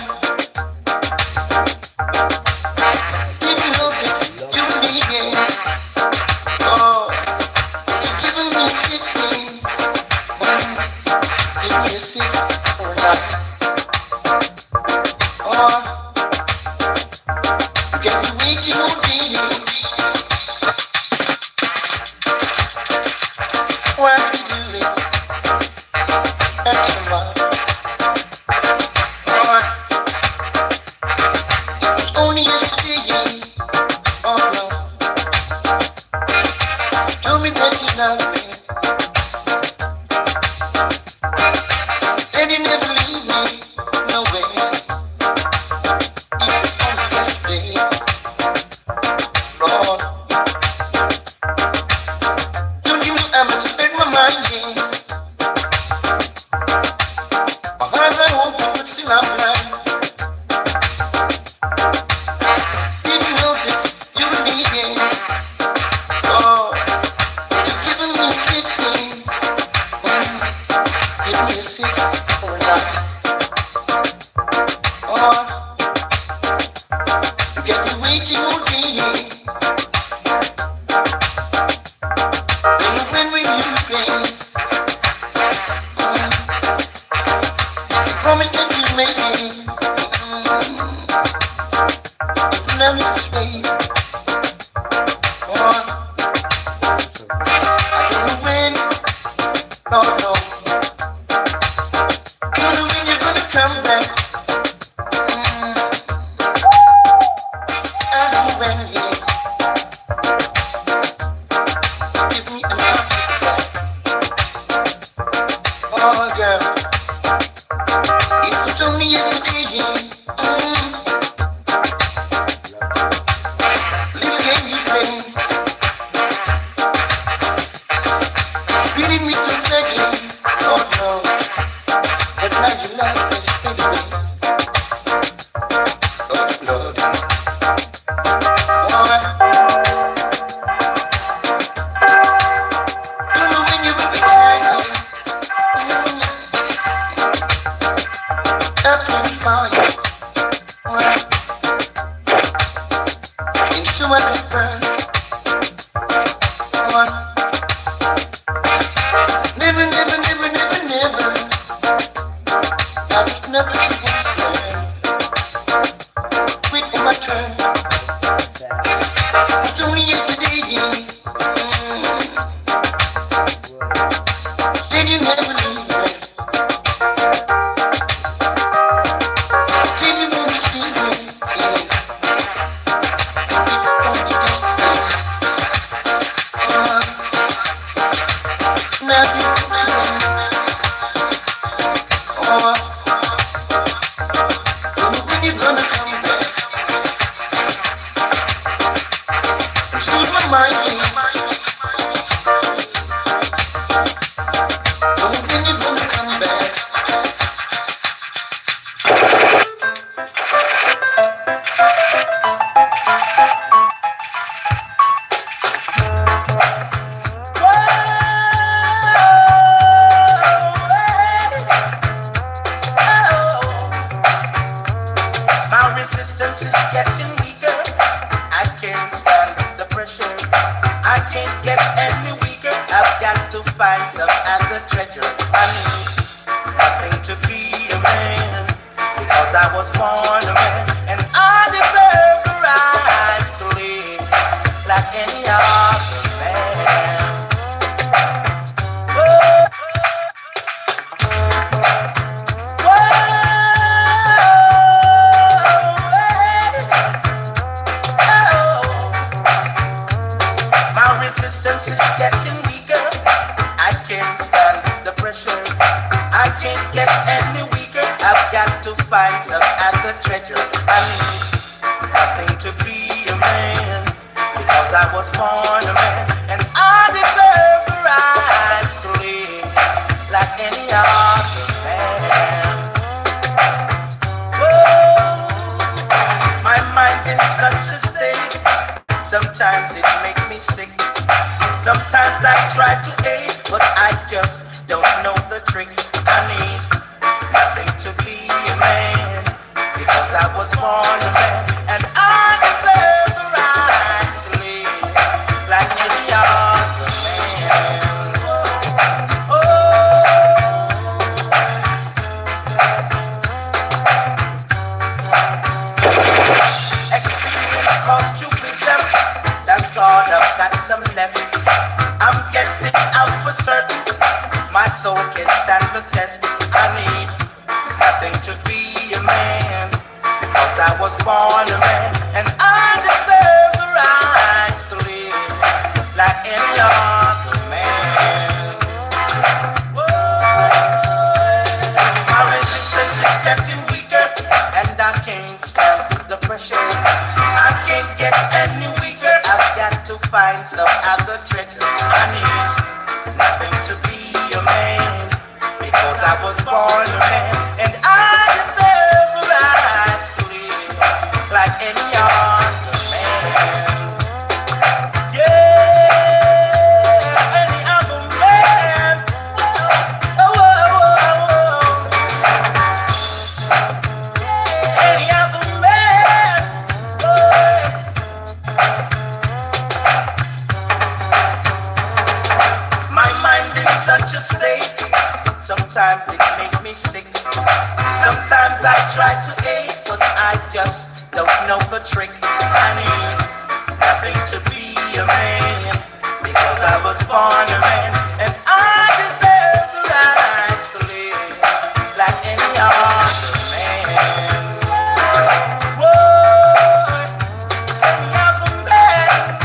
find some and the treasure. I need nothing to be a man, because I was born a man, and I deserve the rights to live like any other man. Whoa. My resistance is getting weaker. I can't stand the pressure. I can't get any weaker. I've got to find some other treasure. I need nothing to be a man, because I was born a man, and I deserve the rights to live like any other man. Whoa. My mind in such a state. Sometimes it makes me sick. Sometimes I try to aid, but I just don't know the trick. I need nothing to be a man, because I was born a man, and I deserve the rights to live like any other man. Experience cost you wisdom. Thank God I've got some left. I'm getting out for certain. My soul can stand the test. I need nothing to be a man, because I was born a man, and I deserve the rights to live like any other man. Whoa. My resistance is getting weaker, and I can't stand the pressure. I can't get any weaker. I've got to find some other treasure. I need nothing to be a man, because I was born a man, and I deserve the rights to live like any other man. Yeah, any other man. Whoa, whoa, whoa, whoa. Any other man. My mind in such a state. Sometimes it makes me sick. Sometimes I try to aid, but I just don't know the trick. I need nothing to be a man, because I was born a man, and I deserve the rights to live like any other man. Whoa, any other man.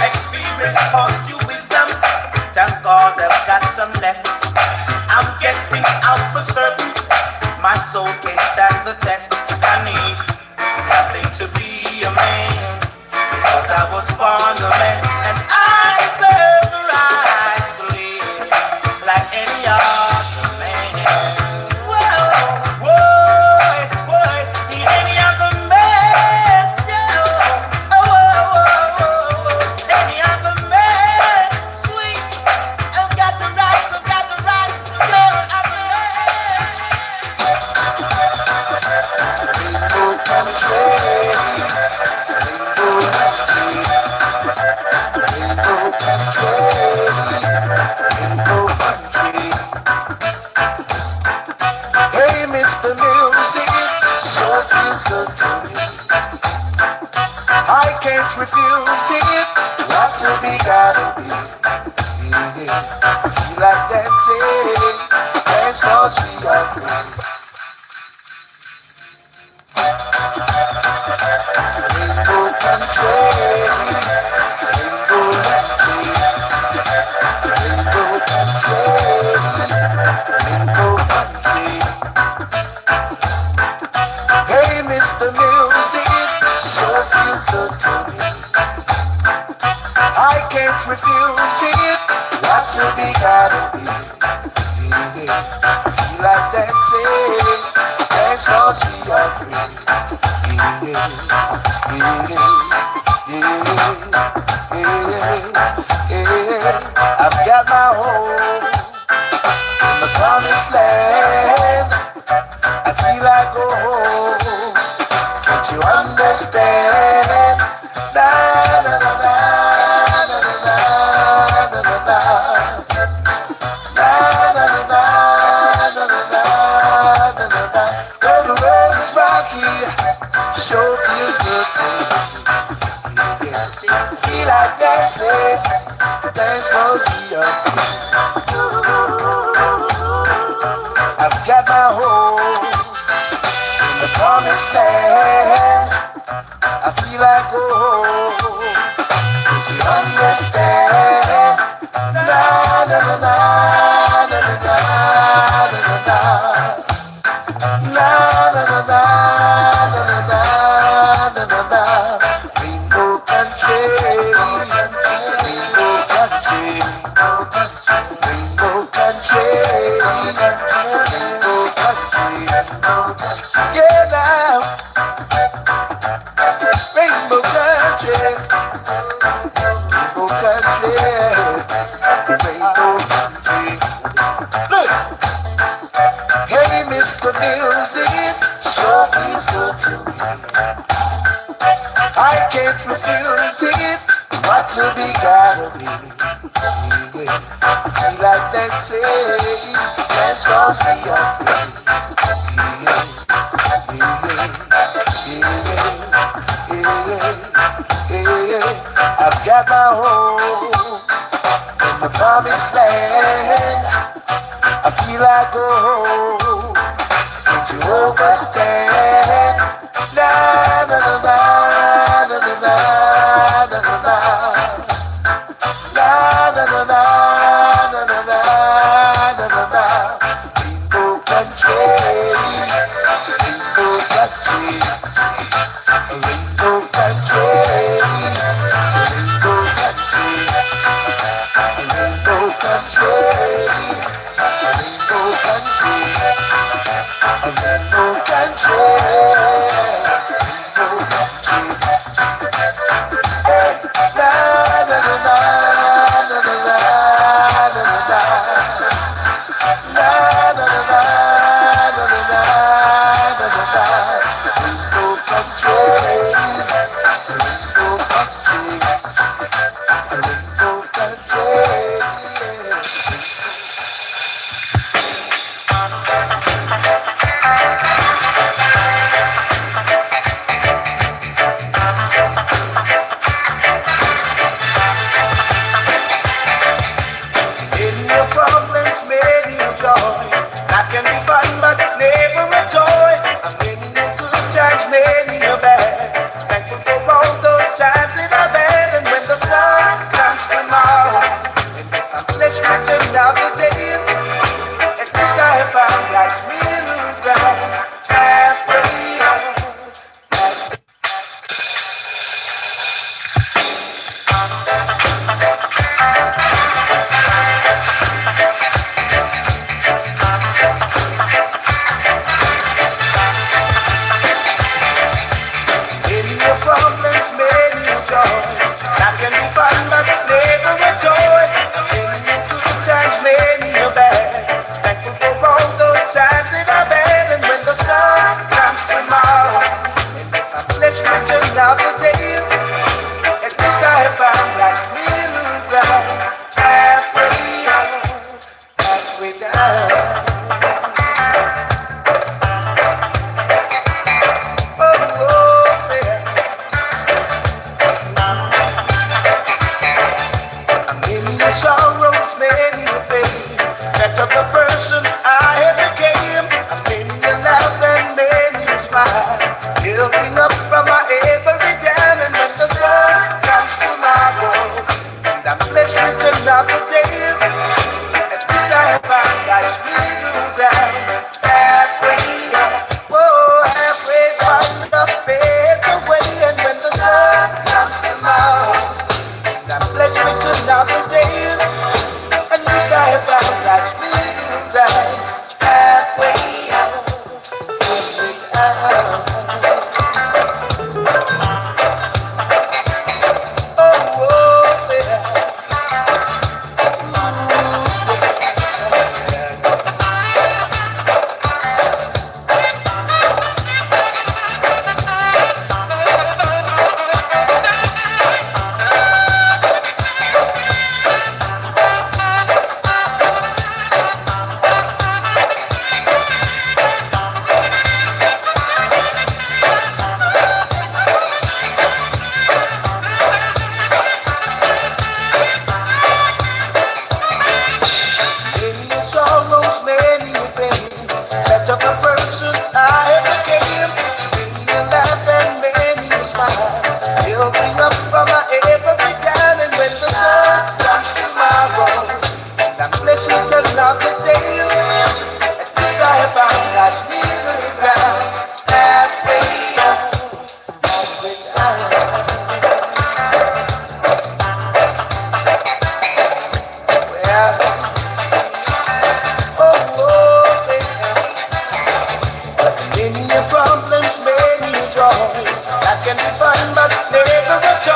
Experience cost you wisdom. Thank God I've got some left. I'm getting out for certain. My soul can't stand the test. I need nothing to be a man, because I was born a man, and I deserve the rights to live like any other man. Whoa, whoa, whoa, any other man. Yeah. Oh, whoa, whoa, whoa. Any other man. Sweet. I've got the rights to go other man. Hey, Mr. Music, sure feels good to me. I can't refuse it. Got to be, gotta be. Yeah. Feel like dancing. Dance 'cause we are free. Rainbow country, rainbow country, rainbow country, rainbow country. Hey, Mr. Music, sure feels good to me. I can't refuse it. Got to be, gotta be. Yeah. Feel like dancing. Dance 'cause we are free. I've got my home in the promised land. I feel like go home. Can't you understand? Na, na, na, na. I've got my home in the promised land. I feel like home. Don't you understand? Na na na na na na na na na na. Na na na na na na na na na na. Rainbow country, rainbow country, rainbow country, rainbow country. Yeah, now rainbow country, rainbow country, rainbow country. Look, hey, Mr. Music, sure feels good to me. I can't refuse it, what to be gotta be. Yeah. Feel like dancing, dance cause we are free. Yeah. Yeah. Yeah. Yeah. I've got my home in the promised land. I feel like home. Can't you understand? Na na na na na na na na na na. Na na na na na na na na na na. Rainbow country, rainbow country, rainbow country, rainbow country, rainbow country, rainbow country, rainbow country.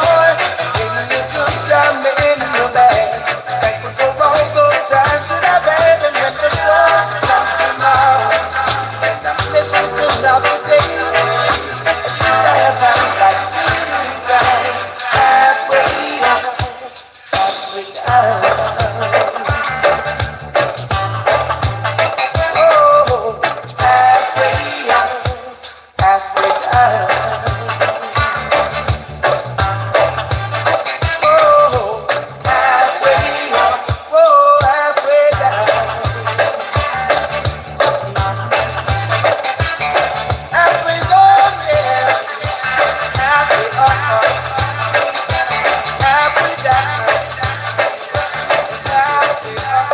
joy, in the good time, in the bad. Thankful for all those times that I've had, and when the sun comes tomorrow, and I'm listening to another day, at least I have found like speeding down halfway up, halfway down. Oh, halfway up, halfway down. Oh, halfway up, whoa, halfway down. Halfway down, yeah. Halfway up, halfway down. Halfway up.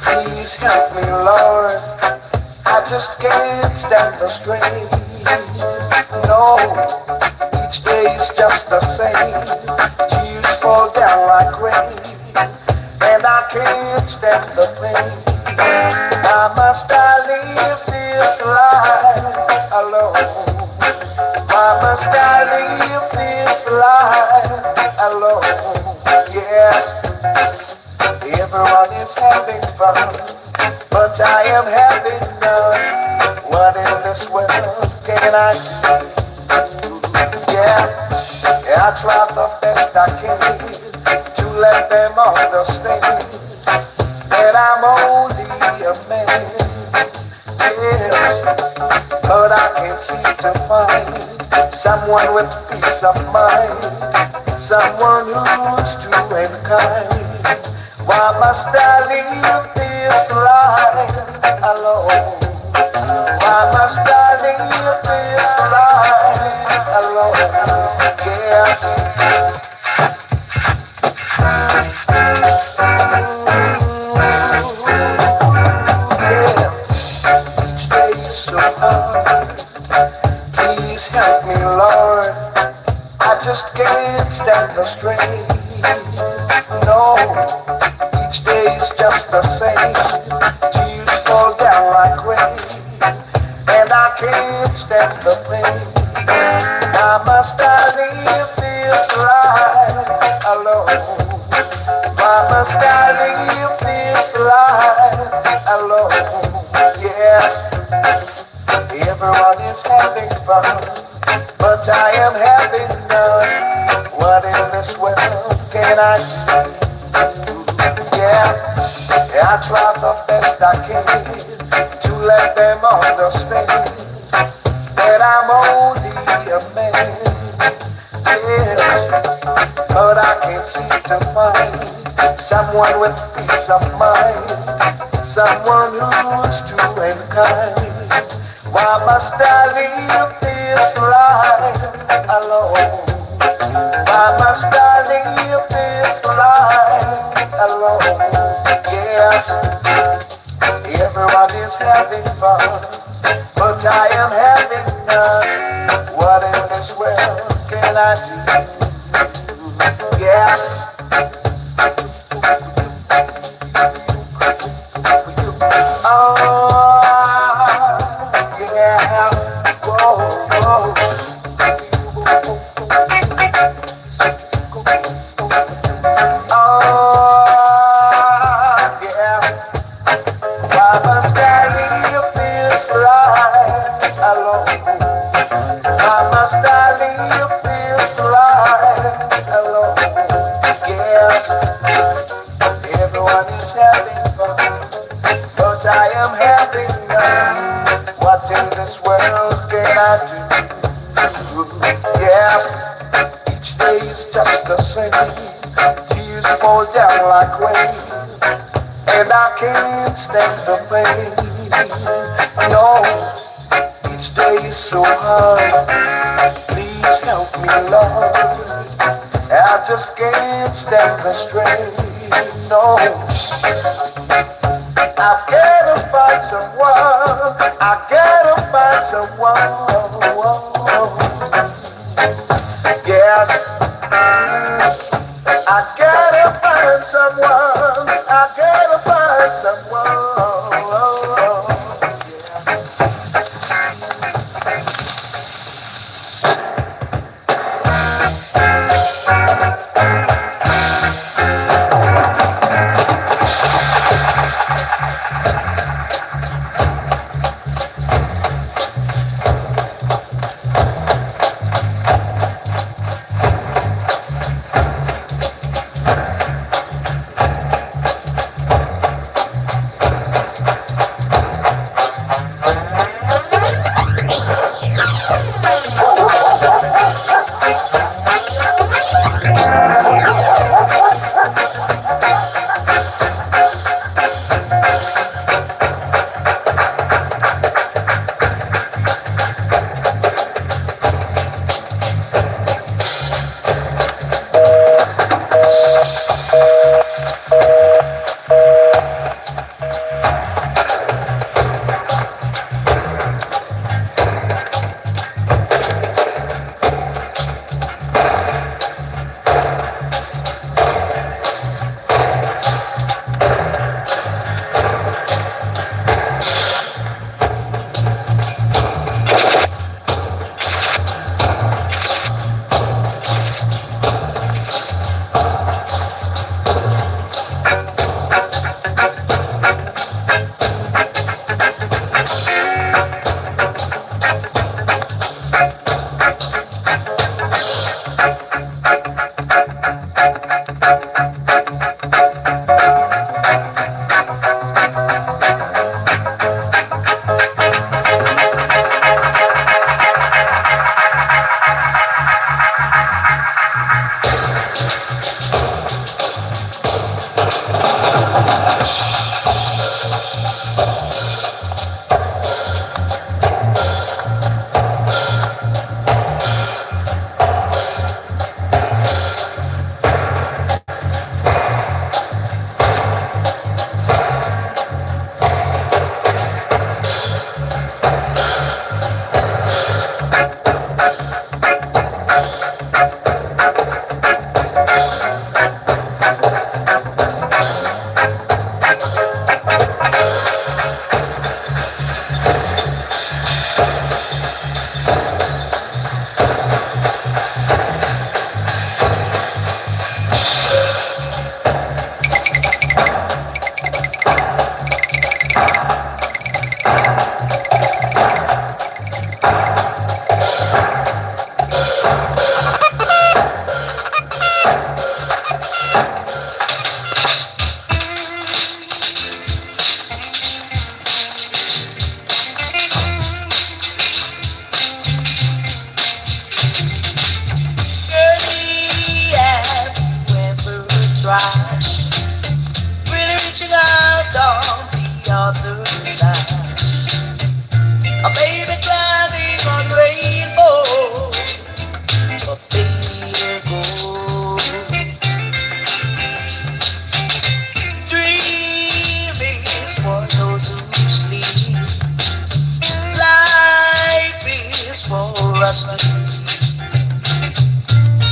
Please help me, Lord. I just can't stand the strain. No, each day is just the same. Tears fall down like rain, and I can't stand the pain. Why must I live this life alone? Why must I live this life alone? Yes. Everyone is having fun, but I am having none. What in this world can I do? Yeah, I try the best I can to let them understand that I'm only a man. Yes, but I can't seem to find someone with peace of mind, someone who's true and kind. Why must I live this life alone? Why must I live this life alone? Yes. Yeah. Each day is so hard. Please help me, Lord. I just can't stand the strain. No. Each day is just the same. Tears fall down like rain, and I can't stand the pain. Why must I live this life alone? Why must I live this life alone? Yes, everyone is having fun, but I am having none. What in this world can I do? Yeah, I try the best I can to let them understand that I'm only a man. Yes, but I can't seem to find someone with peace of mind, someone who's true and kind. Why must I live this life alone? Why must I live this life alone? Yes, everyone is having fun, but I am having none. What in this world can I do? Yeah. I gotta find someone. I gotta find someone.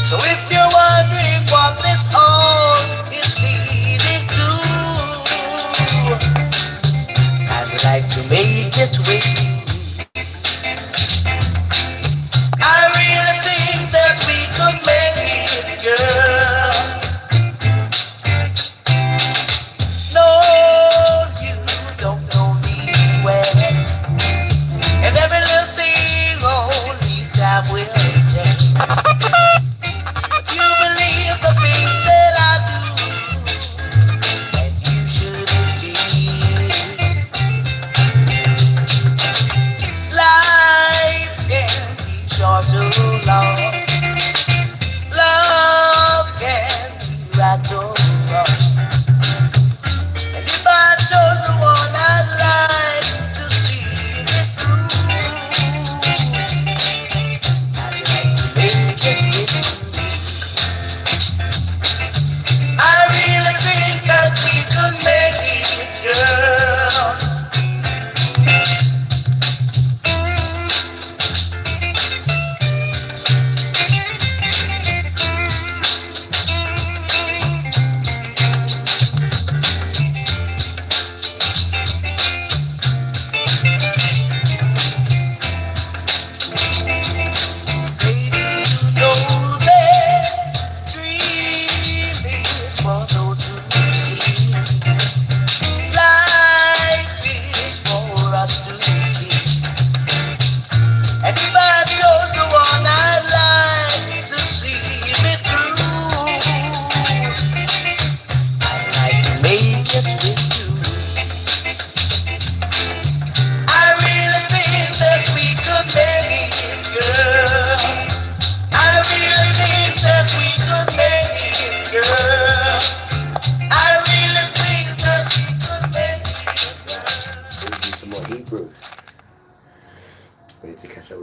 So if you're wondering what this all is leading to, I'd like to make it with you. I really think that we could make it, girl. No, you don't know me well, and every little thing only time will tell. You believe the things that I do, and you shouldn't be.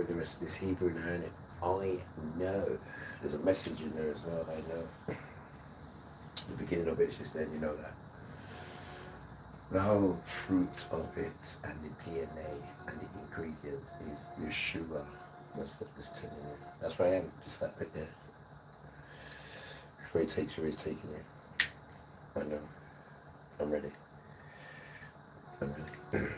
with the rest of this Hebrew now, innit? I know. There's a message in there as well, I know. The beginning of it's just then, you know that. The whole fruit of it and the DNA and the ingredients is Yeshua. That's what it's telling you. That's where I am, just that bit there. Where he takes you, he's taking you. I know. I'm ready. I'm ready.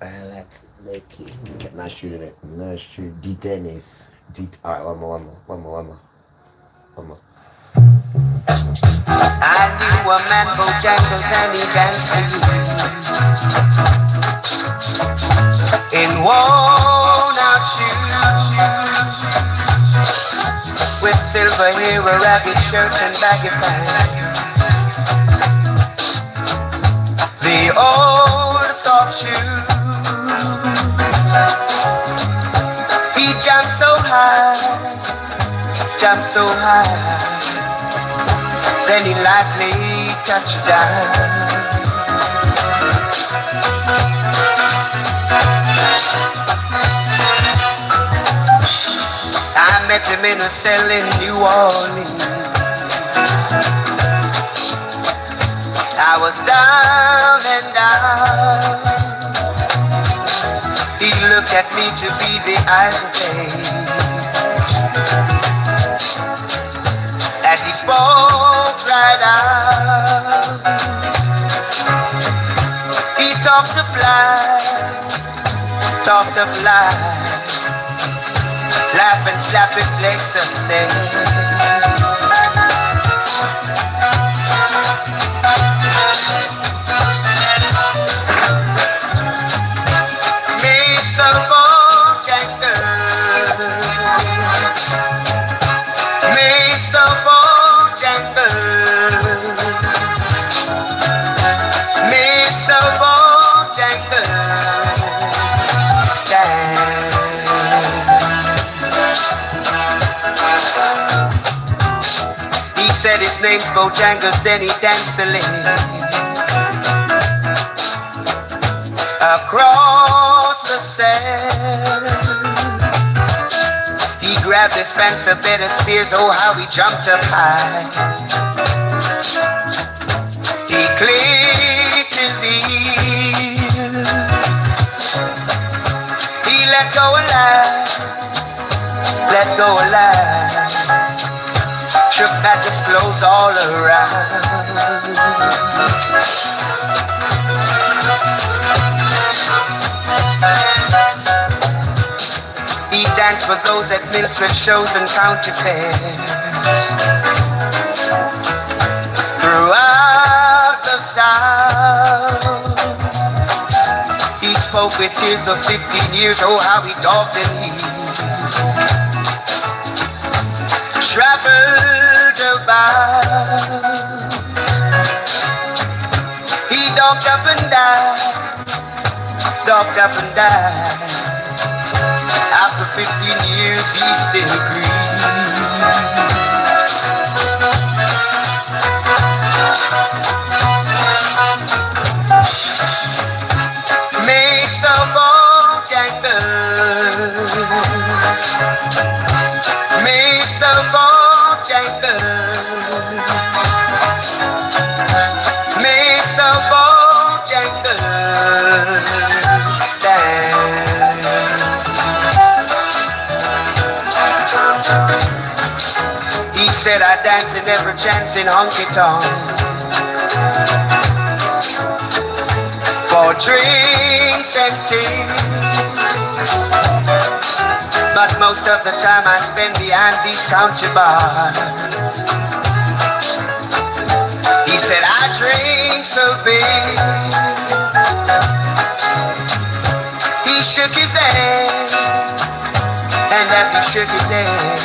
I like it. Nice tune, innit? Nice tune. D Dennis. Alright, one more. I knew a man Bojangles and he danced to you in worn-out shoes, with silver hair, a ragged shirt and baggy pants. The old soft shoes. He jumped so high, then he lightly touched down. I met him in a cell in New Orleans. I was down and out. He looked at me to be the eyes of age. As he spoke right out, he talked of life, laugh and slap his legs sustained. Mr. Bojangles, Mr. Bojangles, Mr. Bojangles, he said his name's Bojangles, then he danced a little across the sand. He grabbed his pants a bed of spears, oh how he jumped up high. He clicked his heels, he let go alive, shook back his clothes all around. He danced for those at minstrel shows and county fairs. Throughout the South, he spoke with tears of 15 years, oh how he dogged and he traveled about. He dogged up and died. After 15 years, he still grieves. Mr. Bojangles, Mr. Bojangles, Mr. Bojangles, he said I dance in every chance in honky-tonk for drinks and tea, but most of the time I spend behind these country bars. He said I drink so big. He shook his head, and as he shook his head,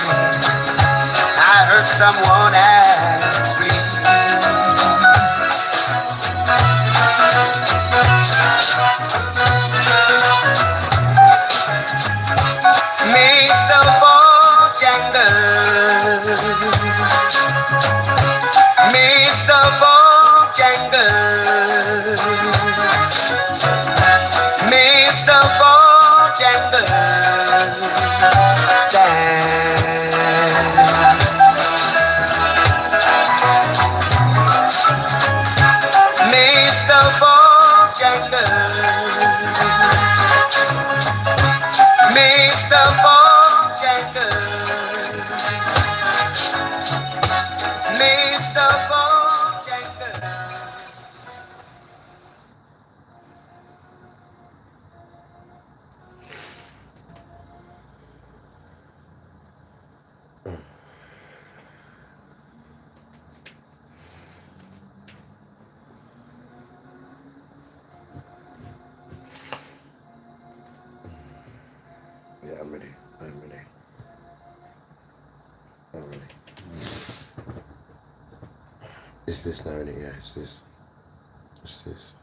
I heard someone ask, please. Mr. Bojangles, Bojangles, Mr. Bojangles. Yeah, I'm ready. I'm ready. I'm ready. It's this now, innit? Yeah, it's this. It's this.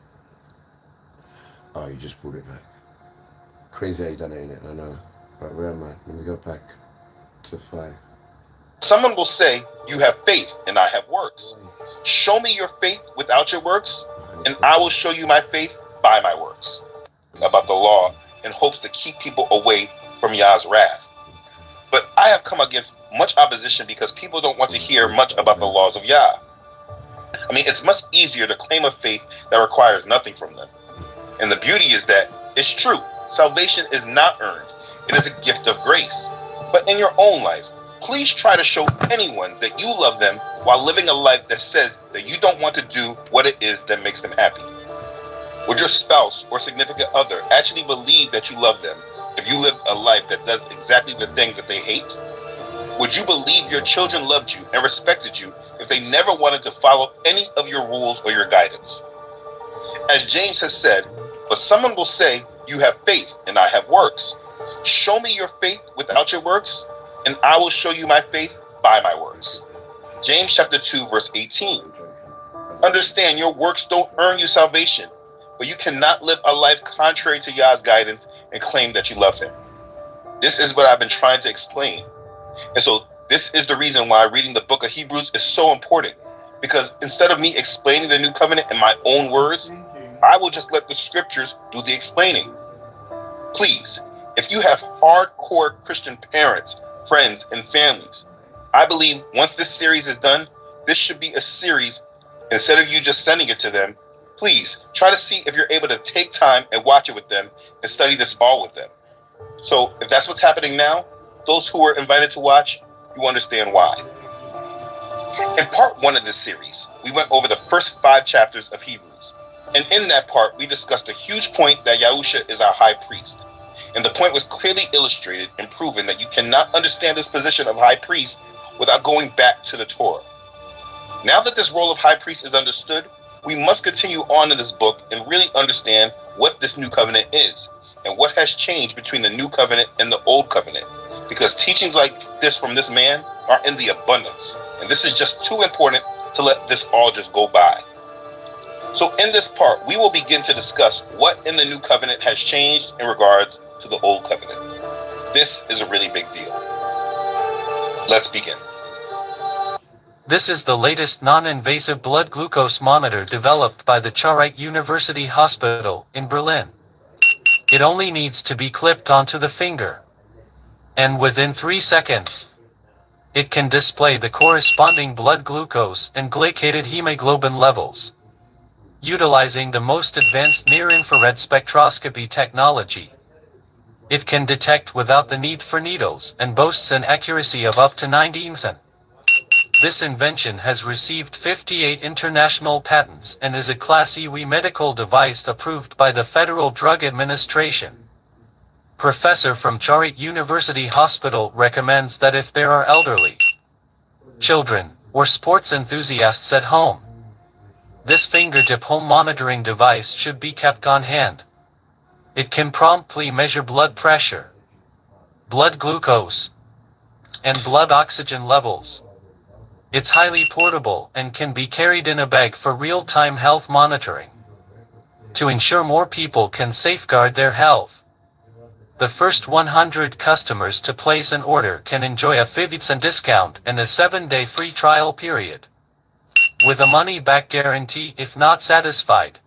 Oh, you just pulled it back. Crazy how you done it, innit? I know. Right, where am I? Let me go back to 5. Someone will say, you have faith and I have works. Show me your faith without your works, and I will show you my faith by my works. About the law in hopes to keep people away from Yah's wrath. But I have come against much opposition because people don't want to hear much about the laws of Yah. I mean, it's much easier to claim a faith that requires nothing from them. And the beauty is that it's true. Salvation is not earned. It is a gift of grace. But in your own life, please try to show anyone that you love them while living a life that says that you don't want to do what it is that makes them happy. Would your spouse or significant other actually believe that you love them if you lived a life that does exactly the things that they hate? Would you believe your children loved you and respected you if they never wanted to follow any of your rules or your guidance? As James has said, but someone will say, you have faith and I have works. Show me your faith without your works, and I will show you my faith by my works. James chapter 2, verse 18. Understand, your works don't earn you salvation, but you cannot live a life contrary to Yah's guidance and claim that you love him. This is what I've been trying to explain. And so this is the reason why reading the book of Hebrews is so important, because instead of me explaining the new covenant in my own words, I will just let the scriptures do the explaining. Please, if you have hardcore Christian parents, friends, and families, I believe once this series is done, this should be a series. Instead of you just sending it to them, please try to see if you're able to take time and watch it with them and study this all with them. So if that's what's happening now, those who were invited to watch, you understand why. In part 1 of this series, we went over the first 5 chapters of Hebrews. And in that part, we discussed a huge point that Yahusha is our high priest. And the point was clearly illustrated and proven that you cannot understand this position of high priest without going back to the Torah. Now that this role of high priest is understood, we must continue on in this book and really understand what this new covenant is and what has changed between the new covenant and the old covenant. Because teachings like this from this man are in the abundance. And this is just too important to let this all just go by. So in this part, we will begin to discuss what in the new covenant has changed in regards to the old covenant. This is a really big deal. Let's begin. This is the latest non-invasive blood glucose monitor developed by the Charite University Hospital in Berlin. It only needs to be clipped onto the finger. And within 3 seconds, it can display the corresponding blood glucose and glycated hemoglobin levels. Utilizing the most advanced near-infrared spectroscopy technology, it can detect without the need for needles and boasts an accuracy of up to 90%. This invention has received 58 international patents and is a Class EW medical device approved by the Federal Drug Administration. Professor from Charite University Hospital recommends that if there are elderly, children, or sports enthusiasts at home, this fingertip home monitoring device should be kept on hand. It can promptly measure blood pressure, blood glucose, and blood oxygen levels. It's highly portable and can be carried in a bag for real-time health monitoring. To ensure more people can safeguard their health, the first 100 customers to place an order can enjoy a 50% discount and a 7-day free trial period, with a money-back guarantee if not satisfied.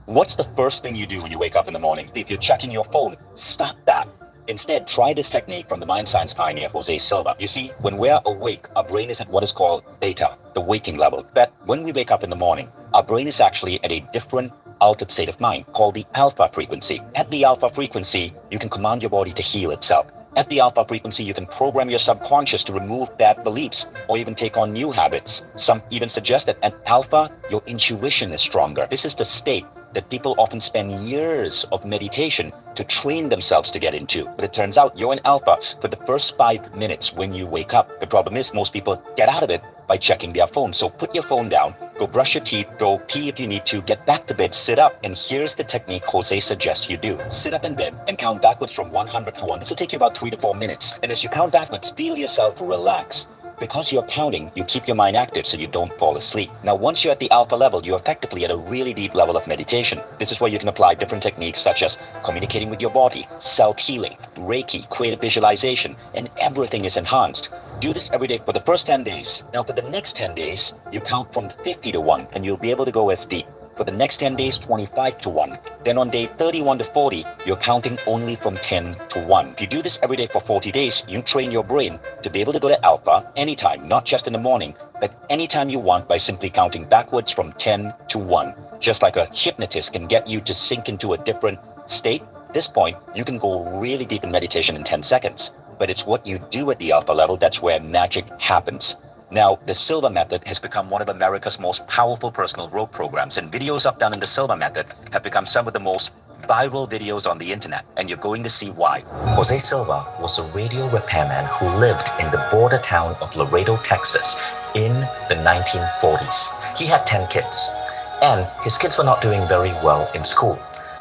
What's the first thing you do when you wake up in the morning? If you're checking your phone, stop that. Instead, try this technique from the mind science pioneer Jose Silva. You see, when we're awake, our brain is at what is called theta, the waking level. That When we wake up in the morning, our brain is actually at a different altered state of mind called the alpha frequency. At the alpha frequency, you can command your body to heal itself. At the alpha frequency, you can program your subconscious to remove bad beliefs or even take on new habits. Some even suggest that at alpha, your intuition is stronger. This is the state that people often spend years of meditation to train themselves to get into. But it turns out you're in alpha for the first 5 minutes when you wake up. The problem is most people get out of it by checking their phone. So put your phone down, go brush your teeth, go pee if you need to, get back to bed, sit up, and here's the technique Jose suggests you do. Sit up in bed and count backwards from 100 to 1. This will take you about 3 to 4 minutes. And as you count backwards, feel yourself relax. Because you're counting, you keep your mind active so you don't fall asleep. Now, once you're at the alpha level, you're effectively at a really deep level of meditation. This is where you can apply different techniques such as communicating with your body, self-healing, Reiki, creative visualization, and everything is enhanced. Do this every day for the first 10 days. Now, for the next 10 days, you count from 50 to 1, and you'll be able to go as deep. For the next 10 days, 25 to 1. Then on day 31 to 40, you're counting only from 10 to 1. If you do this every day for 40 days, you train your brain to be able to go to alpha anytime, not just in the morning, but anytime you want by simply counting backwards from 10 to 1. Just like a hypnotist can get you to sink into a different state, at this point, you can go really deep in meditation in 10 seconds. But it's what you do at the alpha level that's where magic happens. Now, the Silva Method has become one of America's most powerful personal growth programs, and videos I've done in the Silva Method have become some of the most viral videos on the internet, and you're going to see why. Jose Silva was a radio repairman who lived in the border town of Laredo, Texas in the 1940s. He had 10 kids, and his kids were not doing very well in school.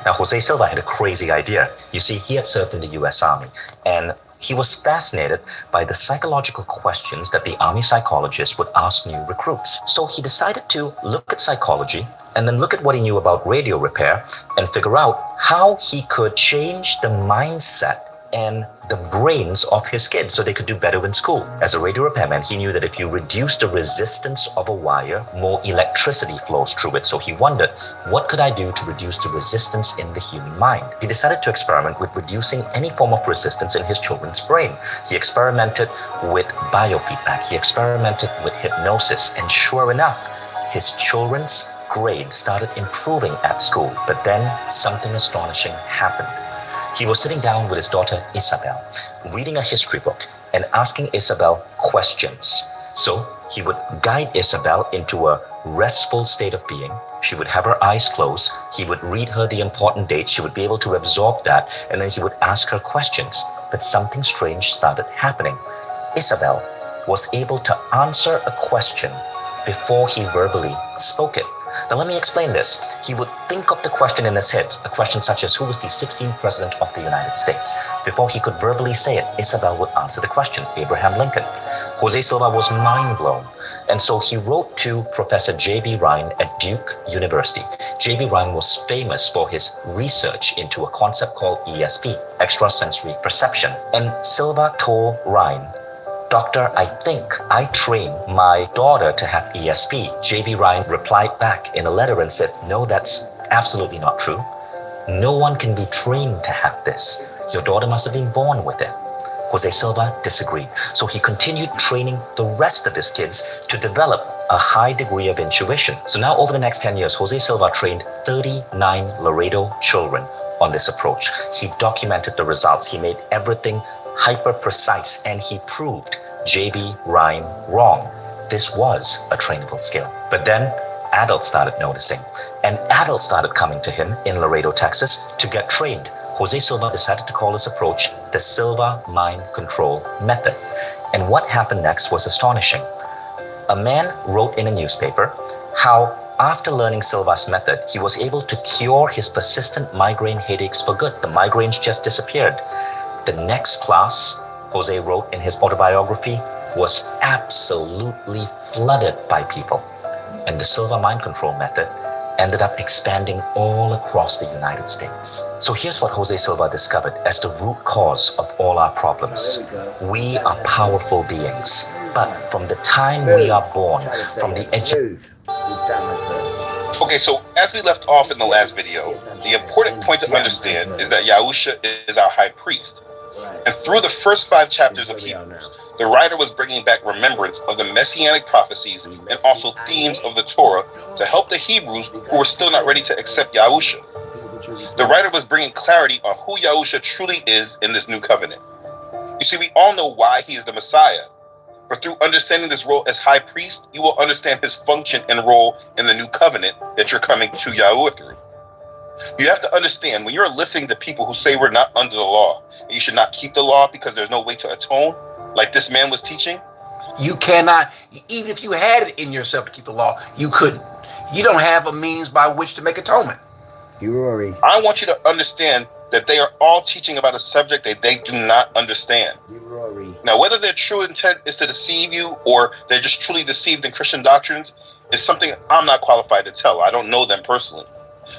Now, Jose Silva had a crazy idea. You see, he had served in the US Army, and he was fascinated by the psychological questions that the Army psychologists would ask new recruits. So he decided to look at psychology and then look at what he knew about radio repair and figure out how he could change the mindset and the brains of his kids so they could do better in school. As a radio repairman, he knew that if you reduce the resistance of a wire, more electricity flows through it. So he wondered, what could I do to reduce the resistance in the human mind? He decided to experiment with reducing any form of resistance in his children's brain. He experimented with biofeedback. He experimented with hypnosis. And sure enough, his children's grades started improving at school. But then something astonishing happened. He was sitting down with his daughter Isabel, reading a history book and asking Isabel questions. So he would guide Isabel into a restful state of being. She would have her eyes closed. He would read her the important dates. She would be able to absorb that, and then he would ask her questions. But something strange started happening. Isabel was able to answer a question before he verbally spoke it. Now let me explain this. He would think of the question in his head, a question such as, who was the 16th president of the United States? Before he could verbally say it, Isabel would answer the question, Abraham Lincoln. Jose Silva was mind blown. And so he wrote to Professor J.B. Ryan at Duke University. J.B. Ryan was famous for his research into a concept called ESP, extrasensory perception. And Silva told Ryan, Doctor, I think I trained my daughter to have ESP. J.B. Ryan replied back in a letter and said, no, that's absolutely not true. No one can be trained to have this. Your daughter must have been born with it. Jose Silva disagreed. So he continued training the rest of his kids to develop a high degree of intuition. So now over the next 10 years, Jose Silva trained 39 Laredo children on this approach. He documented the results. He made everything hyper precise, and he proved J.B. Ryan wrong. This was a trainable skill. But then adults started noticing, and adults started coming to him in Laredo, Texas to get trained. Jose Silva decided to call his approach the Silva Mind Control Method. And what happened next was astonishing. A man wrote in a newspaper how after learning Silva's method, he was able to cure his persistent migraine headaches for good. The migraines just disappeared. The next class, Jose wrote in his autobiography, was absolutely flooded by people. And the Silva Mind Control Method ended up expanding all across the United States. So here's what Jose Silva discovered as the root cause of all our problems. We are powerful beings, but from the time we are born, from the Okay, so as we left off in the last video, the important point to understand is that Yahusha is our high priest. And through the first 5 chapters of Hebrews, The writer was bringing back remembrance of the messianic prophecies and also themes of the Torah to help the Hebrews who were still not ready to accept Yahusha. The writer was bringing clarity on who Yahusha truly is in this new covenant. You see, we all know why he is the Messiah, but through understanding this role as high priest, you will understand his function and role in the new covenant that you're coming to Yahuwah through. You have to understand, when you're listening to people who say we're not under the law, and you should not keep the law because there's no way to atone, like this man was teaching. You cannot, even if you had it in yourself to keep the law, you couldn't. You don't have a means by which to make atonement. I want you to understand that they are all teaching about a subject that they do not understand. Now, whether their true intent is to deceive you or they're just truly deceived in Christian doctrines is something I'm not qualified to tell. I don't know them personally.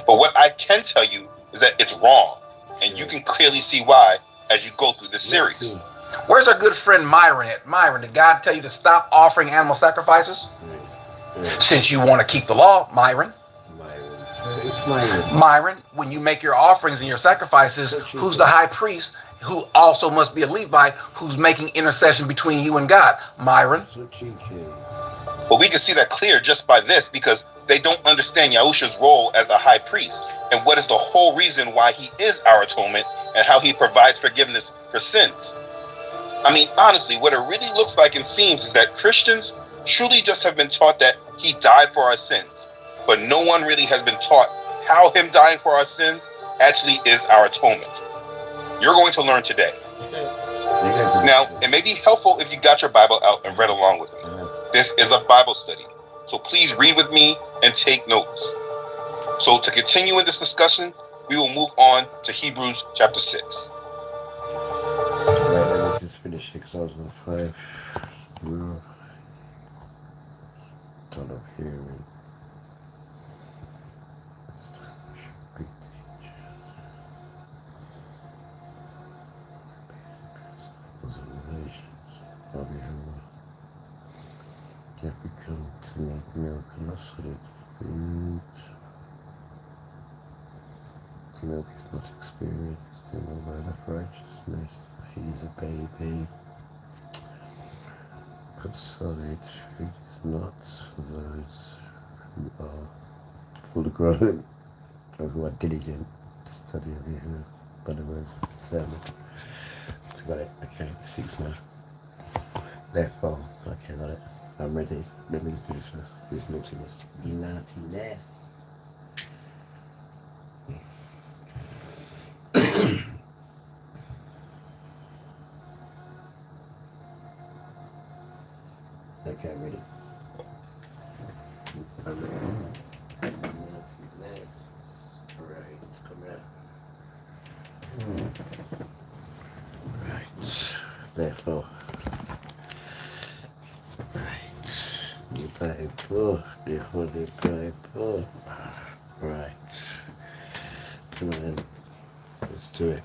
But what I can tell you is that it's wrong, and you can clearly see why as you go through this series. Where's our good friend Myron at? Myron, did God tell you to stop offering animal sacrifices? Since you want to keep the law, Myron. Myron, when you make your offerings and your sacrifices, who's the high priest who also must be a Levite who's making intercession between you and God? Myron. Well, we can see that clear just by this, because they don't understand Yahusha's role as the high priest and what is the whole reason why he is our atonement and how he provides forgiveness for sins. I mean, honestly, what it really looks like and seems is that Christians truly just have been taught that he died for our sins, but no one really has been taught how him dying for our sins actually is our atonement. You're going to learn today. Now, it may be helpful if you got your Bible out and read along with me. This is a Bible study, so please read with me and take notes. So to continue in this discussion, we will move on to Hebrews chapter 6. Let me just finish it because I was on 5. Ton of hearing. Yet we come to make milk and not solid food. Milk is not experienced in the word of righteousness. He is a baby. But solid food is not for those who are full grown or who are diligent study of you. By the words of the sermon. I got it. Okay, 6 now. Therefore, okay, got it. I'm ready. Let me just do this first. This naughtiness. Be naughtiness. Okay, I'm ready. I'm ready. Naughtiness. Alright, come here. Right. Therefore. The Bible. Right. Come on. Let's do it.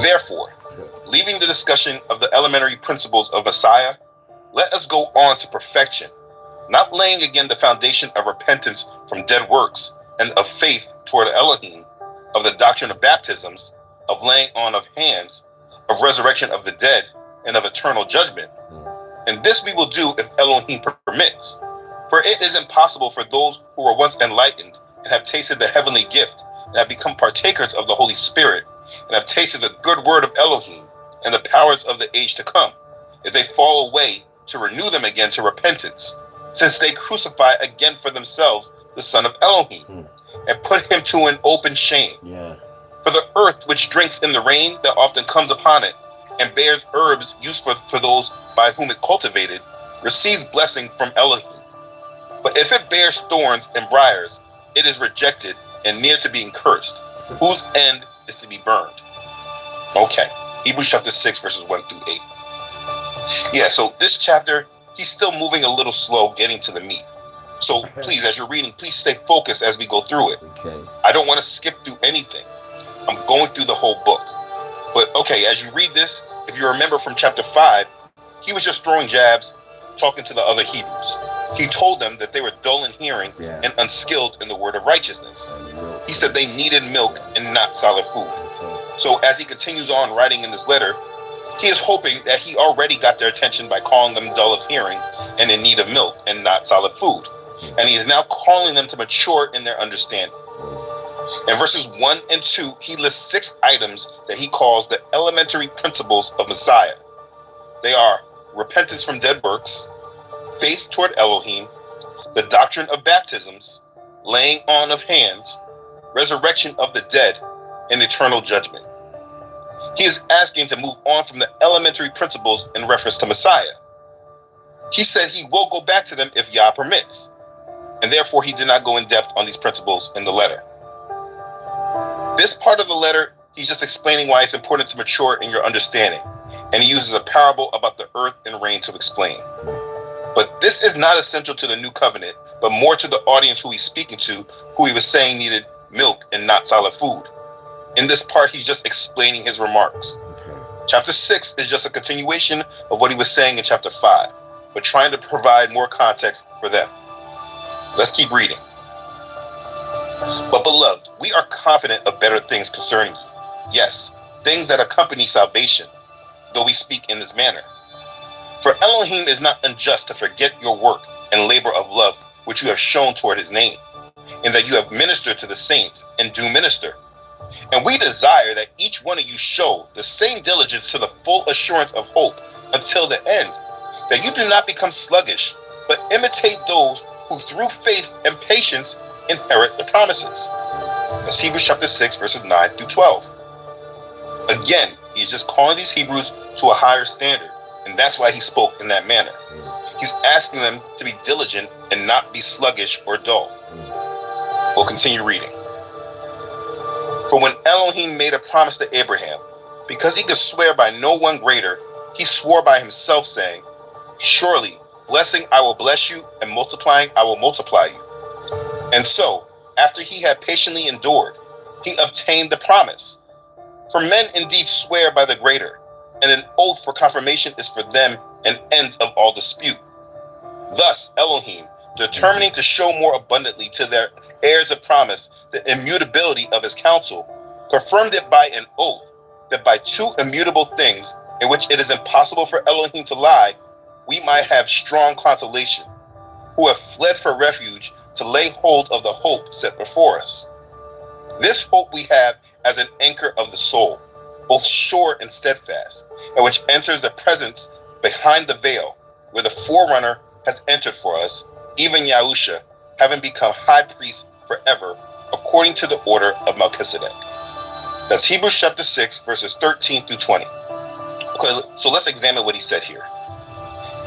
Therefore, leaving the discussion of the elementary principles of Messiah, let us go on to perfection, not laying again the foundation of repentance from dead works and of faith toward Elohim, of the doctrine of baptisms, of laying on of hands, of resurrection of the dead, and of eternal judgment. And this we will do if Elohim permits. For it is impossible for those who were once enlightened and have tasted the heavenly gift and have become partakers of the Holy Spirit and have tasted the good word of Elohim and the powers of the age to come, if they fall away, to renew them again to repentance, since they crucify again for themselves the Son of Elohim and put him to an open shame. For the earth which drinks in the rain that often comes upon it and bears herbs useful for those by whom it cultivated, receives blessing from Elohim. But if it bears thorns and briars, it is rejected and near to being cursed, whose end is to be burned. Okay, Hebrews chapter 6, verses 1 through 8. Yeah, so this chapter, he's still moving a little slow getting to the meat. So please, as you're reading, please stay focused as we go through it. I don't want to skip through anything. I'm going through the whole book. But okay, as you read this, if you remember from chapter 5, he was just throwing jabs, talking to the other Hebrews. He told them that they were dull in hearing and unskilled in the word of righteousness. He said they needed milk and not solid food. So as he continues on writing in this letter, He is hoping that he already got their attention by calling them dull of hearing and in need of milk and not solid food. And he is now calling them to mature in their understanding. In verses 1 and 2, he lists 6 items that he calls the elementary principles of Messiah. They are repentance from dead works, faith toward Elohim, the doctrine of baptisms, laying on of hands, resurrection of the dead, and eternal judgment. He is asking to move on from the elementary principles in reference to Messiah. He said he will go back to them if Yah permits, and therefore he did not go in depth on these principles in the letter. This part of the letter, he's just explaining why it's important to mature in your understanding, and he uses a parable about the earth and rain to explain. But this is not essential to the new covenant, but more to the audience who he's speaking to, who he was saying needed milk and not solid food. In this part, he's just explaining his remarks. Chapter 6 is just a continuation of what he was saying in chapter 5, but trying to provide more context for them. Let's keep reading. But beloved, we are confident of better things concerning you. Yes, things that accompany salvation, though we speak in this manner. For Elohim is not unjust to forget your work and labor of love which you have shown toward his name, and that you have ministered to the saints and do minister. And we desire that each one of you show the same diligence to the full assurance of hope until the end, that you do not become sluggish, but imitate those who through faith and patience inherit the promises. That's Hebrews chapter 6, verses 9 through 12. Again, he's just calling these Hebrews to a higher standard, and that's why he spoke in that manner. He's asking them to be diligent and not be sluggish or dull. We'll continue reading. For when Elohim made a promise to Abraham, because he could swear by no one greater, he swore by himself, saying, surely, blessing I will bless you, and multiplying I will multiply you. And so, after he had patiently endured, he obtained the promise. For men indeed swear by the greater, and an oath for confirmation is for them an end of all dispute. Thus Elohim, determining to show more abundantly to their heirs of promise the immutability of his counsel, confirmed it by an oath, that by 2 immutable things, in which it is impossible for Elohim to lie, we might have strong consolation, who have fled for refuge to lay hold of the hope set before us. This hope we have as an anchor of the soul, both sure and steadfast, and which enters the presence behind the veil, where the forerunner has entered for us, even Yahusha, having become high priest forever, according to the order of Melchizedek. That's Hebrews chapter 6, verses 13 through 20. Okay, so let's examine what he said here.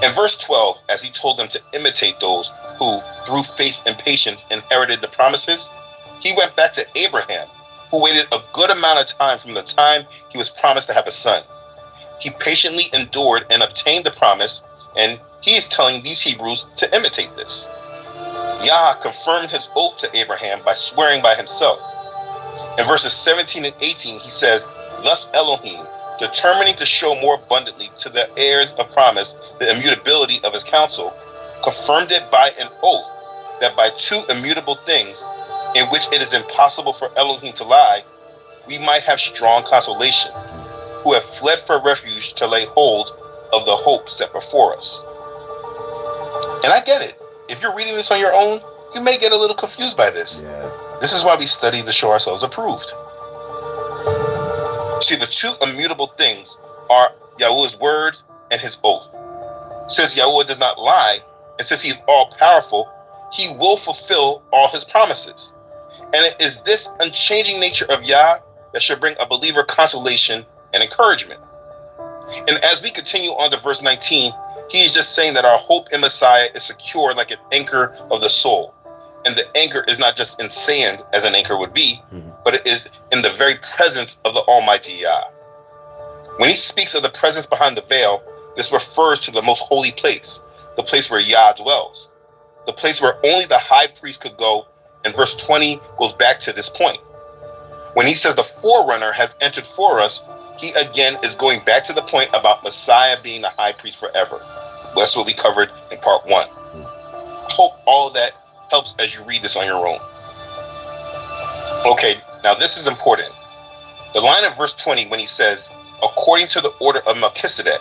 In verse 12, as he told them to imitate those who, through faith and patience, inherited the promises, he went back to Abraham, who waited a good amount of time from the time he was promised to have a son. He patiently endured and obtained the promise, and he is telling these Hebrews to imitate this. Yah confirmed his oath to Abraham by swearing by himself. In verses 17 and 18, he says, thus Elohim, determining to show more abundantly to the heirs of promise the immutability of his counsel, confirmed it by an oath, that by 2 immutable things, in which it is impossible for Elohim to lie, we might have strong consolation, who have fled for refuge to lay hold of the hope set before us. And I get it. If you're reading this on your own, you may get a little confused by this. This is why we study to show ourselves approved. See, the 2 immutable things are Yahuwah's word and his oath. Since Yahuwah does not lie, and since he is all-powerful, he will fulfill all his promises. And it is this unchanging nature of Yah that should bring a believer consolation and encouragement. And as we continue on to verse 19, he is just saying that our hope in Messiah is secure like an anchor of the soul. And the anchor is not just in sand, as an anchor would be, but it is in the very presence of the Almighty Yah. When he speaks of the presence behind the veil, this refers to the most holy place, the place where Yah dwells, the place where only the high priest could go, and verse 20 goes back to this point. When he says the forerunner has entered for us, he again is going back to the point about Messiah being the high priest forever. That's what we covered in part 1. I hope all of that helps as you read this on your own. Okay, now this is important. The line of verse 20 when he says, according to the order of Melchizedek.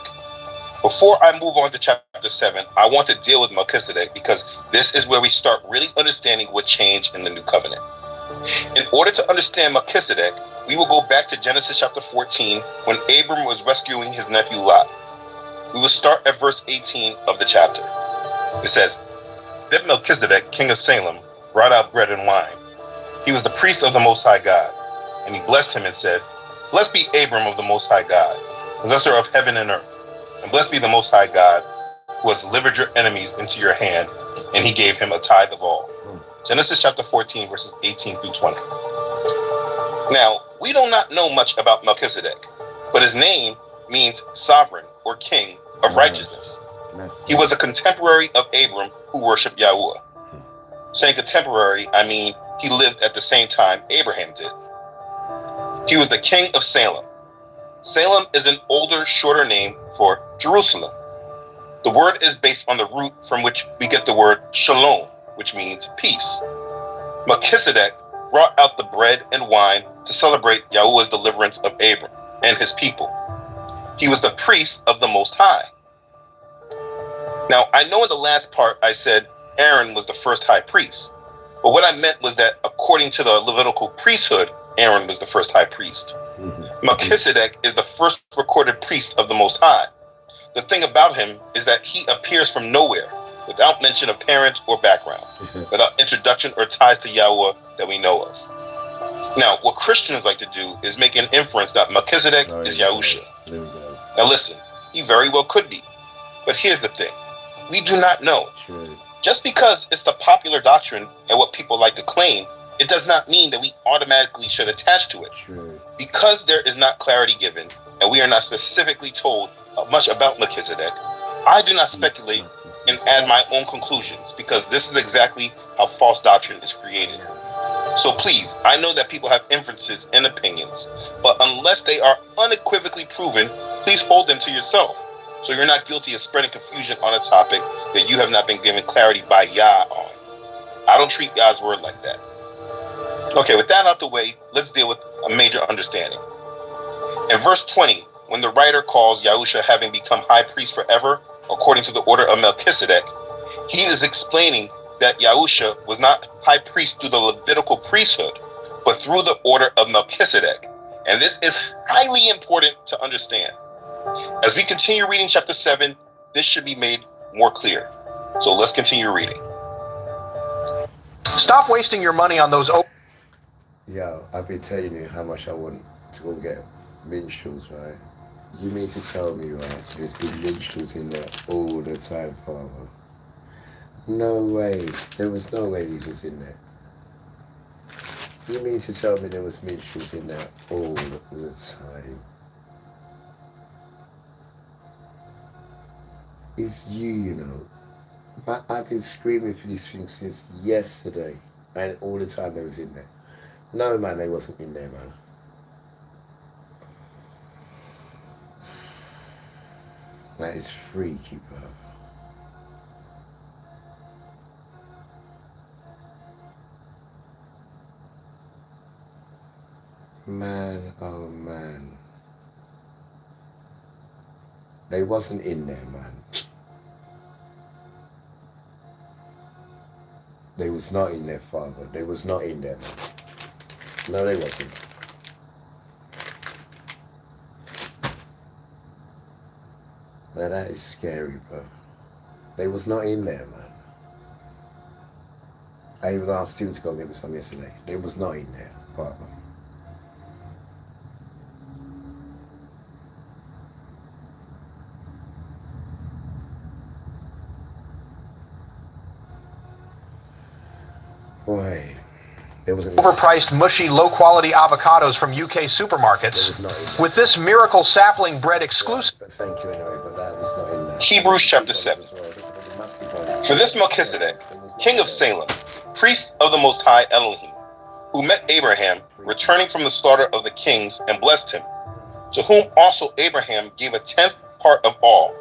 Before I move on to chapter 7, I want to deal with Melchizedek because this is where we start really understanding what changed in the new covenant. In order to understand Melchizedek, we will go back to Genesis chapter 14 when Abram was rescuing his nephew Lot. We will start at verse 18 of the chapter. It says, Then Melchizedek, king of Salem, brought out bread and wine. He was the priest of the Most High God, and he blessed him and said, Blessed be Abram of the Most High God, possessor of heaven and earth, and blessed be the Most High God, who has delivered your enemies into your hand, and he gave him a tithe of all. Genesis chapter 14, verses 18 through 20. Now, we do not know much about Melchizedek, but his name means sovereign or king of righteousness. He was a contemporary of Abram who worshiped Yahweh. Saying contemporary, I mean he lived at the same time Abraham did. He was the king of Salem. Salem is an older, shorter name for Jerusalem. The word is based on the root from which we get the word shalom, which means peace. Melchizedek brought out the bread and wine to celebrate Yahweh's deliverance of Abram and his people. He was the priest of the Most High. Now, I know in the last part I said Aaron was the first high priest, but what I meant was that according to the Levitical priesthood, Aaron was the first high priest. Melchizedek is the first recorded priest of the Most High. The thing about him is that he appears from nowhere, without mention of parents or background, without introduction or ties to Yahweh that we know of. Now, what Christians like to do is make an inference that Melchizedek is Yahusha. Now listen, he very well could be. But here's the thing. We do not know. Just because it's the popular doctrine and what people like to claim, it does not mean that we automatically should attach to it. Because there is not clarity given, and we are not specifically told much about Melchizedek, I do not speculate and add my own conclusions, because this is exactly how false doctrine is created. So please, I know that people have inferences and opinions, but unless they are unequivocally proven, please hold them to yourself, so you're not guilty of spreading confusion on a topic that you have not been given clarity by Yah on. I don't treat Yah's word like that. Okay, with that out the way, let's deal with a major understanding. In verse 20, when the writer calls Yahusha having become high priest forever, according to the order of Melchizedek, he is explaining that Yahusha was not high priest through the Levitical priesthood, but through the order of Melchizedek. And this is highly important to understand. As we continue reading chapter 7, this should be made more clear. So let's continue reading. Stop wasting your money on those. Yo, I've been telling you how much I want to go get minstrels, right? You mean to tell me, right, there's been minstrels in there all the time, Father? No way. There was no way he was in there. You mean to tell me there was minstrels in there all the time? It's you know. I've been screaming for these things since yesterday, and all the time they was in there. No, man, they wasn't in there, man. That is freaky, bro. Man, oh man. They wasn't in there, man. They was not in there, Father. They was not in there, man. No, they wasn't. Now that is scary, bro. They was not in there, man. I even asked him to go get me some yesterday. They was not in there, Father. Boy, there was Overpriced, mushy, low-quality avocados from UK supermarkets. With this miracle sapling bread exclusive. Thank you anyway, but that was not in there. Hebrews chapter 7. For this Melchizedek, king of Salem, priest of the Most High Elohim, who met Abraham, returning from the slaughter of the kings, and blessed him, to whom also Abraham gave a 10th part of all,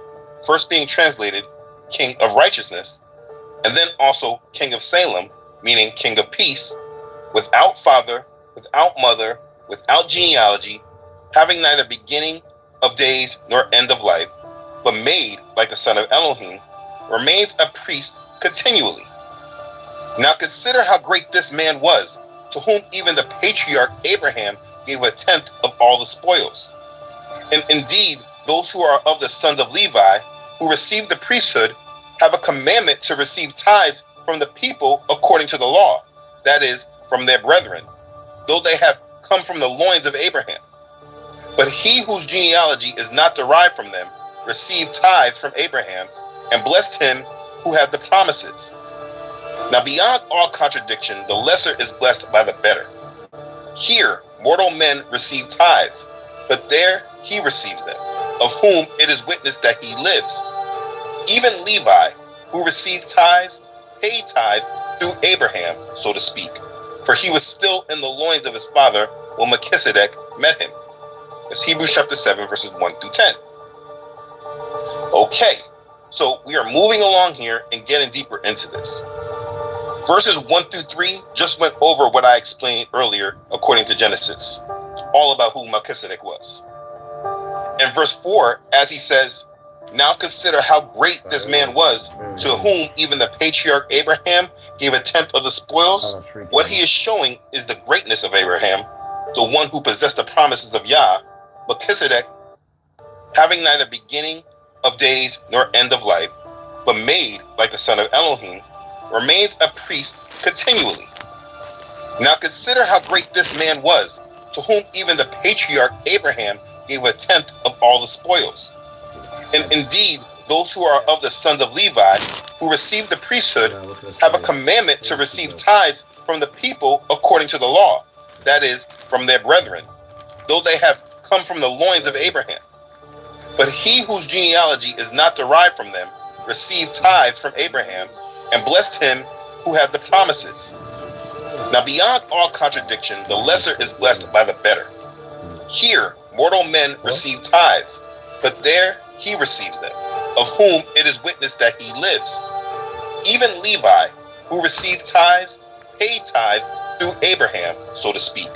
first being translated king of righteousness, and then also king of Salem, meaning king of peace, without father, without mother, without genealogy, having neither beginning of days nor end of life, but made like the son of Elohim, remains a priest continually. Now consider how great this man was, to whom even the patriarch Abraham gave a tenth of all the spoils. And indeed, those who are of the sons of Levi, who receive the priesthood, have a commandment to receive tithes from the people according to the law, that is, from their brethren, though they have come from the loins of Abraham. But he whose genealogy is not derived from them received tithes from Abraham, and blessed him who had the promises. Now beyond all contradiction, the lesser is blessed by the better. Here mortal men receive tithes, but there he receives them, of whom it is witnessed that he lives. Even Levi, who received tithes, paid tithes through Abraham, so to speak, for he was still in the loins of his father when Melchizedek met him. It's Hebrews chapter 7, verses 1 through 10. Okay, so we are moving along here and getting deeper into this. Verses 1 through 3 just went over what I explained earlier according to Genesis, all about who Melchizedek was. In verse 4, as he says, now consider how great this man was, to whom even the patriarch Abraham gave a tenth of the spoils. What he is showing is the greatness of Abraham, the one who possessed the promises of Yah. Melchizedek, having neither beginning of days nor end of life, but made like the son of Elohim, remains a priest continually. Now consider how great this man was, to whom even the patriarch Abraham gave a tenth of all the spoils. And indeed, those who are of the sons of Levi, who receive the priesthood, have a commandment to receive tithes from the people according to the law, that is, from their brethren, though they have come from the loins of Abraham. But he whose genealogy is not derived from them received tithes from Abraham, and blessed him who had the promises. Now beyond all contradiction, the lesser is blessed by the better. Here mortal men receive tithes, but there he receives them, of whom it is witnessed that he lives. Even Levi, who received tithes, paid tithes through Abraham, so to speak,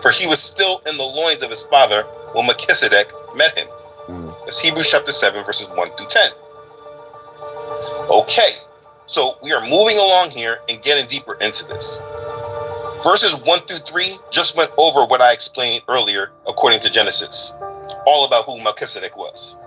for he was still in the loins of his father when Melchizedek met him. It's Hebrews chapter 7, verses 1 through 10. Okay, so we are moving along here and getting deeper into this. Verses 1 through 3 just went over what I explained earlier according to Genesis, all about who Melchizedek was.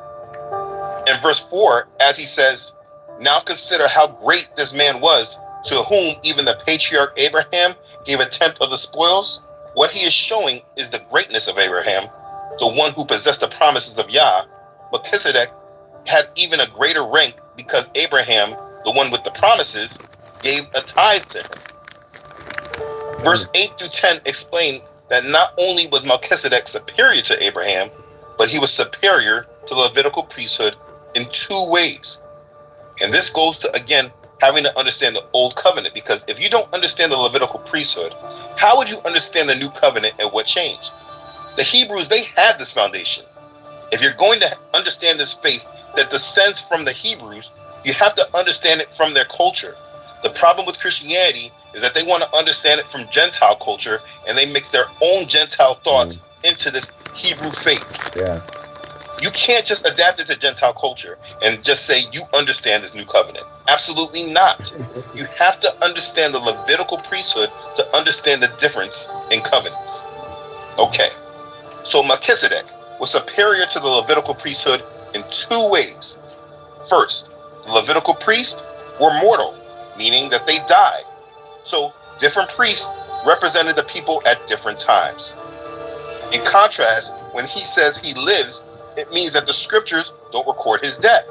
In verse 4, as he says, now consider how great this man was, to whom even the patriarch Abraham gave a tenth of the spoils. What he is showing is the greatness of Abraham, the one who possessed the promises of Yah. Melchizedek had even a greater rank because Abraham, the one with the promises, gave a tithe to him. Verse 8 through 10 explain that not only was Melchizedek superior to Abraham, but he was superior to the Levitical priesthood in two ways. And this goes to, again, having to understand the old covenant, because if you don't understand the Levitical priesthood, how would you understand the new covenant and what changed? The Hebrews, they had this foundation. If you're going to understand this faith that descends from the Hebrews, you have to understand it from their culture. The problem with Christianity is that they want to understand it from Gentile culture, and they mix their own Gentile thoughts into this Hebrew faith. Yeah. You can't just adapt it to Gentile culture and just say you understand this new covenant. Absolutely not. You have to understand the Levitical priesthood to understand the difference in covenants. Okay, so Melchizedek was superior to the Levitical priesthood in two ways. First, the Levitical priests were mortal, meaning that they died. So different priests represented the people at different times. In contrast, when he says he lives, it means that the scriptures don't record his death.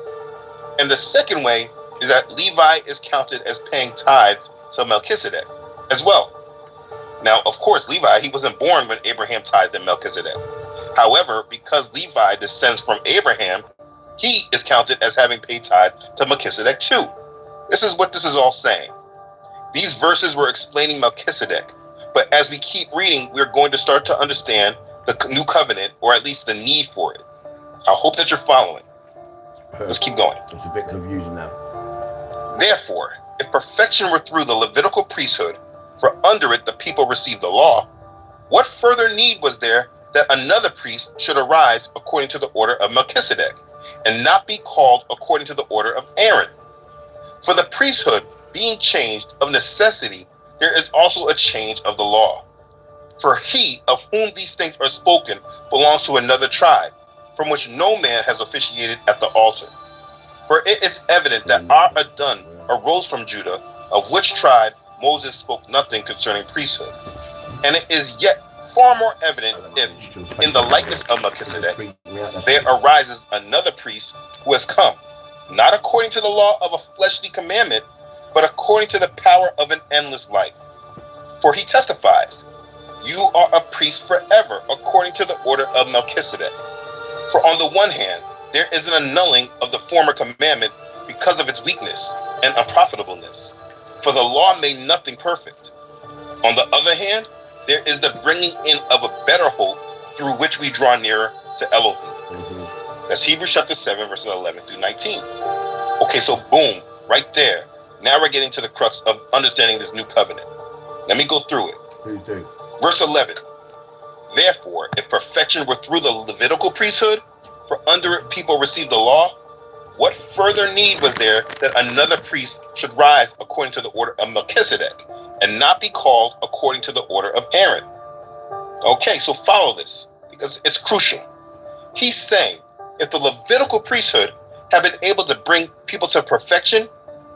And the second way is that Levi is counted as paying tithes to Melchizedek as well. Now, of course, Levi, he wasn't born when Abraham tithed to Melchizedek. However, because Levi descends from Abraham, he is counted as having paid tithe to Melchizedek too. This is what this is all saying. These verses were explaining Melchizedek, but as we keep reading, we're going to start to understand the new covenant, or at least the need for it. I hope that you're following. Let's keep going. It's a bit confusing now. Therefore, if perfection were through the Levitical priesthood, for under it the people received the law, what further need was there that another priest should arise according to the order of Melchizedek, and not be called according to the order of Aaron. For the priesthood being changed of necessity, there is also a change of the law. For he of whom these things are spoken belongs to another tribe, from which no man has officiated at the altar. For it is evident that our Adon arose from Judah, of which tribe Moses spoke nothing concerning priesthood. And it is yet far more evident if, in the likeness of Melchizedek, there arises another priest who has come, not according to the law of a fleshly commandment, but according to the power of an endless life. For he testifies, "You are a priest forever, according to the order of Melchizedek." For on the one hand, there is an annulling of the former commandment because of its weakness and unprofitableness, for the law made nothing perfect. On the other hand, there is the bringing in of a better hope through which we draw nearer to Elohim. That's Hebrews chapter 7, verses 11 through 19. Okay, so boom, right there. Now we're getting to the crux of understanding this new covenant. Let me go through it. Verse 11. Therefore, if perfection were through the Levitical priesthood, for under it people received the law, what further need was there that another priest should rise according to the order of Melchizedek, and not be called according to the order of Aaron? Okay, so follow this, because it's crucial. He's saying, if the Levitical priesthood had been able to bring people to perfection,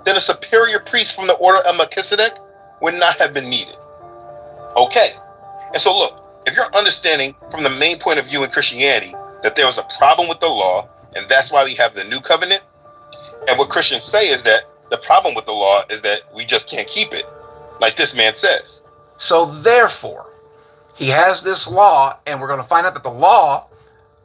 then a superior priest from the order of Melchizedek would not have been needed. Okay, and so look, if you're understanding from the main point of view in Christianity that there was a problem with the law, and that's why we have the new covenant, and what Christians say is that the problem with the law is that we just can't keep it, like this man says. So therefore, he has this law, and we're going to find out that the law,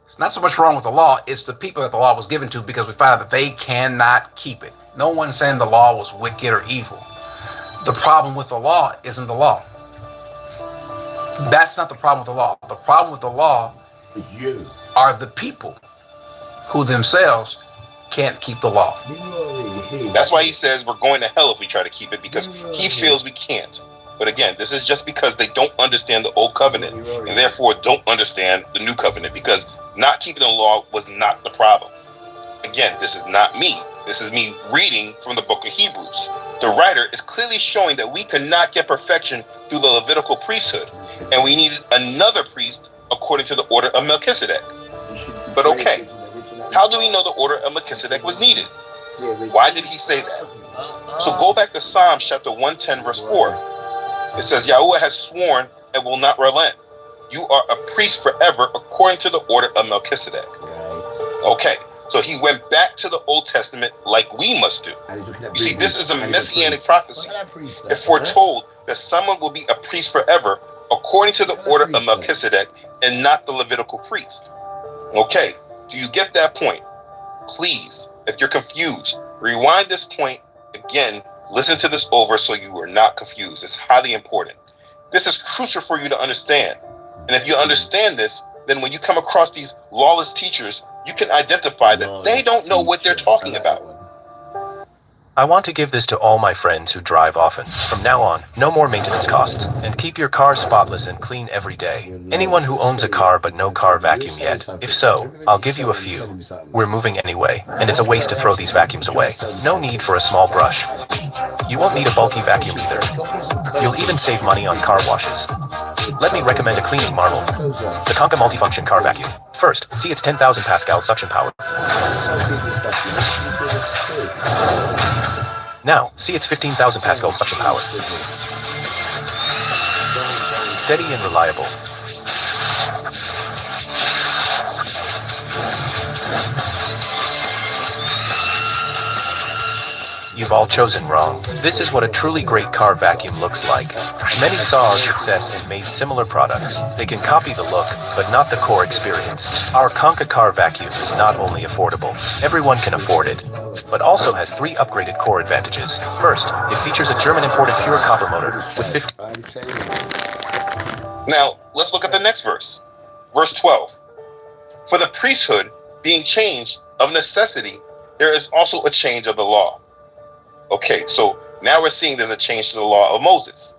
it's not so much wrong with the law, it's the people that the law was given to, because we find out that they cannot keep it. No one's saying the law was wicked or evil. The problem with the law isn't the law. That's not the problem with the law. The problem with the law are the people who themselves can't keep the law. That's why he says we're going to hell if we try to keep it, because he feels we can't. But again, this is just because they don't understand the old covenant, and therefore don't understand the new covenant, because not keeping the law was not the problem. Again, this is not me. This is me reading from the book of Hebrews. The writer is clearly showing that we could not get perfection through the Levitical priesthood, and we needed another priest according to the order of Melchizedek. But okay, how do we know the order of Melchizedek was needed? Why did he say that? So go back to Psalms chapter 110, verse 4. It says, Yahweh has sworn and will not relent. You are a priest forever according to the order of Melchizedek. Okay, so he went back to the Old Testament like we must do. You see, this is a messianic prophecy. It foretold that someone will be a priest forever according to the order of Melchizedek and not the Levitical priest. Okay, do you get that point? Please, if you're confused, rewind this point again, listen to this over so you are not confused. It's highly important. This is crucial for you to understand. And if you understand this, then when you come across these lawless teachers, you can identify that they don't know what they're talking about. I want to give this to all my friends who drive often. From now on, no more maintenance costs, and keep your car spotless and clean every day. Anyone who owns a car but no car vacuum yet, if so, I'll give you a few. We're moving anyway, and it's a waste to throw these vacuums away. No need for a small brush. You won't need a bulky vacuum either. You'll even save money on car washes. Let me recommend a cleaning marvel. The Conca multifunction car vacuum. First, see its 10,000 pascal suction power. Now, see its 15,000 pascal suction power. Steady and reliable. You've all chosen wrong. This is what a truly great car vacuum looks like. Many saw our success and made similar products. They can copy the look, but not the core experience. Our Conca car vacuum is not only affordable, everyone can afford it, but also has 3 upgraded core advantages. First, it features a German imported pure copper motor with 50... Now, let's look at the next verse. Verse 12. For the priesthood being changed of necessity, there is also a change of the law. Okay, so now we're seeing there's a change to the law of Moses.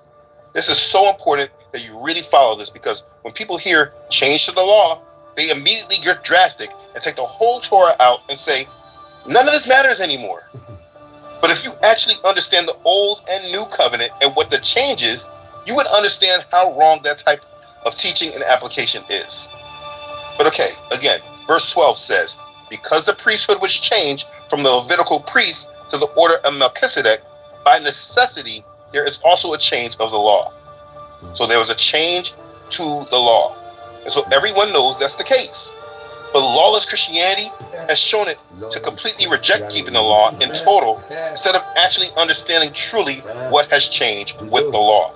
This is so important that you really follow this, because when people hear change to the law, they immediately get drastic and take the whole Torah out and say, none of this matters anymore. But if you actually understand the old and new covenant and what the change is, you would understand how wrong that type of teaching and application is. But okay, again, verse 12 says, because the priesthood was changed from the Levitical priest to the order of Melchizedek, by necessity, there is also a change of the law. So there was a change to the law. And so everyone knows that's the case. But lawless Christianity has shown it to completely reject keeping the law in total, instead of actually understanding truly what has changed with the law.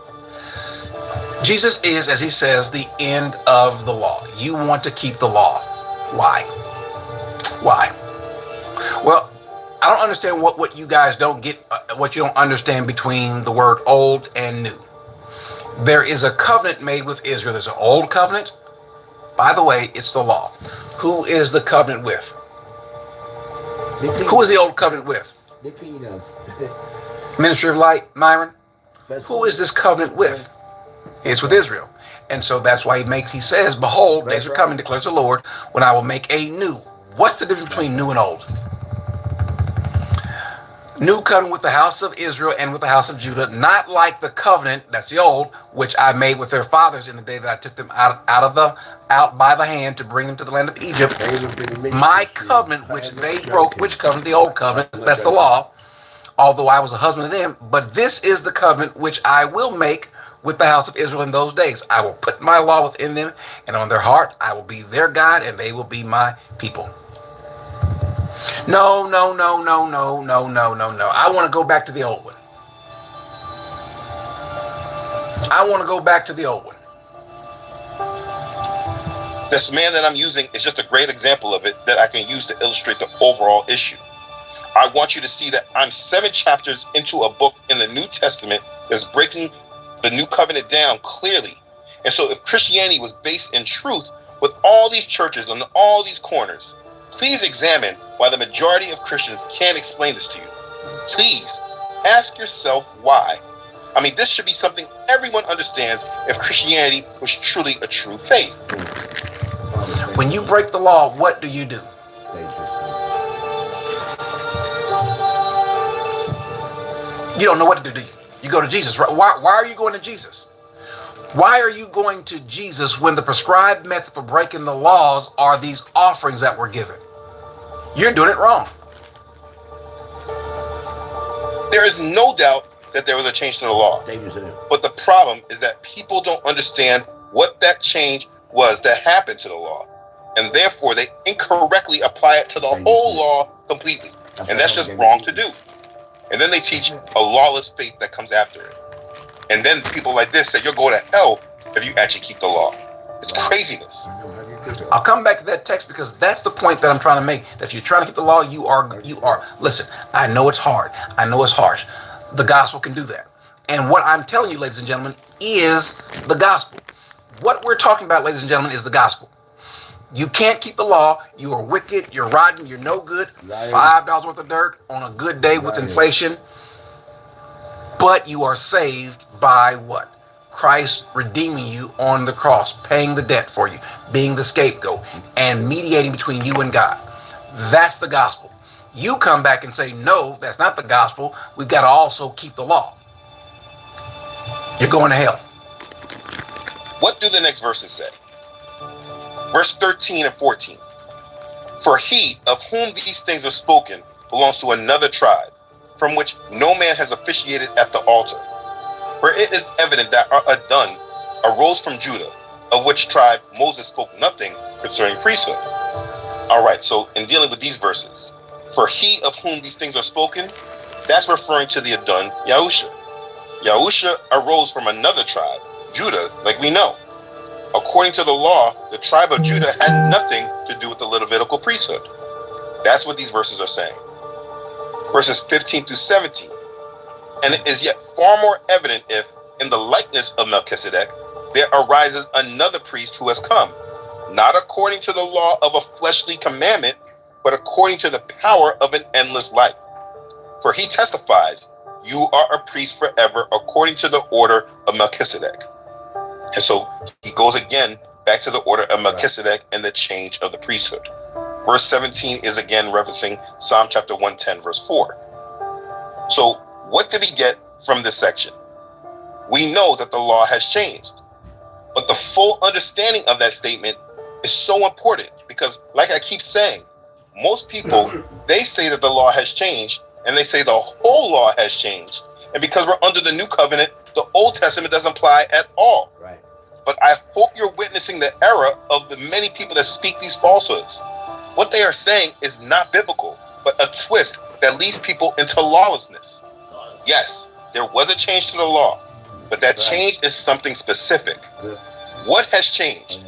Jesus is, as he says, the end of the law. You want to keep the law. Why? Why? Well, I don't understand what you guys don't get, what you don't understand between the word old and new. There is a covenant made with Israel. There's an old covenant. By the way, it's the law. Who is the covenant with? Who is the old covenant with? Ministry of Light, Myron? Who is this covenant with? It's with Israel. And so that's why he says, behold, days are coming, declares the Lord, when I will make a new. What's the difference between new and old? New covenant with the house of Israel and with the house of Judah, not like the covenant, that's the old, which I made with their fathers in the day that I took them out by the hand to bring them to the land of Egypt. My covenant, which they broke, which covenant? The old covenant, that's the law, although I was a husband to them. But this is the covenant which I will make with the house of Israel in those days. I will put my law within them, and on their heart I will be their God, and they will be my people. No. I want to go back to the old one. I want to go back to the old one. This man that I'm using is just a great example of it that I can use to illustrate the overall issue. I want you to see that I'm 7 chapters into a book in the New Testament that's breaking the new covenant down clearly. And so if Christianity was based in truth with all these churches on all these corners, please examine why the majority of Christians can't explain this to you. Please ask yourself why. I mean, this should be something everyone understands if Christianity was truly a true faith. When you break the law, what do you do? You don't know what to do, do you? You go to Jesus, right? Why are you going to Jesus? Why are you going to Jesus when the prescribed method for breaking the laws are these offerings that were given? You're doing it wrong. There is no doubt that there was a change to the law. But the problem is that people don't understand what that change was that happened to the law. And therefore, they incorrectly apply it to the whole law completely. And that's just wrong to do. And then they teach a lawless faith that comes after it. And then people like this say you'll go to hell if you actually keep the law. It's craziness. I'll come back to that text because that's the point that I'm trying to make. That if you're trying to keep the law, you are. Listen, I know it's hard. I know it's harsh. The gospel can do that. And what I'm telling you, ladies and gentlemen, is the gospel. What we're talking about, ladies and gentlemen, is the gospel. You can't keep the law. You are wicked. You're rotten. You're no good. $5 worth of dirt on a good day with inflation. But you are saved by what? Christ redeeming you on the cross, paying the debt for you, being the scapegoat, and mediating between you and God. That's the gospel. You come back and say, no, that's not the gospel. We've got to also keep the law. You're going to hell. What do the next verses say? Verse 13 and 14. For he of whom these things are spoken belongs to another tribe, from which no man has officiated at the altar. For it is evident that Adon arose from Judah, of which tribe Moses spoke nothing concerning priesthood. All right, so in dealing with these verses, for he of whom these things are spoken, that's referring to the Adon, Yahusha. Yahusha arose from another tribe, Judah, like we know. According to the law, the tribe of Judah had nothing to do with the Levitical priesthood. That's what these verses are saying. Verses 15 through 17. And it is yet far more evident if, in the likeness of Melchizedek, there arises another priest who has come, not according to the law of a fleshly commandment, but according to the power of an endless life. For he testifies, you are a priest forever according to the order of Melchizedek. And so he goes again back to the order of Melchizedek and the change of the priesthood. Verse 17 is again referencing Psalm chapter 110, verse 4. So what did we get from this section? We know that the law has changed, but the full understanding of that statement is so important because, like I keep saying, most people, they say that the law has changed and they say the whole law has changed. And because we're under the new covenant, the Old Testament doesn't apply at all. Right. But I hope you're witnessing the error of the many people that speak these falsehoods. What they are saying is not biblical, but a twist that leads people into lawlessness. Yes, there was a change to the law, but that change is something specific. What has changed?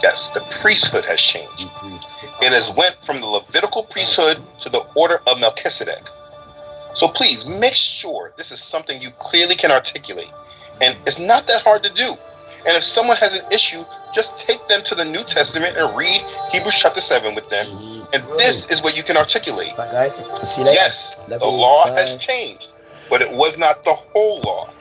Yes, the priesthood has changed. It has went from the Levitical priesthood to the order of Melchizedek. So please make sure this is something you clearly can articulate. And it's not that hard to do. And if someone has an issue, just take them to the New Testament and read Hebrews chapter 7 with them. And this is what you can articulate. Guys, see you later. Yes, the law has changed, but it was not the whole law.